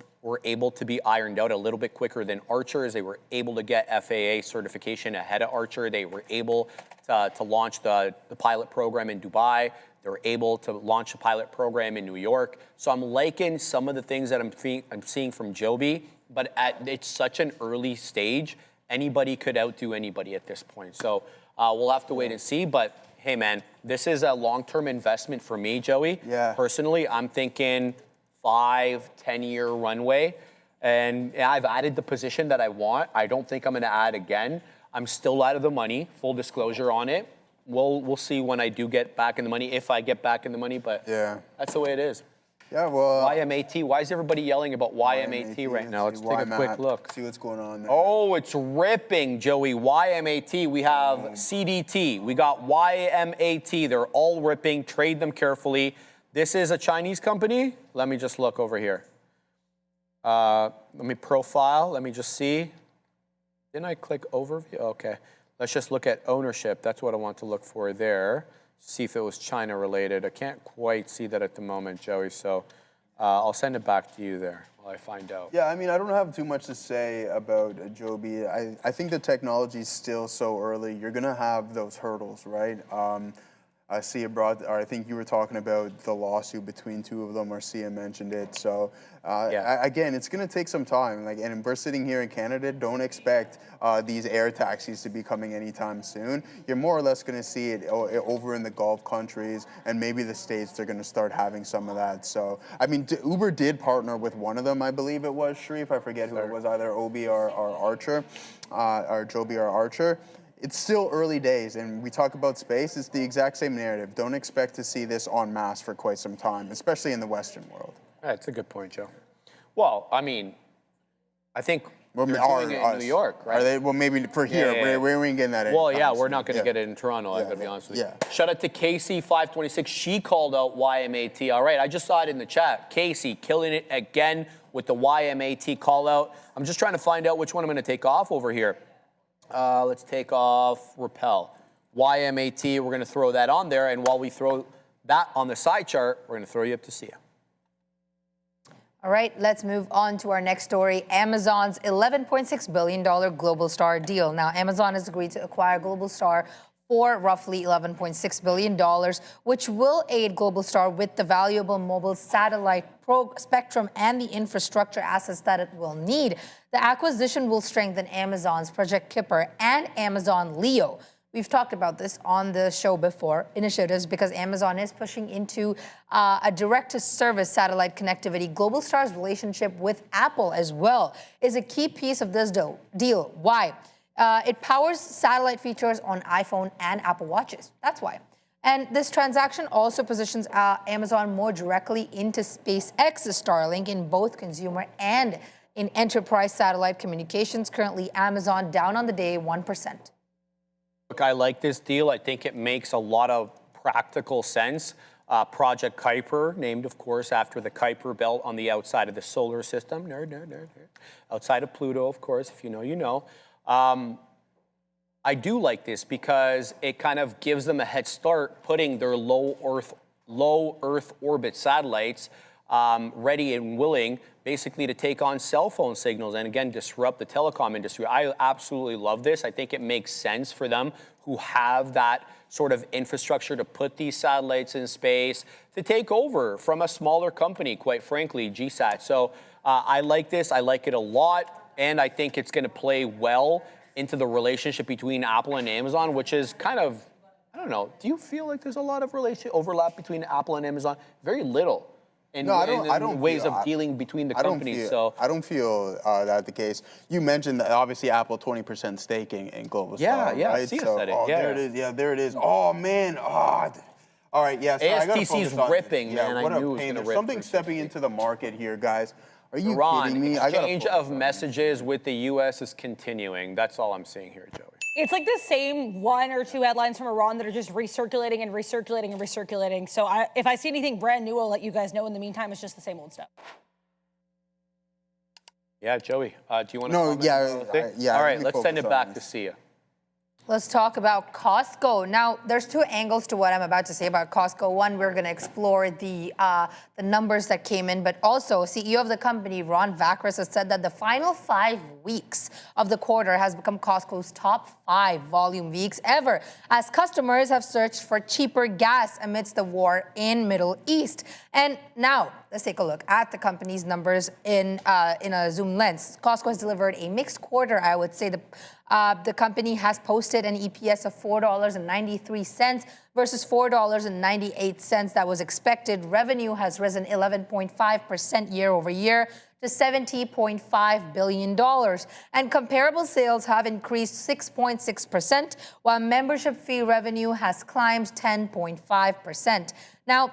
B: able to be ironed out a little bit quicker than Archer's. They were able to get FAA certification ahead of Archer. They were able to launch the pilot program in Dubai. They were able to launch a pilot program in New York. So I'm liking some of the things that I'm seeing from JOBY, but it's such an early stage. Anybody could outdo anybody at this point. So we'll have to wait and see. But hey, man, this is a long-term investment for me, Joey.
C: Yeah.
B: Personally, I'm thinking 5-10-year runway, and I've added the position that I want. I don't think I'm going to add again. I'm still out of the money, full disclosure on it. We'll see when I do get back in the money, if I get back in the money, but yeah, that's the way it is.
C: Yeah, well,
B: YMAT. Why is everybody yelling about YMAT right now? Let's take a quick look.
C: See what's going on there.
B: Oh, it's ripping, Joey. YMAT. We have CDT. We got YMAT. They're all ripping. Trade them carefully. This is a Chinese company. Let me just look over here. Let me profile. Let me just see. Didn't I click overview? Okay. Let's just look at ownership. That's what I want to look for there. See if it was China related. I can't quite see that at the moment, Joey. So I'll send it back to you there while I find out.
C: Yeah, I mean, I don't have too much to say about JOBY. I think the technology is still so early. You're going to have those hurdles, right? Sia brought, or I think you were talking about the lawsuit between two of them, or Sia mentioned it. So again, it's going to take some time. Like, and we're sitting here in Canada. Don't expect these air taxis to be coming anytime soon. You're more or less going to see it over in the Gulf countries, and maybe the States. They're going to start having some of that. So I mean, Uber did partner with one of them. I believe it was Sharif. I forget who it was, either Obi or Archer, or Joby or Archer. It's still early days, and we talk about space, it's the exact same narrative. Don't expect to see this en masse for quite some time, especially in the Western world.
B: That's a good point, Joe. Well, I mean, I think we're doing it in New York, right?
C: Are they, well, maybe for here, we ain't getting that in.
B: Well, yeah, we're not going to get it in Toronto, I got to be honest with you. Shout out to Casey526. She called out YMAT. All right, I just saw it in the chat. Casey killing it again with the YMAT call out. I'm just trying to find out which one I'm going to take off over here. Let's take off Repel. YMAT, we're going to throw that on there. And while we throw that on the side chart, we're going to throw you up to Sia.
F: All right, let's move on to our next story. Amazon's $11.6 billion Globalstar deal. Now, Amazon has agreed to acquire Globalstar for roughly $11.6 billion, which will aid Globalstar with the valuable mobile satellite spectrum and the infrastructure assets that it will need. The acquisition will strengthen Amazon's Project Kuiper and Amazon Leo. We've talked about this on the show before, initiatives, because Amazon is pushing into a direct-to-service satellite connectivity. Globalstar's relationship with Apple as well is a key piece of this deal. Why? It powers satellite features on iPhone and Apple Watches. That's why. And this transaction also positions Amazon more directly into SpaceX's Starlink in both consumer and in enterprise satellite communications. Currently, Amazon down on the day 1%.
B: Look, I like this deal. I think it makes a lot of practical sense. Project Kuiper, named, of course, after the Kuiper belt on the outside of the solar system. Outside of Pluto, of course, if you know, you know. I do like this because it kind of gives them a head start putting their low Earth orbit satellites ready and willing, basically to take on cell phone signals and, again, disrupt the telecom industry. I absolutely love this. I think it makes sense for them who have that sort of infrastructure to put these satellites in space to take over from a smaller company, quite frankly, GSAT. So I like this. I like it a lot. And I think it's going to play well into the relationship between Apple and Amazon, which is kind of, I don't know, do you feel like there's a lot of overlap between Apple and Amazon? Very little. In ways of dealing between the companies.
C: I don't feel that's the case. You mentioned that obviously Apple 20% stake in Globalstar.
B: Yeah,
C: right?
B: Sia said it.
C: There it is. Yeah, there it is. Oh man. All right. Yeah. So
B: ASTC's ripping, man.
C: What
B: I knew
C: a
B: it was
C: pain.
B: going to
C: There's
B: rip.
C: Something stepping into the market here, guys. Are you
B: Iran,
C: kidding me?
B: Exchange of messages with the U.S. is continuing. That's all I'm seeing here, Joey.
D: It's like the same one or two headlines from Iran that are just recirculating and recirculating and recirculating. So if I see anything brand new, I'll let you guys know. In the meantime, it's just the same old stuff.
B: Yeah, Joey, do you want to
C: comment?
B: Yeah. All right, let's send it back to Sia.
F: Let's talk about Costco. Now, there's two angles to what I'm about to say about Costco. One, we're going to explore the numbers that came in, but also CEO of the company, Ron Vakras, has said that the final 5 weeks of the quarter has become Costco's top 5 volume weeks ever, as customers have searched for cheaper gas amidst the war in Middle East. And now, let's take a look at the company's numbers in a zoom lens. Costco has delivered a mixed quarter, I would say. The company has posted an EPS of $4.93 versus $4.98 that was expected. Revenue has risen 11.5% year over year to $70.5 billion. And comparable sales have increased 6.6%, while membership fee revenue has climbed 10.5%. Now,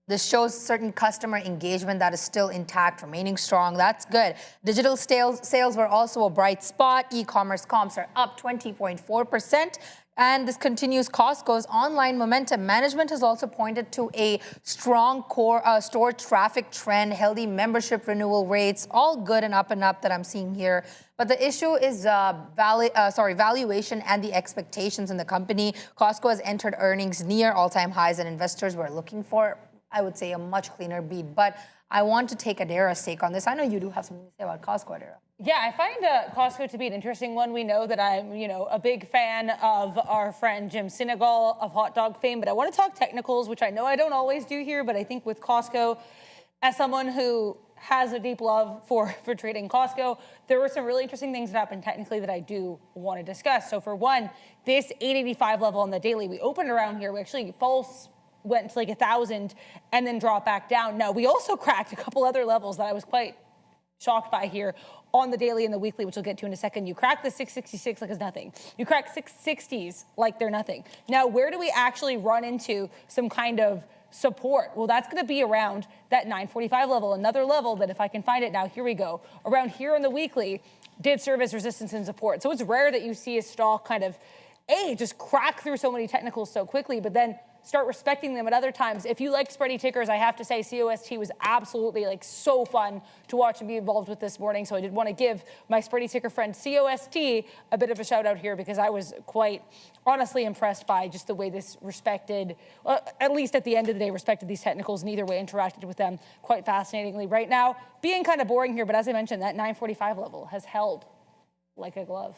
F: this shows certain customer engagement that is still intact, remaining strong. That's good. Digital sales were also a bright spot. E-commerce comps are up 20.4%. And this continues Costco's online momentum. Management has also pointed to a strong core store traffic trend, healthy membership renewal rates, all good and up that I'm seeing here. But the issue is valuation and the expectations in the company. Costco has entered earnings near all-time highs, and investors were looking for, I would say, a much cleaner beat. But I want to take Adair's take on this. I know you do have something to say about Costco, Adair.
D: Yeah, I find Costco to be an interesting one. We know that I'm, a big fan of our friend Jim Sinegal of hot dog fame, but I want to talk technicals, which I know I don't always do here, but I think with Costco, as someone who has a deep love for trading Costco, there were some really interesting things that happened technically that I do want to discuss. So for one, this 885 level on the daily, we opened around here. We actually went to like 1,000 and then dropped back down. Now, we also cracked a couple other levels that I was quite shocked by here on the daily and the weekly, which we'll get to in a second. You crack the 666 like it's nothing. You crack 660s like they're nothing. Now, where do we actually run into some kind of support? Well, that's going to be around that 945 level, another level that if I can find it now, here we go. Around here on the weekly did serve as resistance and support. So it's rare that you see a stock kind of, just crack through so many technicals so quickly, but then start respecting them at other times. If you like spready tickers, I have to say COST was absolutely so fun to watch and be involved with this morning. So I did want to give my spready ticker friend COST a bit of a shout out here because I was quite honestly impressed by just the way this respected, at least at the end of the day, respected these technicals and either way interacted with them quite fascinatingly. Right now, being kind of boring here, but as I mentioned, that 945 level has held like a glove.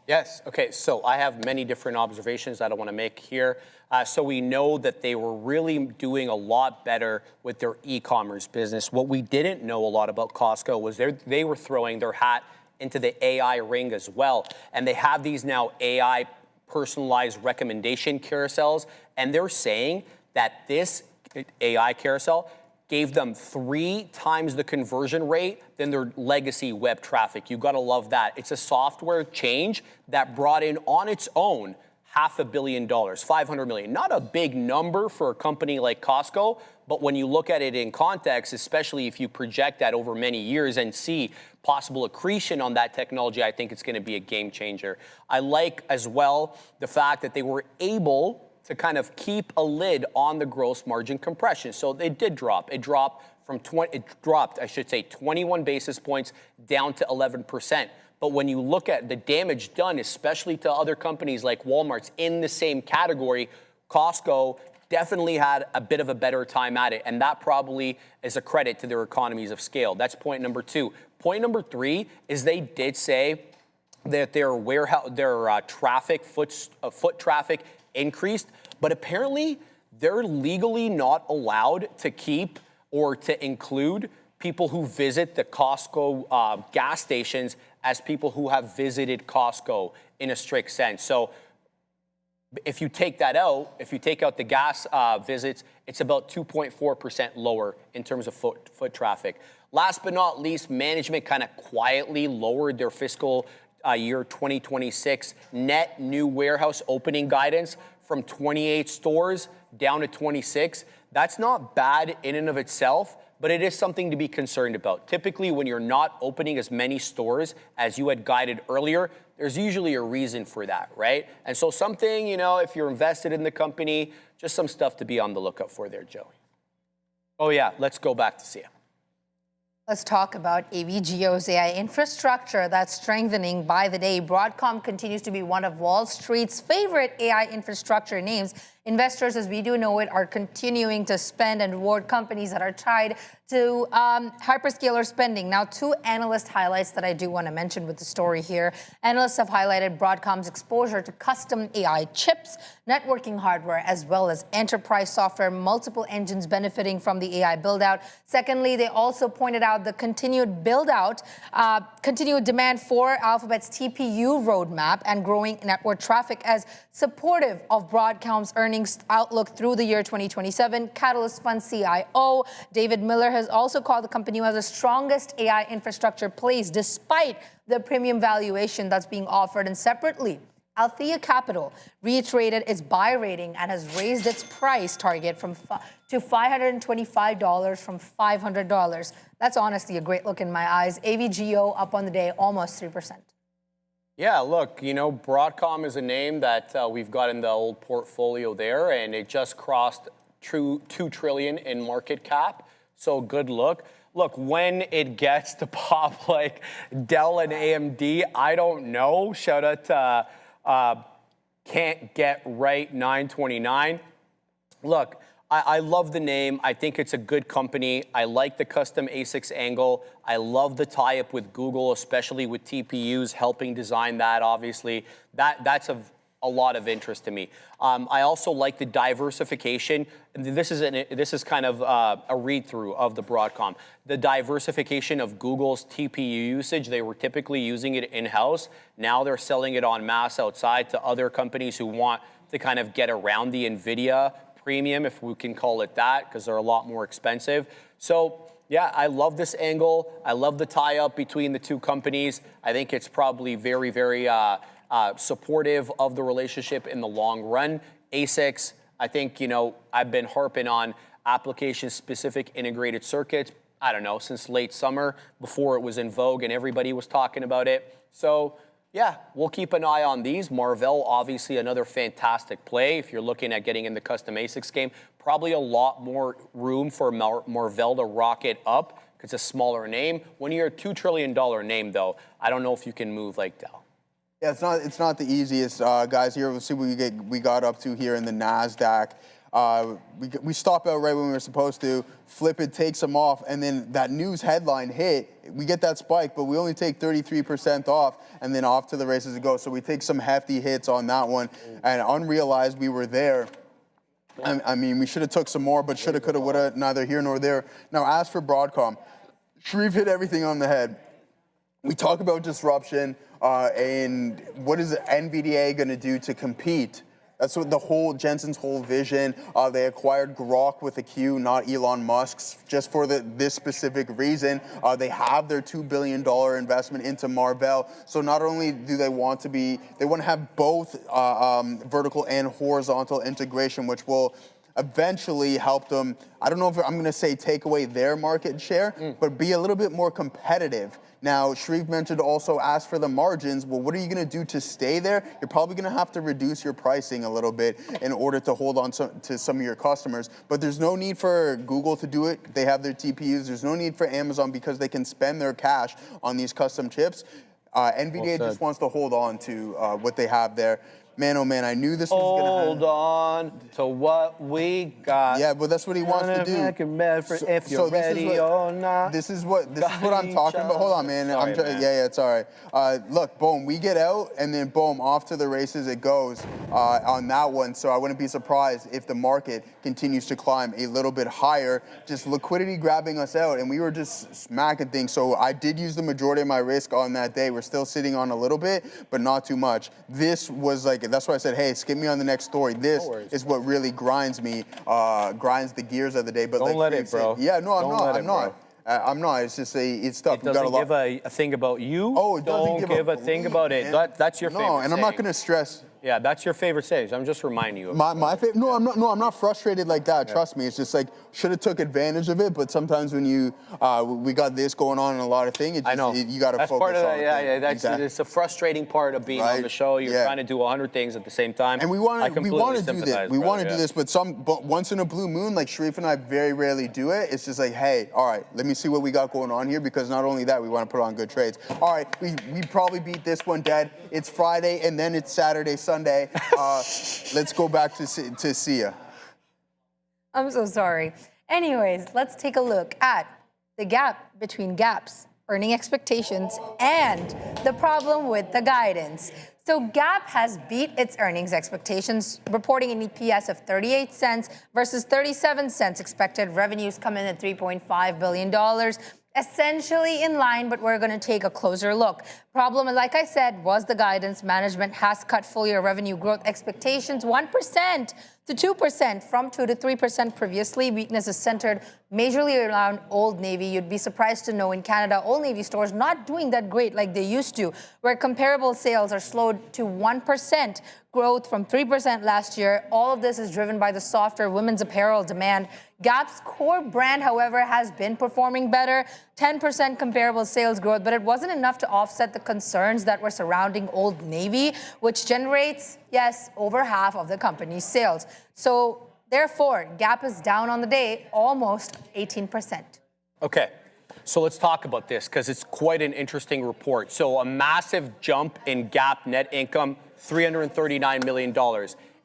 B: Yes. Okay. So I have many different observations that I want to make here. So we know that they were really doing a lot better with their e-commerce business. What we didn't know a lot about Costco was they were throwing their hat into the AI ring as well. And they have these now AI personalized recommendation carousels. And they're saying that this AI carousel gave them 3 times the conversion rate than their legacy web traffic. You gotta love that. It's a software change that brought in on its own $500 million, 500 million. Not a big number for a company like Costco, but when you look at it in context, especially if you project that over many years and see possible accretion on that technology, I think it's gonna be a game changer. I like as well the fact that they were able to kind of keep a lid on the gross margin compression. So they did drop. It dropped 21 basis points down to 11%. But when you look at the damage done, especially to other companies like Walmart's in the same category, Costco definitely had a bit of a better time at it. And that probably is a credit to their economies of scale. That's point number 2. Point number 3 is they did say that their traffic, foot traffic increased, but apparently they're legally not allowed to keep or to include people who visit the Costco gas stations as people who have visited Costco in a strict sense. So if you take that out, if you take out the gas visits, it's about 2.4% lower in terms of foot traffic. Last but not least, management kind of quietly lowered their fiscal year 2026 net new warehouse opening guidance from 28 stores down to 26. That's not bad in and of itself, but it is something to be concerned about. Typically, when you're not opening as many stores as you had guided earlier, there's usually a reason for that, right? And so something, if you're invested in the company, just some stuff to be on the lookout for there, Joey. Oh yeah, let's go back to see it.
F: Let's talk about AVGO's AI infrastructure that's strengthening by the day. Broadcom continues to be one of Wall Street's favorite AI infrastructure names. Investors, as we do know it, are continuing to spend and reward companies that are tied to hyperscaler spending. Now, 2 analyst highlights that I do want to mention with the story here. Analysts have highlighted Broadcom's exposure to custom AI chips, networking hardware, as well as enterprise software, multiple engines benefiting from the AI build-out. Secondly, they also pointed out the continued build-out, continued demand for Alphabet's TPU roadmap and growing network traffic as supportive of Broadcom's earnings outlook through the year 2027. Catalyst Fund CIO David Miller has also called the company one of the strongest AI infrastructure plays, despite the premium valuation that's being offered. And separately, Althea Capital reiterated its buy rating and has raised its price target to $525 from $500. That's honestly a great look in my eyes. AVGO up on the day, almost 3%.
B: Yeah, look, Broadcom is a name that we've got in the old portfolio there, and it just crossed $2 trillion in market cap. So good look. Look, when it gets to pop like Dell and AMD, I don't know. Shout out to Can't Get Right 929. Look, I love the name. I think it's a good company. I like the custom ASICs angle. I love the tie-up with Google, especially with TPUs, helping design that, obviously. That's of a lot of interest to me. I also like the diversification. This is kind of a read-through of the Broadcom. The diversification of Google's TPU usage. They were typically using it in-house. Now they're selling it en masse outside to other companies who want to kind of get around the NVIDIA premium, if we can call it that, because they're a lot more expensive. So yeah, I love this angle. I love the tie-up between the two companies. I think it's probably very, very supportive of the relationship in the long run. ASICs, I think, I've been harping on application-specific integrated circuits, I don't know, since late summer, before it was in vogue and everybody was talking about it. So yeah, we'll keep an eye on these. Marvell, obviously another fantastic play. If you're looking at getting in the custom ASICs game, probably a lot more room for Marvell to rocket up because it's a smaller name. When you're a $2 trillion name, though, I don't know if you can move like Dell.
C: Yeah, it's not the easiest, guys. Here, we'll see what we got up to here in the NASDAQ. We stop out right when we were supposed to, flip it, take some off, and then that news headline hit. We get that spike, but we only take 33% off, and then off to the races it goes. So we take some hefty hits on that one, and unrealized we were there. I mean, we should have took some more, but shoulda, coulda, woulda, neither here nor there. Now, as for Broadcom, Reprieve hit everything on the head. We talk about disruption, and what is NVDA going to do to compete? That's what Jensen's whole vision. They acquired Grok with a Q, not Elon Musk's, just for this specific reason. They have their $2 billion investment into Marvell. So not only do they want to have both vertical and horizontal integration, which will eventually help them, I don't know if I'm going to say take away their market share, but be a little bit more competitive. Now, Shreve mentioned also ask for the margins. Well, what are you going to do to stay there? You're probably going to have to reduce your pricing a little bit in order to hold on to some of your customers. But there's no need for Google to do it. They have their TPUs. There's no need for Amazon because they can spend their cash on these custom chips. NVDA just wants to hold on to what they have there. Man, oh man, I knew this was going to happen.
B: Hold on to what we got.
C: Yeah, but that's what he wants to do.
B: If you're ready or not.
C: This is what I'm talking about. Hold on, man.
B: Sorry, man.
C: Yeah, it's all right. Look, boom, we get out, and then boom, off to the races it goes on that one. So I wouldn't be surprised if the market continues to climb a little bit higher. Just liquidity grabbing us out, and we were just smacking things. So I did use the majority of my risk on that day. We're still sitting on a little bit, but not too much. This was like, that's why I said, hey, skip me on the next story. This is what really grinds me, grinds the gears of the day. But
B: don't let it, bro.
C: Yeah, no, I'm not. I'm not. It's just it's tough.
B: It doesn't give a thing about you.
C: Oh, it doesn't
B: give a thing about it. That's your favorite.
C: No, and I'm not going to stress.
B: Yeah, that's your favorite saying. I'm just reminding you.
C: My favorite. No, I'm not. No, I'm not frustrated like that. Yeah. Trust me. It's just like should have took advantage of it. But sometimes when we got this going on in a lot of things,
B: I know
C: you got to focus
B: part of that,
C: on it.
B: Yeah. That's exactly. It's a frustrating part of being on the show. You're trying to do 100 things at the same time.
C: And we want to do this. We want to do this. But once in a blue moon, like Sharif and I very rarely do it. It's just like, hey, all right, let me see what we got going on here. Because not only that, we want to put on good trades. All right, we probably beat this one dead. It's Friday and then it's Saturday, Sunday. Let's go back to Sia.
F: I'm so sorry. Anyways, let's take a look at the gap between GAP's earning expectations and the problem with the guidance. So GAP has beat its earnings expectations, reporting an EPS of 38 cents versus 37 cents expected. Revenues come in at $3.5 billion. Essentially in line, but we're going to take a closer look. Problem, like I said, was the guidance. Management has cut full-year revenue growth expectations 1% to 2% from 2 to 3% previously. Weakness is centered majorly around Old Navy. You'd be surprised to know in Canada, Old Navy stores not doing that great like they used to, where comparable sales are slowed to 1% growth from 3% last year. All of this is driven by the softer women's apparel demand. Gap's core brand, however, has been performing better, 10% comparable sales growth, but it wasn't enough to offset the concerns that were surrounding Old Navy, which generates, yes, over half of the company's sales. So therefore, Gap is down on the day, almost 18%. Okay.
B: So let's talk about this because it's quite an interesting report. So a massive jump in Gap net income, $339 million.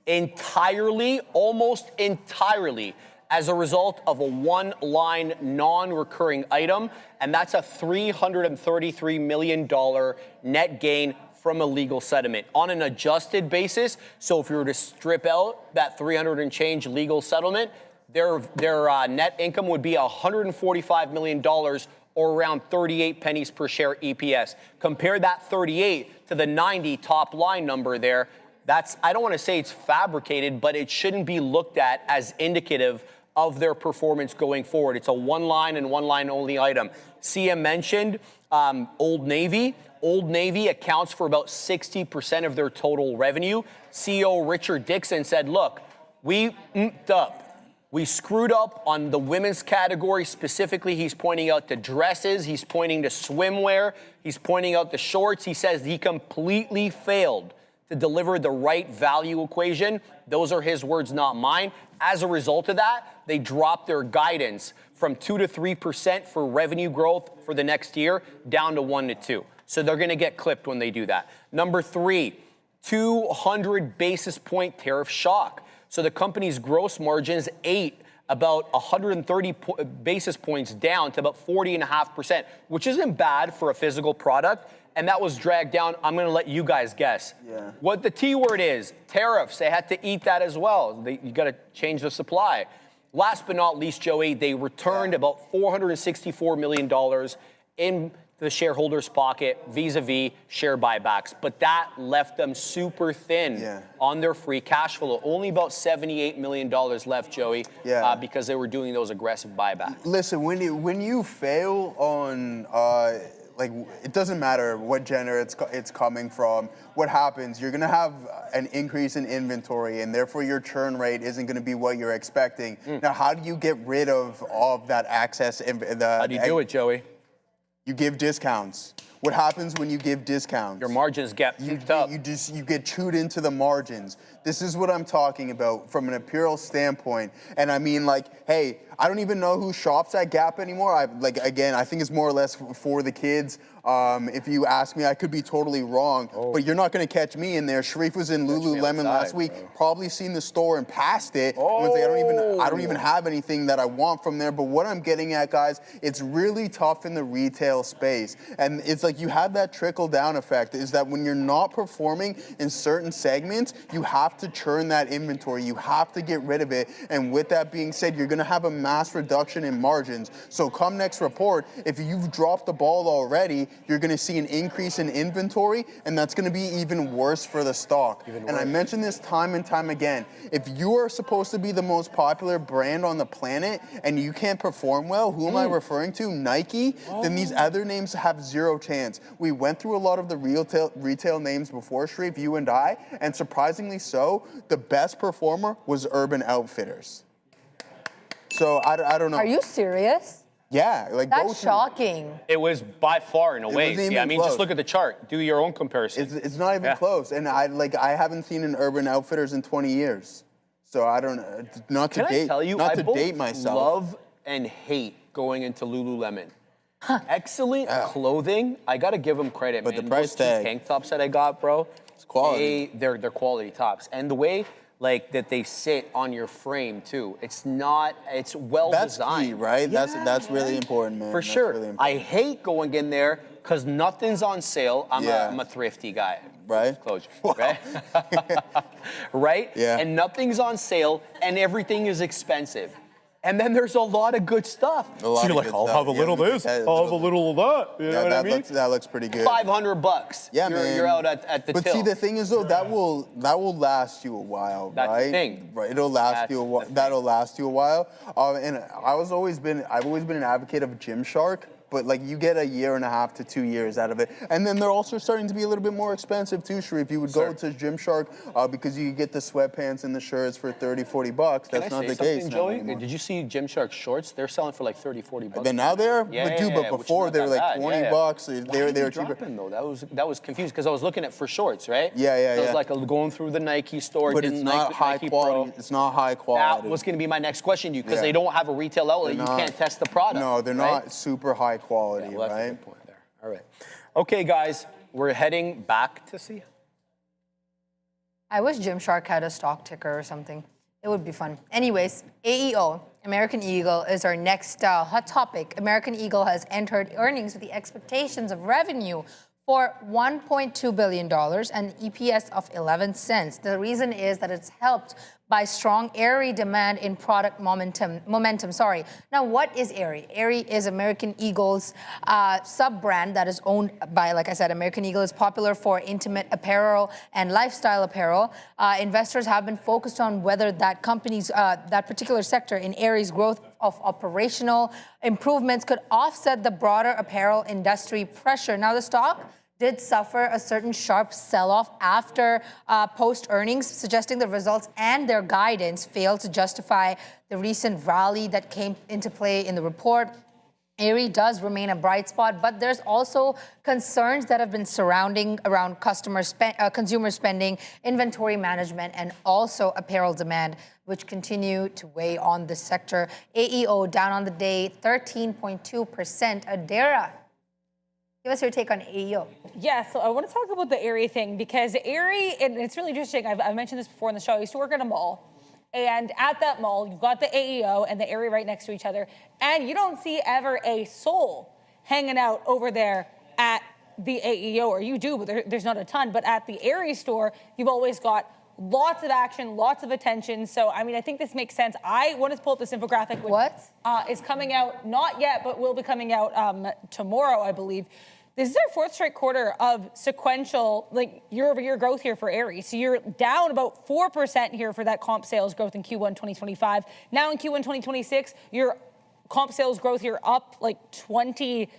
B: Entirely, almost entirely as a result of a one-line non-recurring item, and that's a $333 million net gain from a legal settlement. On an adjusted basis, so if you were to strip out that 300 and change legal settlement, their net income would be $145 million, or around 38 pennies per share EPS. Compare that 38 to the 90 top line number there. That's, I don't want to say it's fabricated, but it shouldn't be looked at as indicative of their performance going forward. It's a one line and one line only item. CM mentioned Old Navy. Old Navy accounts for about 60% of their total revenue. CEO Richard Dixon said, look, we ooped up. We screwed up on the women's category. Specifically, he's pointing out the dresses. He's pointing to swimwear. He's pointing out the shorts. He says he completely failed to deliver the right value equation. Those are his words, not mine. As a result of that, they dropped their guidance from 2 to 3% for revenue growth for the next year down to 1 to 2. So they're going to get clipped when they do that. Number 3, 200 basis point tariff shock. So the company's gross margins ate about 130 basis points down to about 40.5%, which isn't bad for a physical product. And that was dragged down. I'm going to let you guys guess what the T word is. Tariffs. They had to eat that as well. You got to change the supply. Last but not least, Joey, they returned about $464 million in the shareholders' pocket vis-a-vis share buybacks. But that left them super thin on their free cash flow. Only about $78 million left, Joey, because they were doing those aggressive buybacks.
C: Listen, when you fail on, like, it doesn't matter what gender it's coming from, what happens, you're going to have an increase in inventory, and therefore your churn rate isn't going to be what you're expecting. Now, how do you get rid of that excess?
B: How do you do it, Joey?
C: You give discounts. What happens when you give discounts?
B: Your margins get picked up.
C: You get chewed into the margins. This is what I'm talking about from an apparel standpoint. And I mean, like, hey, I don't even know who shops at Gap anymore. I think it's more or less for the kids. If you ask me, I could be totally wrong, but you're not going to catch me in there. Sharif was in Lululemon last week, probably seen the store and passed it. And was like, I don't even have anything that I want from there. But what I'm getting at, guys, it's really tough in the retail space. And it's like you have that trickle down effect, is that when you're not performing in certain segments, you have to churn that inventory. You have to get rid of it. And with that being said, you're going to have a mass reduction in margins. So come next report, if you've dropped the ball already, you're going to see an increase in inventory, and that's going to be even worse for the stock. And I mentioned this time and time again. If you are supposed to be the most popular brand on the planet and you can't perform well, who am I referring to? Nike? Then these other names have zero chance. We went through a lot of the retail names before, Sharif, you and I, and surprisingly so, the best performer was Urban Outfitters. So I don't know.
F: Are you serious?
C: Yeah, like
F: that's shocking.
B: It was by far in a way. I mean, just look at the chart. Do your own comparison.
C: It's not even close. And I haven't seen an Urban Outfitters in 20 years. So I don't know. Not to date myself.
B: Love and hate going into Lululemon. Excellent clothing. I got to give them credit,
C: but
B: man.
C: The price tag.
B: Tank tops that I got, bro.
C: It's quality.
B: They're quality tops. And the way that they sit on your frame too. It's well designed.
C: That's key, right?
B: Yeah,
C: that's really important, man.
B: For sure.
C: Really
B: I hate going in there because nothing's on sale. I'm a thrifty guy.
C: Right?
B: Disclosure, right? Right?
C: Yeah.
B: And nothing's on sale and everything is expensive. And then there's a lot of good stuff.
A: So you're like, I'll have a little of this, I'll have a little of that. You know what I mean?
C: That looks pretty good.
B: $500.
C: Yeah, man.
B: You're out at the till.
C: But see, the thing is, though, that will last you a while, right?
B: That's the thing.
C: Right. It'll last you a while. That'll last you a while. And I've always been an advocate of Gymshark. But like you get a year and a half to 2 years out of it. And then they're also starting to be a little bit more expensive too, Sharif. You would go to Gymshark because you get the sweatpants and the shirts for $30, $40. That's not the case now
B: Joey?
C: anymore.
B: Did you see Gymshark shorts? They're selling for like $30, $40.
C: Then now they're? But before they were like $20. They were cheaper.
B: Though? That was confused because I was looking at for shorts, right?
C: Yeah.
B: So it was like going through the Nike store.
C: But it's not high quality. It's not high quality.
B: That was going to be my next question to you because they don't have a retail outlet. You can't test the product.
C: No, they're not super high quality, right?
B: Good point there. All right. Okay, guys, we're heading back to see.
F: I wish Gymshark had a stock ticker or something. It would be fun. Anyways, AEO. American Eagle is our next hot topic. American Eagle has entered earnings with the expectations of revenue for $1.2 billion and EPS of 11 cents. The reason is that it's helped by strong ARI demand in product momentum. Now, what is ARI? ARI is American Eagle's sub-brand that is owned by, like I said, American Eagle is popular for intimate apparel and lifestyle apparel. Investors have been focused on whether that company's, that particular sector in ARI's growth of operational improvements could offset the broader apparel industry pressure. Now, the stock did suffer a certain sharp sell-off after post-earnings, suggesting the results and their guidance failed to justify the recent rally that came into play in the report. ARI does remain a bright spot, but there's also concerns that have been surrounding around consumer spending, inventory management, and also apparel demand, which continue to weigh on the sector. AEO down on the day, 13.2%. Adair, give us your take on AEO.
D: Yeah, so I want to talk about the ARI thing because ARI, and it's really interesting. I've mentioned this before in the show. I used to work at a mall. And at that mall, you've got the AEO and the ARI right next to each other. And you don't see ever a soul hanging out over there at the AEO, or you do, but there's not a ton. But at the ARI store, you've always got lots of action, lots of attention. So, I mean, I think this makes sense. I want to pull up this infographic, which is coming out, not yet, but will be coming out tomorrow, I believe. This is our fourth straight quarter of sequential, like, year-over-year growth here for ARI. So you're down about 4% here for that comp sales growth in Q1 2025. Now in Q1 2026, your comp sales growth here up like 25%.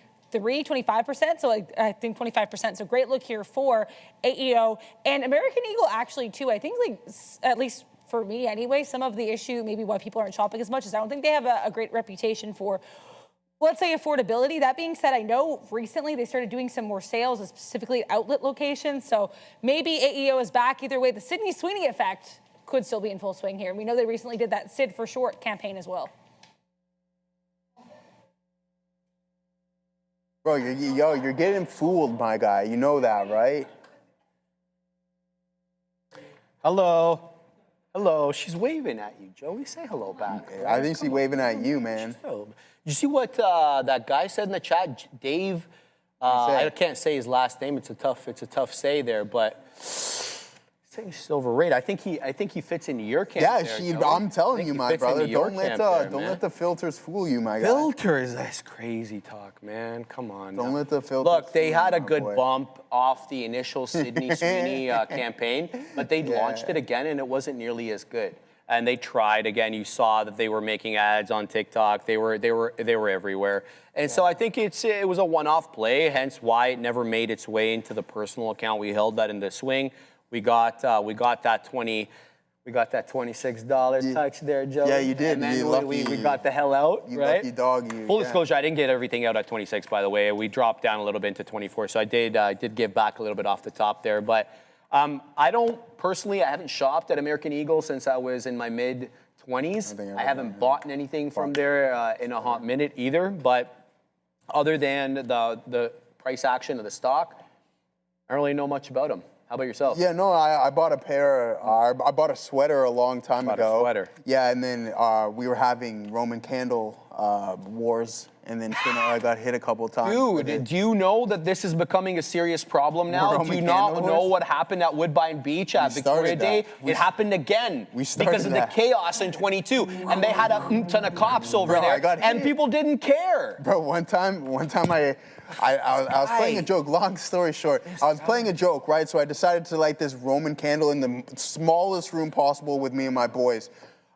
D: So like, I think 25%. So great look here for AEO. And American Eagle actually, too, I think, like, at least for me anyway, some of the issue, maybe why people aren't shopping as much, is I don't think they have a great reputation for, let's say, affordability. That being said, I know recently they started doing some more sales, specifically at outlet locations. So maybe AEO is back. Either way, the Sydney Sweeney effect could still be in full swing here. And we know they recently did that Sid for Short campaign as well.
C: Bro, you're getting fooled, my guy. You know that, right?
B: Hello. Hello. She's waving at you, Joey. Say hello back.
C: Right? I think she's waving at you, man.
B: You see what that guy said in the chat, Dave? I can't say his last name. It's a tough say there, but saying she's overrated. I think he fits into your camp.
C: Yeah, I'm telling you, my brother. Don't let the filters fool you, my guy.
B: Filters? That's crazy talk, man. Come on.
C: Don't let the filters.
B: Look, they had a good bump off the initial Sydney Sweeney campaign, but they launched it again, and it wasn't nearly as good. And they tried again. You saw that they were making ads on TikTok. They were everywhere. And so I think it was a one-off play. Hence why it never made its way into the personal account. We held that in the swing. We got that $26 touch there, Joe.
C: Yeah, you did.
B: And then we got the hell out,
C: you
B: right?
C: Lucky dog.
B: Full disclosure, I didn't get everything out at 26, by the way. We dropped down a little bit into 24, so I did give back a little bit off the top there, but. I haven't shopped at American Eagle since I was in my mid-20s. I haven't bought anything from there in a hot minute either, but other than the price action of the stock, I don't really know much about them. How about yourself?
C: Yeah, no, I bought a pair. I bought a sweater a long time ago.
B: A sweater.
C: Yeah, and then we were having Roman candle wars, and then I got hit a couple times.
B: Dude, do you know that this is becoming a serious problem now? Do you not know what happened at Woodbine Beach at Victoria Day? It happened again because of the chaos in 22, and they had a ton of cops over there, and people didn't care.
C: Bro, one time I was playing a joke. Long story short, I was playing a joke, right? So I decided to light this Roman candle in the smallest room possible with me and my boys.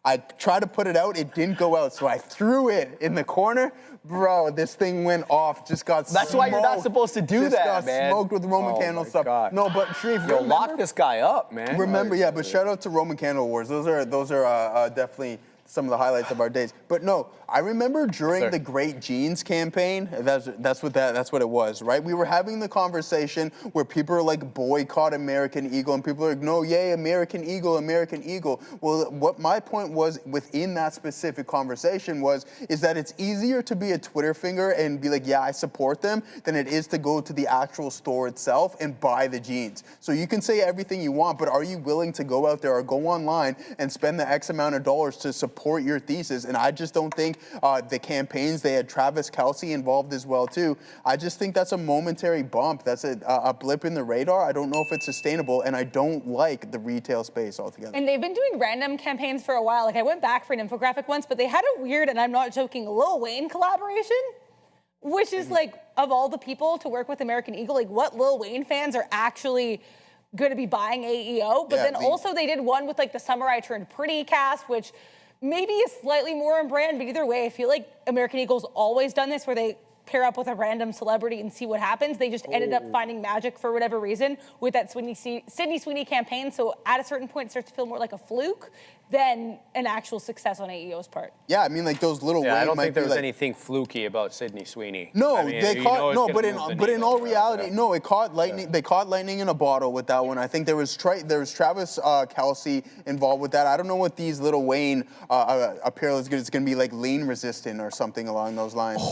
C: I tried to put it out, it didn't go out, so I threw it in the corner. Bro, this thing went off, just got smoked.
B: That's why you're not supposed to do that, man.
C: Got smoked with Roman candle stuff. God. No, but Sharif,
B: you'll lock this guy up, man.
C: Remember, yeah, but shout out to Roman Candle Wars. Those are definitely some of the highlights of our days. But no, I remember during the Great Jeans campaign, that's what it was, right? We were having the conversation where people are like, boycott American Eagle, and people are like, no, yay, American Eagle, American Eagle. Well, what my point was within that specific conversation is that it's easier to be a Twitter finger and be like, yeah, I support them, than it is to go to the actual store itself and buy the jeans. So you can say everything you want, but are you willing to go out there or go online and spend the X amount of dollars to support support your thesis. And I just don't think the campaigns, they had Travis Kelce involved as well too. I just think that's a momentary bump. That's a blip in the radar. I don't know if it's sustainable, and I don't like the retail space altogether.
D: And they've been doing random campaigns for a while. Like I went back for an infographic once, but they had a weird, and I'm not joking, Lil Wayne collaboration, which is like, of all the people to work with American Eagle, like what Lil Wayne fans are actually going to be buying AEO? But then also they did one with like the Summer I Turned Pretty cast, which maybe is slightly more on brand, but either way, I feel like American Eagle's always done this where they pair up with a random celebrity and see what happens. They just ended up finding magic for whatever reason with that Sydney Sweeney campaign. So at a certain point, it starts to feel more like a fluke than an actual success on AEO's part.
C: Yeah, I mean, like those little.
B: Yeah, I don't think there was anything fluky about Sydney Sweeney.
C: No,
B: I mean,
C: they caught but in all reality, no, it caught lightning. Yeah. They caught lightning in a bottle with that one. I think there was Travis Kelce involved with that. I don't know what these Lil Wayne apparel is going to be, like lean resistant or something along those lines.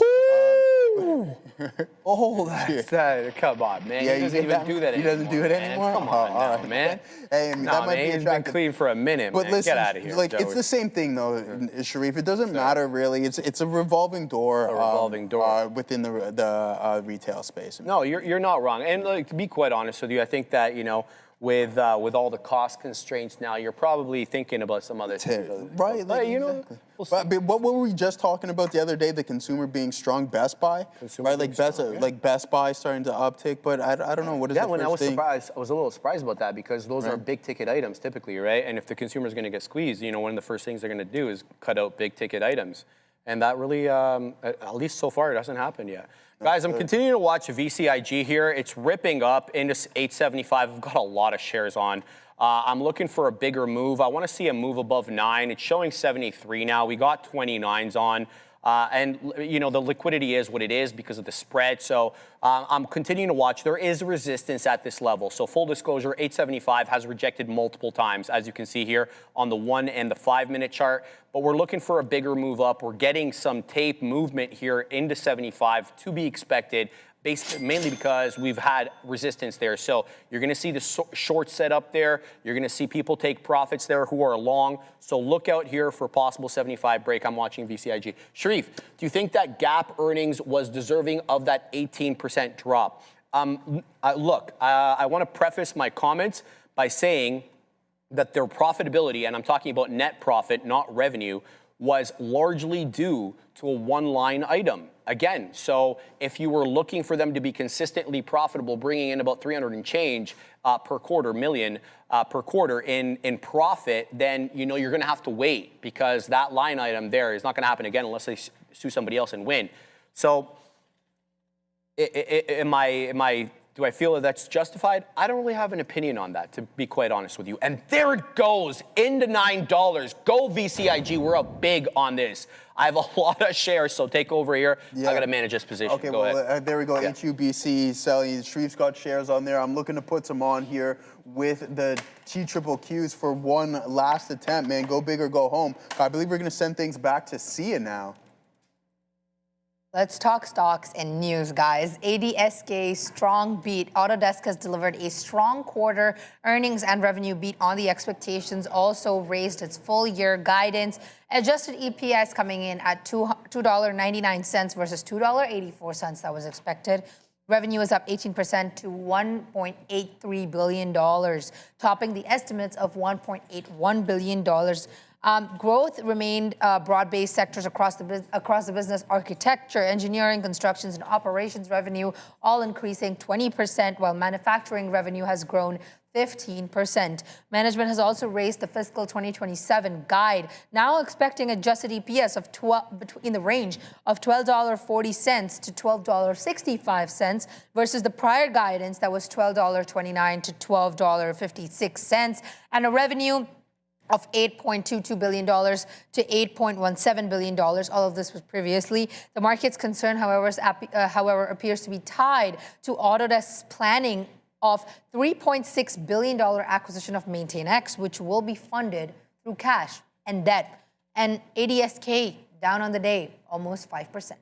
B: That's that. Come on, man.
C: Yeah,
B: he doesn't even do that anymore.
C: He doesn't do it anymore?
B: Come on,
C: all right,
B: man.
C: Hey, I mean, that might be
B: he's been clean for a minute,
C: but
B: man.
C: listen,
B: Get out of here.
C: Like, it's the same thing, though, Sharif. It doesn't matter, really. It's a revolving door. Within the retail space.
B: No, you're not wrong. And like, to be quite honest with you, I think that, you know, with all the cost constraints now, you're probably thinking about some other things.
C: Right, like, you know. But what were we just talking about the other day? The consumer being strong, Best Buy, right? Like Best Buy starting to uptick. But I don't know what is the first thing.
B: I was a little surprised about that because those are big ticket items typically, right? And if the consumer is going to get squeezed, you know, one of the first things they're going to do is cut out big ticket items, and that really, at least so far, it hasn't happened yet. Guys, I'm continuing to watch VCIG here. It's ripping up into 875. I've got a lot of shares on. I'm looking for a bigger move. I want to see a move above 9. It's showing 73 now. We got 29s on. And, you know, the liquidity is what it is because of the spread. So I'm continuing to watch. There is resistance at this level. So full disclosure, 875 has rejected multiple times, as you can see here on the 1 and the 5 minute chart. But we're looking for a bigger move up. We're getting some tape movement here into 75 to be expected, mainly because we've had resistance there. So you're going to see the short set up there. You're going to see people take profits there who are long. So look out here for possible 75 break. I'm watching VCIG. Sharif, do you think that gap earnings was deserving of that 18% drop? Look, I want to preface my comments by saying that their profitability, and I'm talking about net profit, not revenue, was largely due to a one-line item. Again, so if you were looking for them to be consistently profitable, bringing in about 300 and change per quarter, million per quarter in profit, then you know you're going to have to wait because that line item there is not going to happen again unless they sue somebody else and win. So, do I feel that that's justified? I don't really have an opinion on that, to be quite honest with you. And there it goes, into $9. Go VCIG, we're up big on this. I have a lot of shares, so take over here. Yeah. I got to manage this position.
C: Okay,
B: go ahead.
C: There we go. Yeah. HUBC selling. Sharif's got shares on there. I'm looking to put some on here with the TQQQs for one last attempt, man. Go big or go home. I believe we're going to send things back to Sia now.
F: Let's talk stocks and news, guys. ADSK strong beat. Autodesk has delivered a strong quarter. Earnings and revenue beat on the expectations. Also raised its full year guidance. Adjusted EPS coming in at $2.99 versus $2.84 that was expected. Revenue is up 18% to $1.83 billion, topping the estimates of $1.81 billion. Growth remained broad-based sectors across the business: architecture, engineering, constructions, and operations revenue, all increasing 20%, while manufacturing revenue has grown 15%. Management has also raised the fiscal 2027 guide, now expecting adjusted EPS of in the range of $12.40 to $12.65 versus the prior guidance that was $12.29 to $12.56, and a revenue of $8.22 billion to $8.17 billion. All of this was previously. The market's concern, however, appears to be tied to Autodesk's planning of $3.6 billion acquisition of MaintainX, which will be funded through cash and debt. And ADSK down on the day, almost 5%.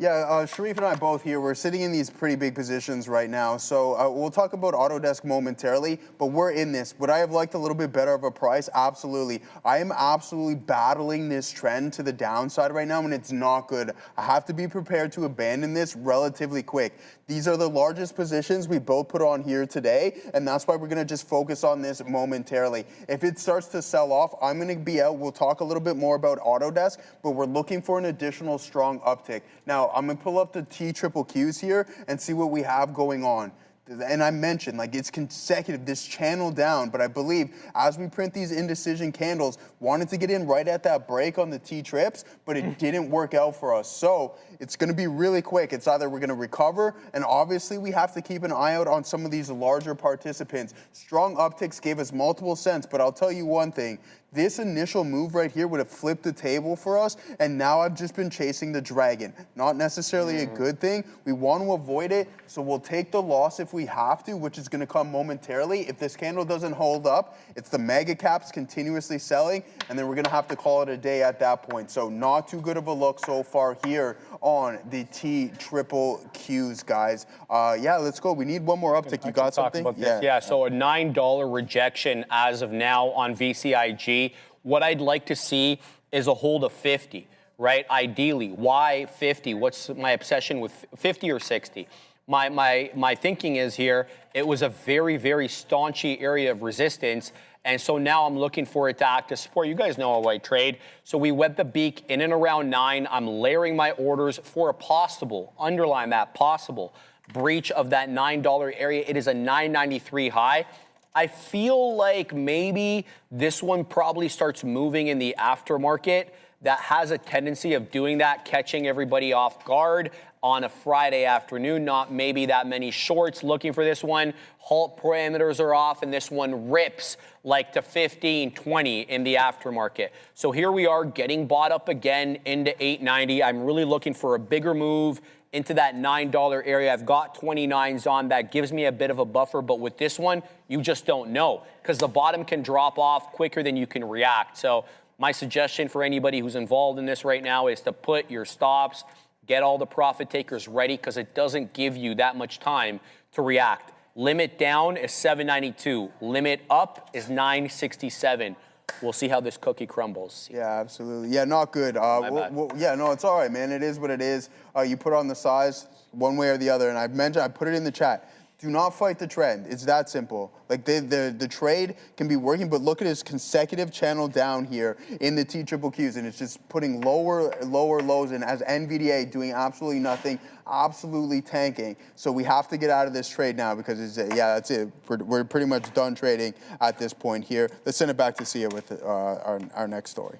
C: Yeah, Sharif and I both here, we're sitting in these pretty big positions right now. So we'll talk about Autodesk momentarily, but we're in this. Would I have liked a little bit better of a price? Absolutely. I am absolutely battling this trend to the downside right now, and it's not good. I have to be prepared to abandon this relatively quick. These are the largest positions we both put on here today, and that's why we're going to just focus on this momentarily. If it starts to sell off, I'm going to be out. We'll talk a little bit more about Autodesk, but we're looking for an additional strong uptick. Now, I'm going to pull up the TQQQs here and see what we have going on. And I mentioned, like, it's consecutive, this channel down, but I believe as we print these indecision candles, wanted to get in right at that break on the T-trips, but it didn't work out for us. So it's going to be really quick. It's either we're going to recover, and obviously we have to keep an eye out on some of these larger participants. Strong upticks gave us multiple cents, but I'll tell you one thing. This initial move right here would have flipped the table for us, and now I've just been chasing the dragon. Not necessarily a good thing. We want to avoid it, so we'll take the loss if we have to, which is going to come momentarily. If this candle doesn't hold up, it's the mega caps continuously selling, and then we're going to have to call it a day at that point. So not too good of a look so far here on the TQQQs, guys. Yeah, let's go. We need one more uptick. You got something?
B: Yeah, so a $9 rejection as of now on VCIG. What I'd like to see is a hold of 50, right? Ideally. Why 50? What's my obsession with 50 or 60? My thinking is here, it was a very, very staunchy area of resistance. And so now I'm looking for it to act as support. You guys know how I trade. So we wet the beak in and around 9. I'm layering my orders for a possible, underline that, possible breach of that $9 area. It is a 993 high. I feel like maybe this one probably starts moving in the aftermarket. That has a tendency of doing that, catching everybody off guard on a Friday afternoon. Not maybe that many shorts looking for this one. Halt parameters are off, and this one rips like to 15, 20 in the aftermarket. So here we are getting bought up again into 890. I'm really looking for a bigger move into that $9 area. I've got 29s on. That gives me a bit of a buffer, but with this one, you just don't know because the bottom can drop off quicker than you can react. So my suggestion for anybody who's involved in this right now is to put your stops, get all the profit takers ready because it doesn't give you that much time to react. Limit down is 792. Limit up is 967. We'll see how this cookie crumbles.
C: Yeah, absolutely. Yeah, not good. Yeah, no, it's all right, man. It is what it is. You put on the size one way or the other, and I mentioned, I put it in the chat. Do not fight the trend. It's that simple. Like the trade can be working, but look at his consecutive channel down here in the TQQQs, and it's just putting lower lows in as NVDA doing absolutely nothing, absolutely tanking. So we have to get out of this trade now because it's, yeah, that's it. We're pretty much done trading at this point here. Let's send it back to Sia with our next story.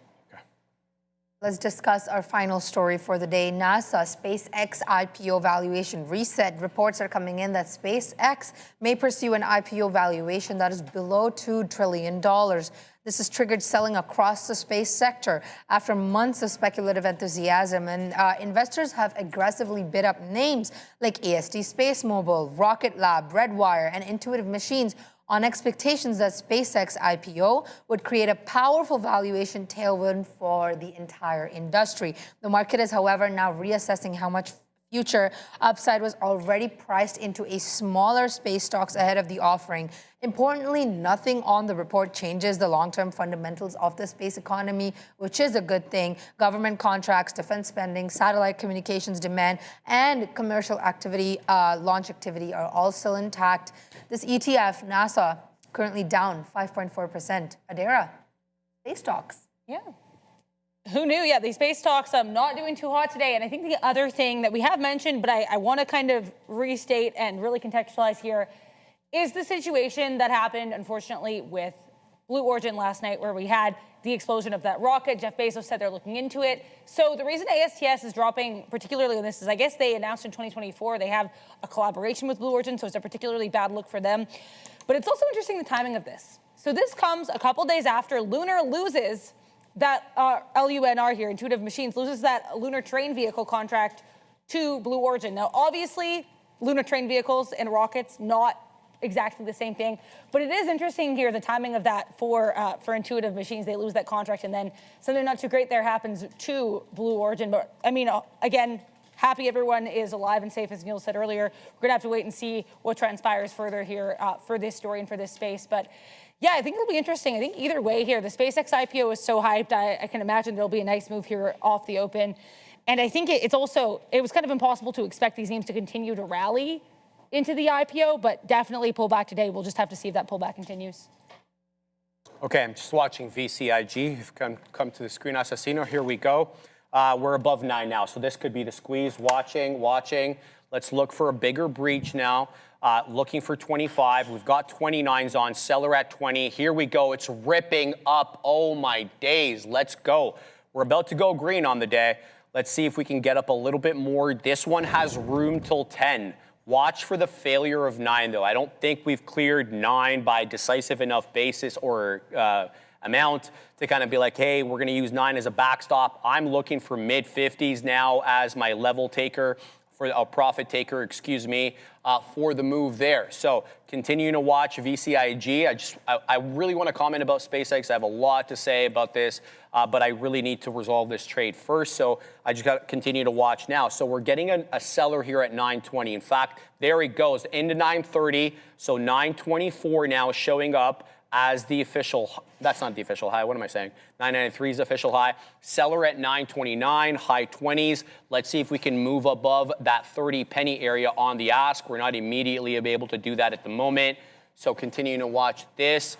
F: Let's discuss our final story for the day. NASA SpaceX IPO valuation reset. Reports are coming in that SpaceX may pursue an IPO valuation that is below $2 trillion. This has triggered selling across the space sector after months of speculative enthusiasm, and investors have aggressively bid up names like AST Space Mobile, Rocket Lab, Redwire, and Intuitive Machines on expectations that SpaceX IPO would create a powerful valuation tailwind for the entire industry. The market is, however, now reassessing how much future upside was already priced into a smaller space stocks ahead of the offering. Importantly, nothing on the report changes the long-term fundamentals of the space economy, which is a good thing. Government contracts, defense spending, satellite communications demand, and commercial activity, launch activity are all still intact. This ETF, NASA, currently down 5.4%. Adair, space stocks.
D: Yeah. Who knew? Yeah, these space stocks not doing too hot today. And I think the other thing that we have mentioned, but I want to kind of restate and really contextualize here, is the situation that happened, unfortunately, with Blue Origin last night, where we had the explosion of that rocket. Jeff Bezos said they're looking into it. So the reason ASTS is dropping, particularly on this, is I guess they announced in 2024 they have a collaboration with Blue Origin, so it's a particularly bad look for them. But it's also interesting the timing of this. So this comes a couple days after Lunar loses that LUNR here, Intuitive Machines, loses that lunar terrain vehicle contract to Blue Origin. Now, obviously, lunar terrain vehicles and rockets, not exactly the same thing, but it is interesting here, the timing of that for Intuitive Machines. They lose that contract, and then something not too great there happens to Blue Origin. But, I mean, again, happy everyone is alive and safe, as Neil said earlier. We're going to have to wait and see what transpires further here for this story and for this space. But yeah, I think it'll be interesting. I think either way here, the SpaceX IPO is so hyped. I can imagine there'll be a nice move here off the open. And I think it was kind of impossible to expect these names to continue to rally into the IPO, but definitely pull back today. We'll just have to see if that pullback continues.
B: Okay, I'm just watching VCIG. You've come to the screen, Assassino. Here we go. We're above 9 now, so this could be the squeeze. Watching. Let's look for a bigger breach now. Looking for 25. We've got 29s on. Seller at 20. Here we go. It's ripping up. Oh, my days. Let's go. We're about to go green on the day. Let's see if we can get up a little bit more. This one has room till 10. Watch for the failure of 9, though. I don't think we've cleared 9 by decisive enough basis or amount to kind of be like, hey, we're going to use 9 as a backstop. I'm looking for mid-50s now as my level taker, for a profit taker, excuse me, for the move there. So continuing to watch VCIG. I really want to comment about SpaceX. I have a lot to say about this, but I really need to resolve this trade first. So I just got to continue to watch now. So we're getting a seller here at 920. In fact, there it goes into 930. So 924 now showing up as the official. That's not the official high. What am I saying? 993 is official high. Seller at 929, high 20s. Let's see if we can move above that 30 penny area on the ask. We're not immediately able to do that at the moment. So continuing to watch this.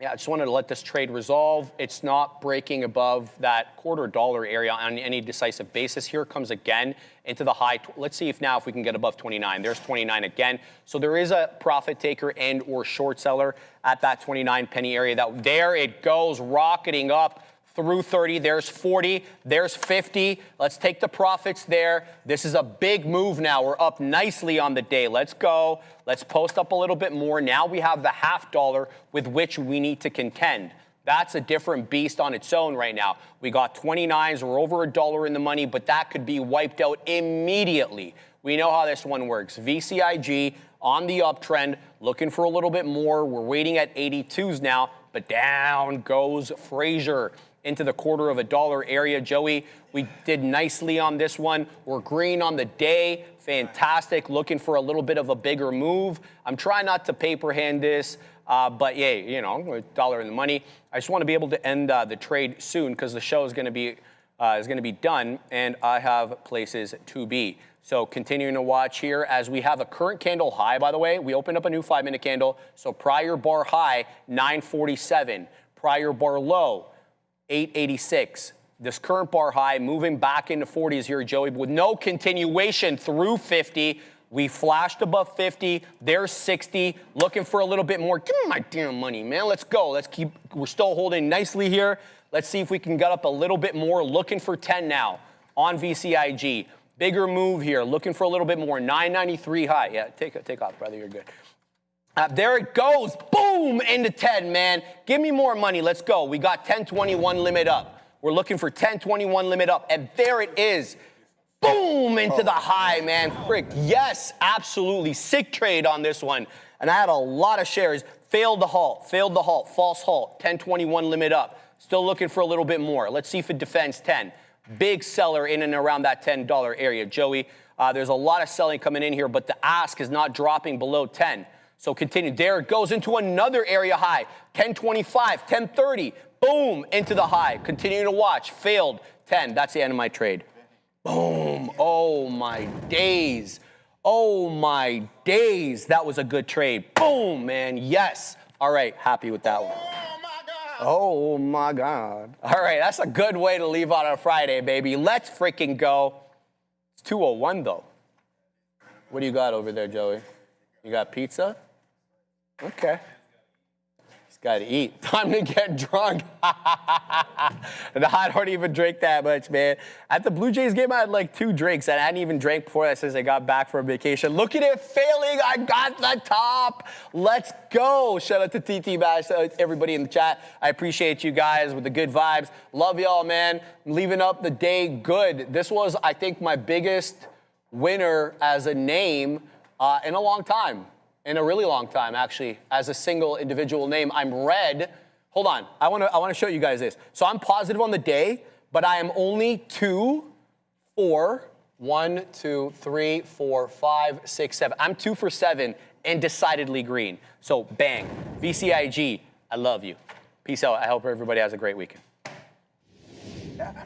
B: Yeah, I just wanted to let this trade resolve. It's not breaking above that $0.25 area on any decisive basis. Here it comes again into the high. Let's see if we can get above 29. There's 29 again. So there is a profit taker and or short seller at that 29 penny area. There it goes, rocketing up through 30. There's 40. There's 50. Let's take the profits there. This is a big move now. We're up nicely on the day. Let's go. Let's post up a little bit more. Now we have the $0.50 with which we need to contend. That's a different beast on its own right now. We got 29s. We're over $1 in the money, but that could be wiped out immediately. We know how this one works. VCIG on the uptrend, looking for a little bit more. We're waiting at 82s now, but down goes Fraser into the $0.25 area. Joey, we did nicely on this one. We're green on the day. Fantastic. Looking for a little bit of a bigger move. I'm trying not to paper hand this, but yeah, $1 in the money. I just want to be able to end the trade soon because the show is going to be done, and I have places to be. So continuing to watch here as we have a current candle high, by the way. We opened up a new 5-minute candle. So prior bar high, 947. Prior bar low, 886. This current bar high moving back into 40s here, Joey, with no continuation through 50. We flashed above 50. There's 60. Looking for a little bit more. Give me my damn money, man. Let's go. We're still holding nicely here. Let's see if we can get up a little bit more. Looking for 10 now on VCIG. Bigger move here. Looking for a little bit more. 993 high. Yeah, take off, brother. You're good. There it goes. Boom, into 10, man. Give me more money. Let's go. We got 1021 limit up. We're looking for 1021 limit up. And there it is. Boom, into the high, man. Frick. Yes, absolutely. Sick trade on this one. And I had a lot of shares. Failed the halt. False halt. 1021 limit up. Still looking for a little bit more. Let's see if it defends 10. Big seller in and around that $10 area. Joey, there's a lot of selling coming in here, but the ask is not dropping below 10. So continue. There it goes into another area high. 1025, 1030. Boom, into the high. Continuing to watch. Failed. 10. That's the end of my trade. Boom. Oh, my days. Oh, my days. That was a good trade. Boom, man. Yes. All right. Happy with that one. Oh, my God. All right. That's a good way to leave on a Friday, baby. Let's freaking go. It's 2:01, though. What do you got over there, Joey? You got pizza? Okay. Just got to eat. Time to get drunk. I don't even drink that much, man. At the Blue Jays game, I had like 2 drinks, and I hadn't even drank before that since I got back from vacation. Look at it failing. I got the top. Let's go. Shout out to TT Bash, everybody in the chat. I appreciate you guys with the good vibes. Love y'all, man. Leaving up the day good. This was, I think, my biggest winner as a name in a long time. In a really long time, actually, as a single individual name. I'm red. Hold on. I want to show you guys this. So I'm positive on the day, but I am only 2 for 1, 2, 3, 4, 5, 6, 7. I'm 2 for 7 and decidedly green. So bang. VCIG, I love you. Peace out. I hope everybody has a great weekend.
C: Yeah.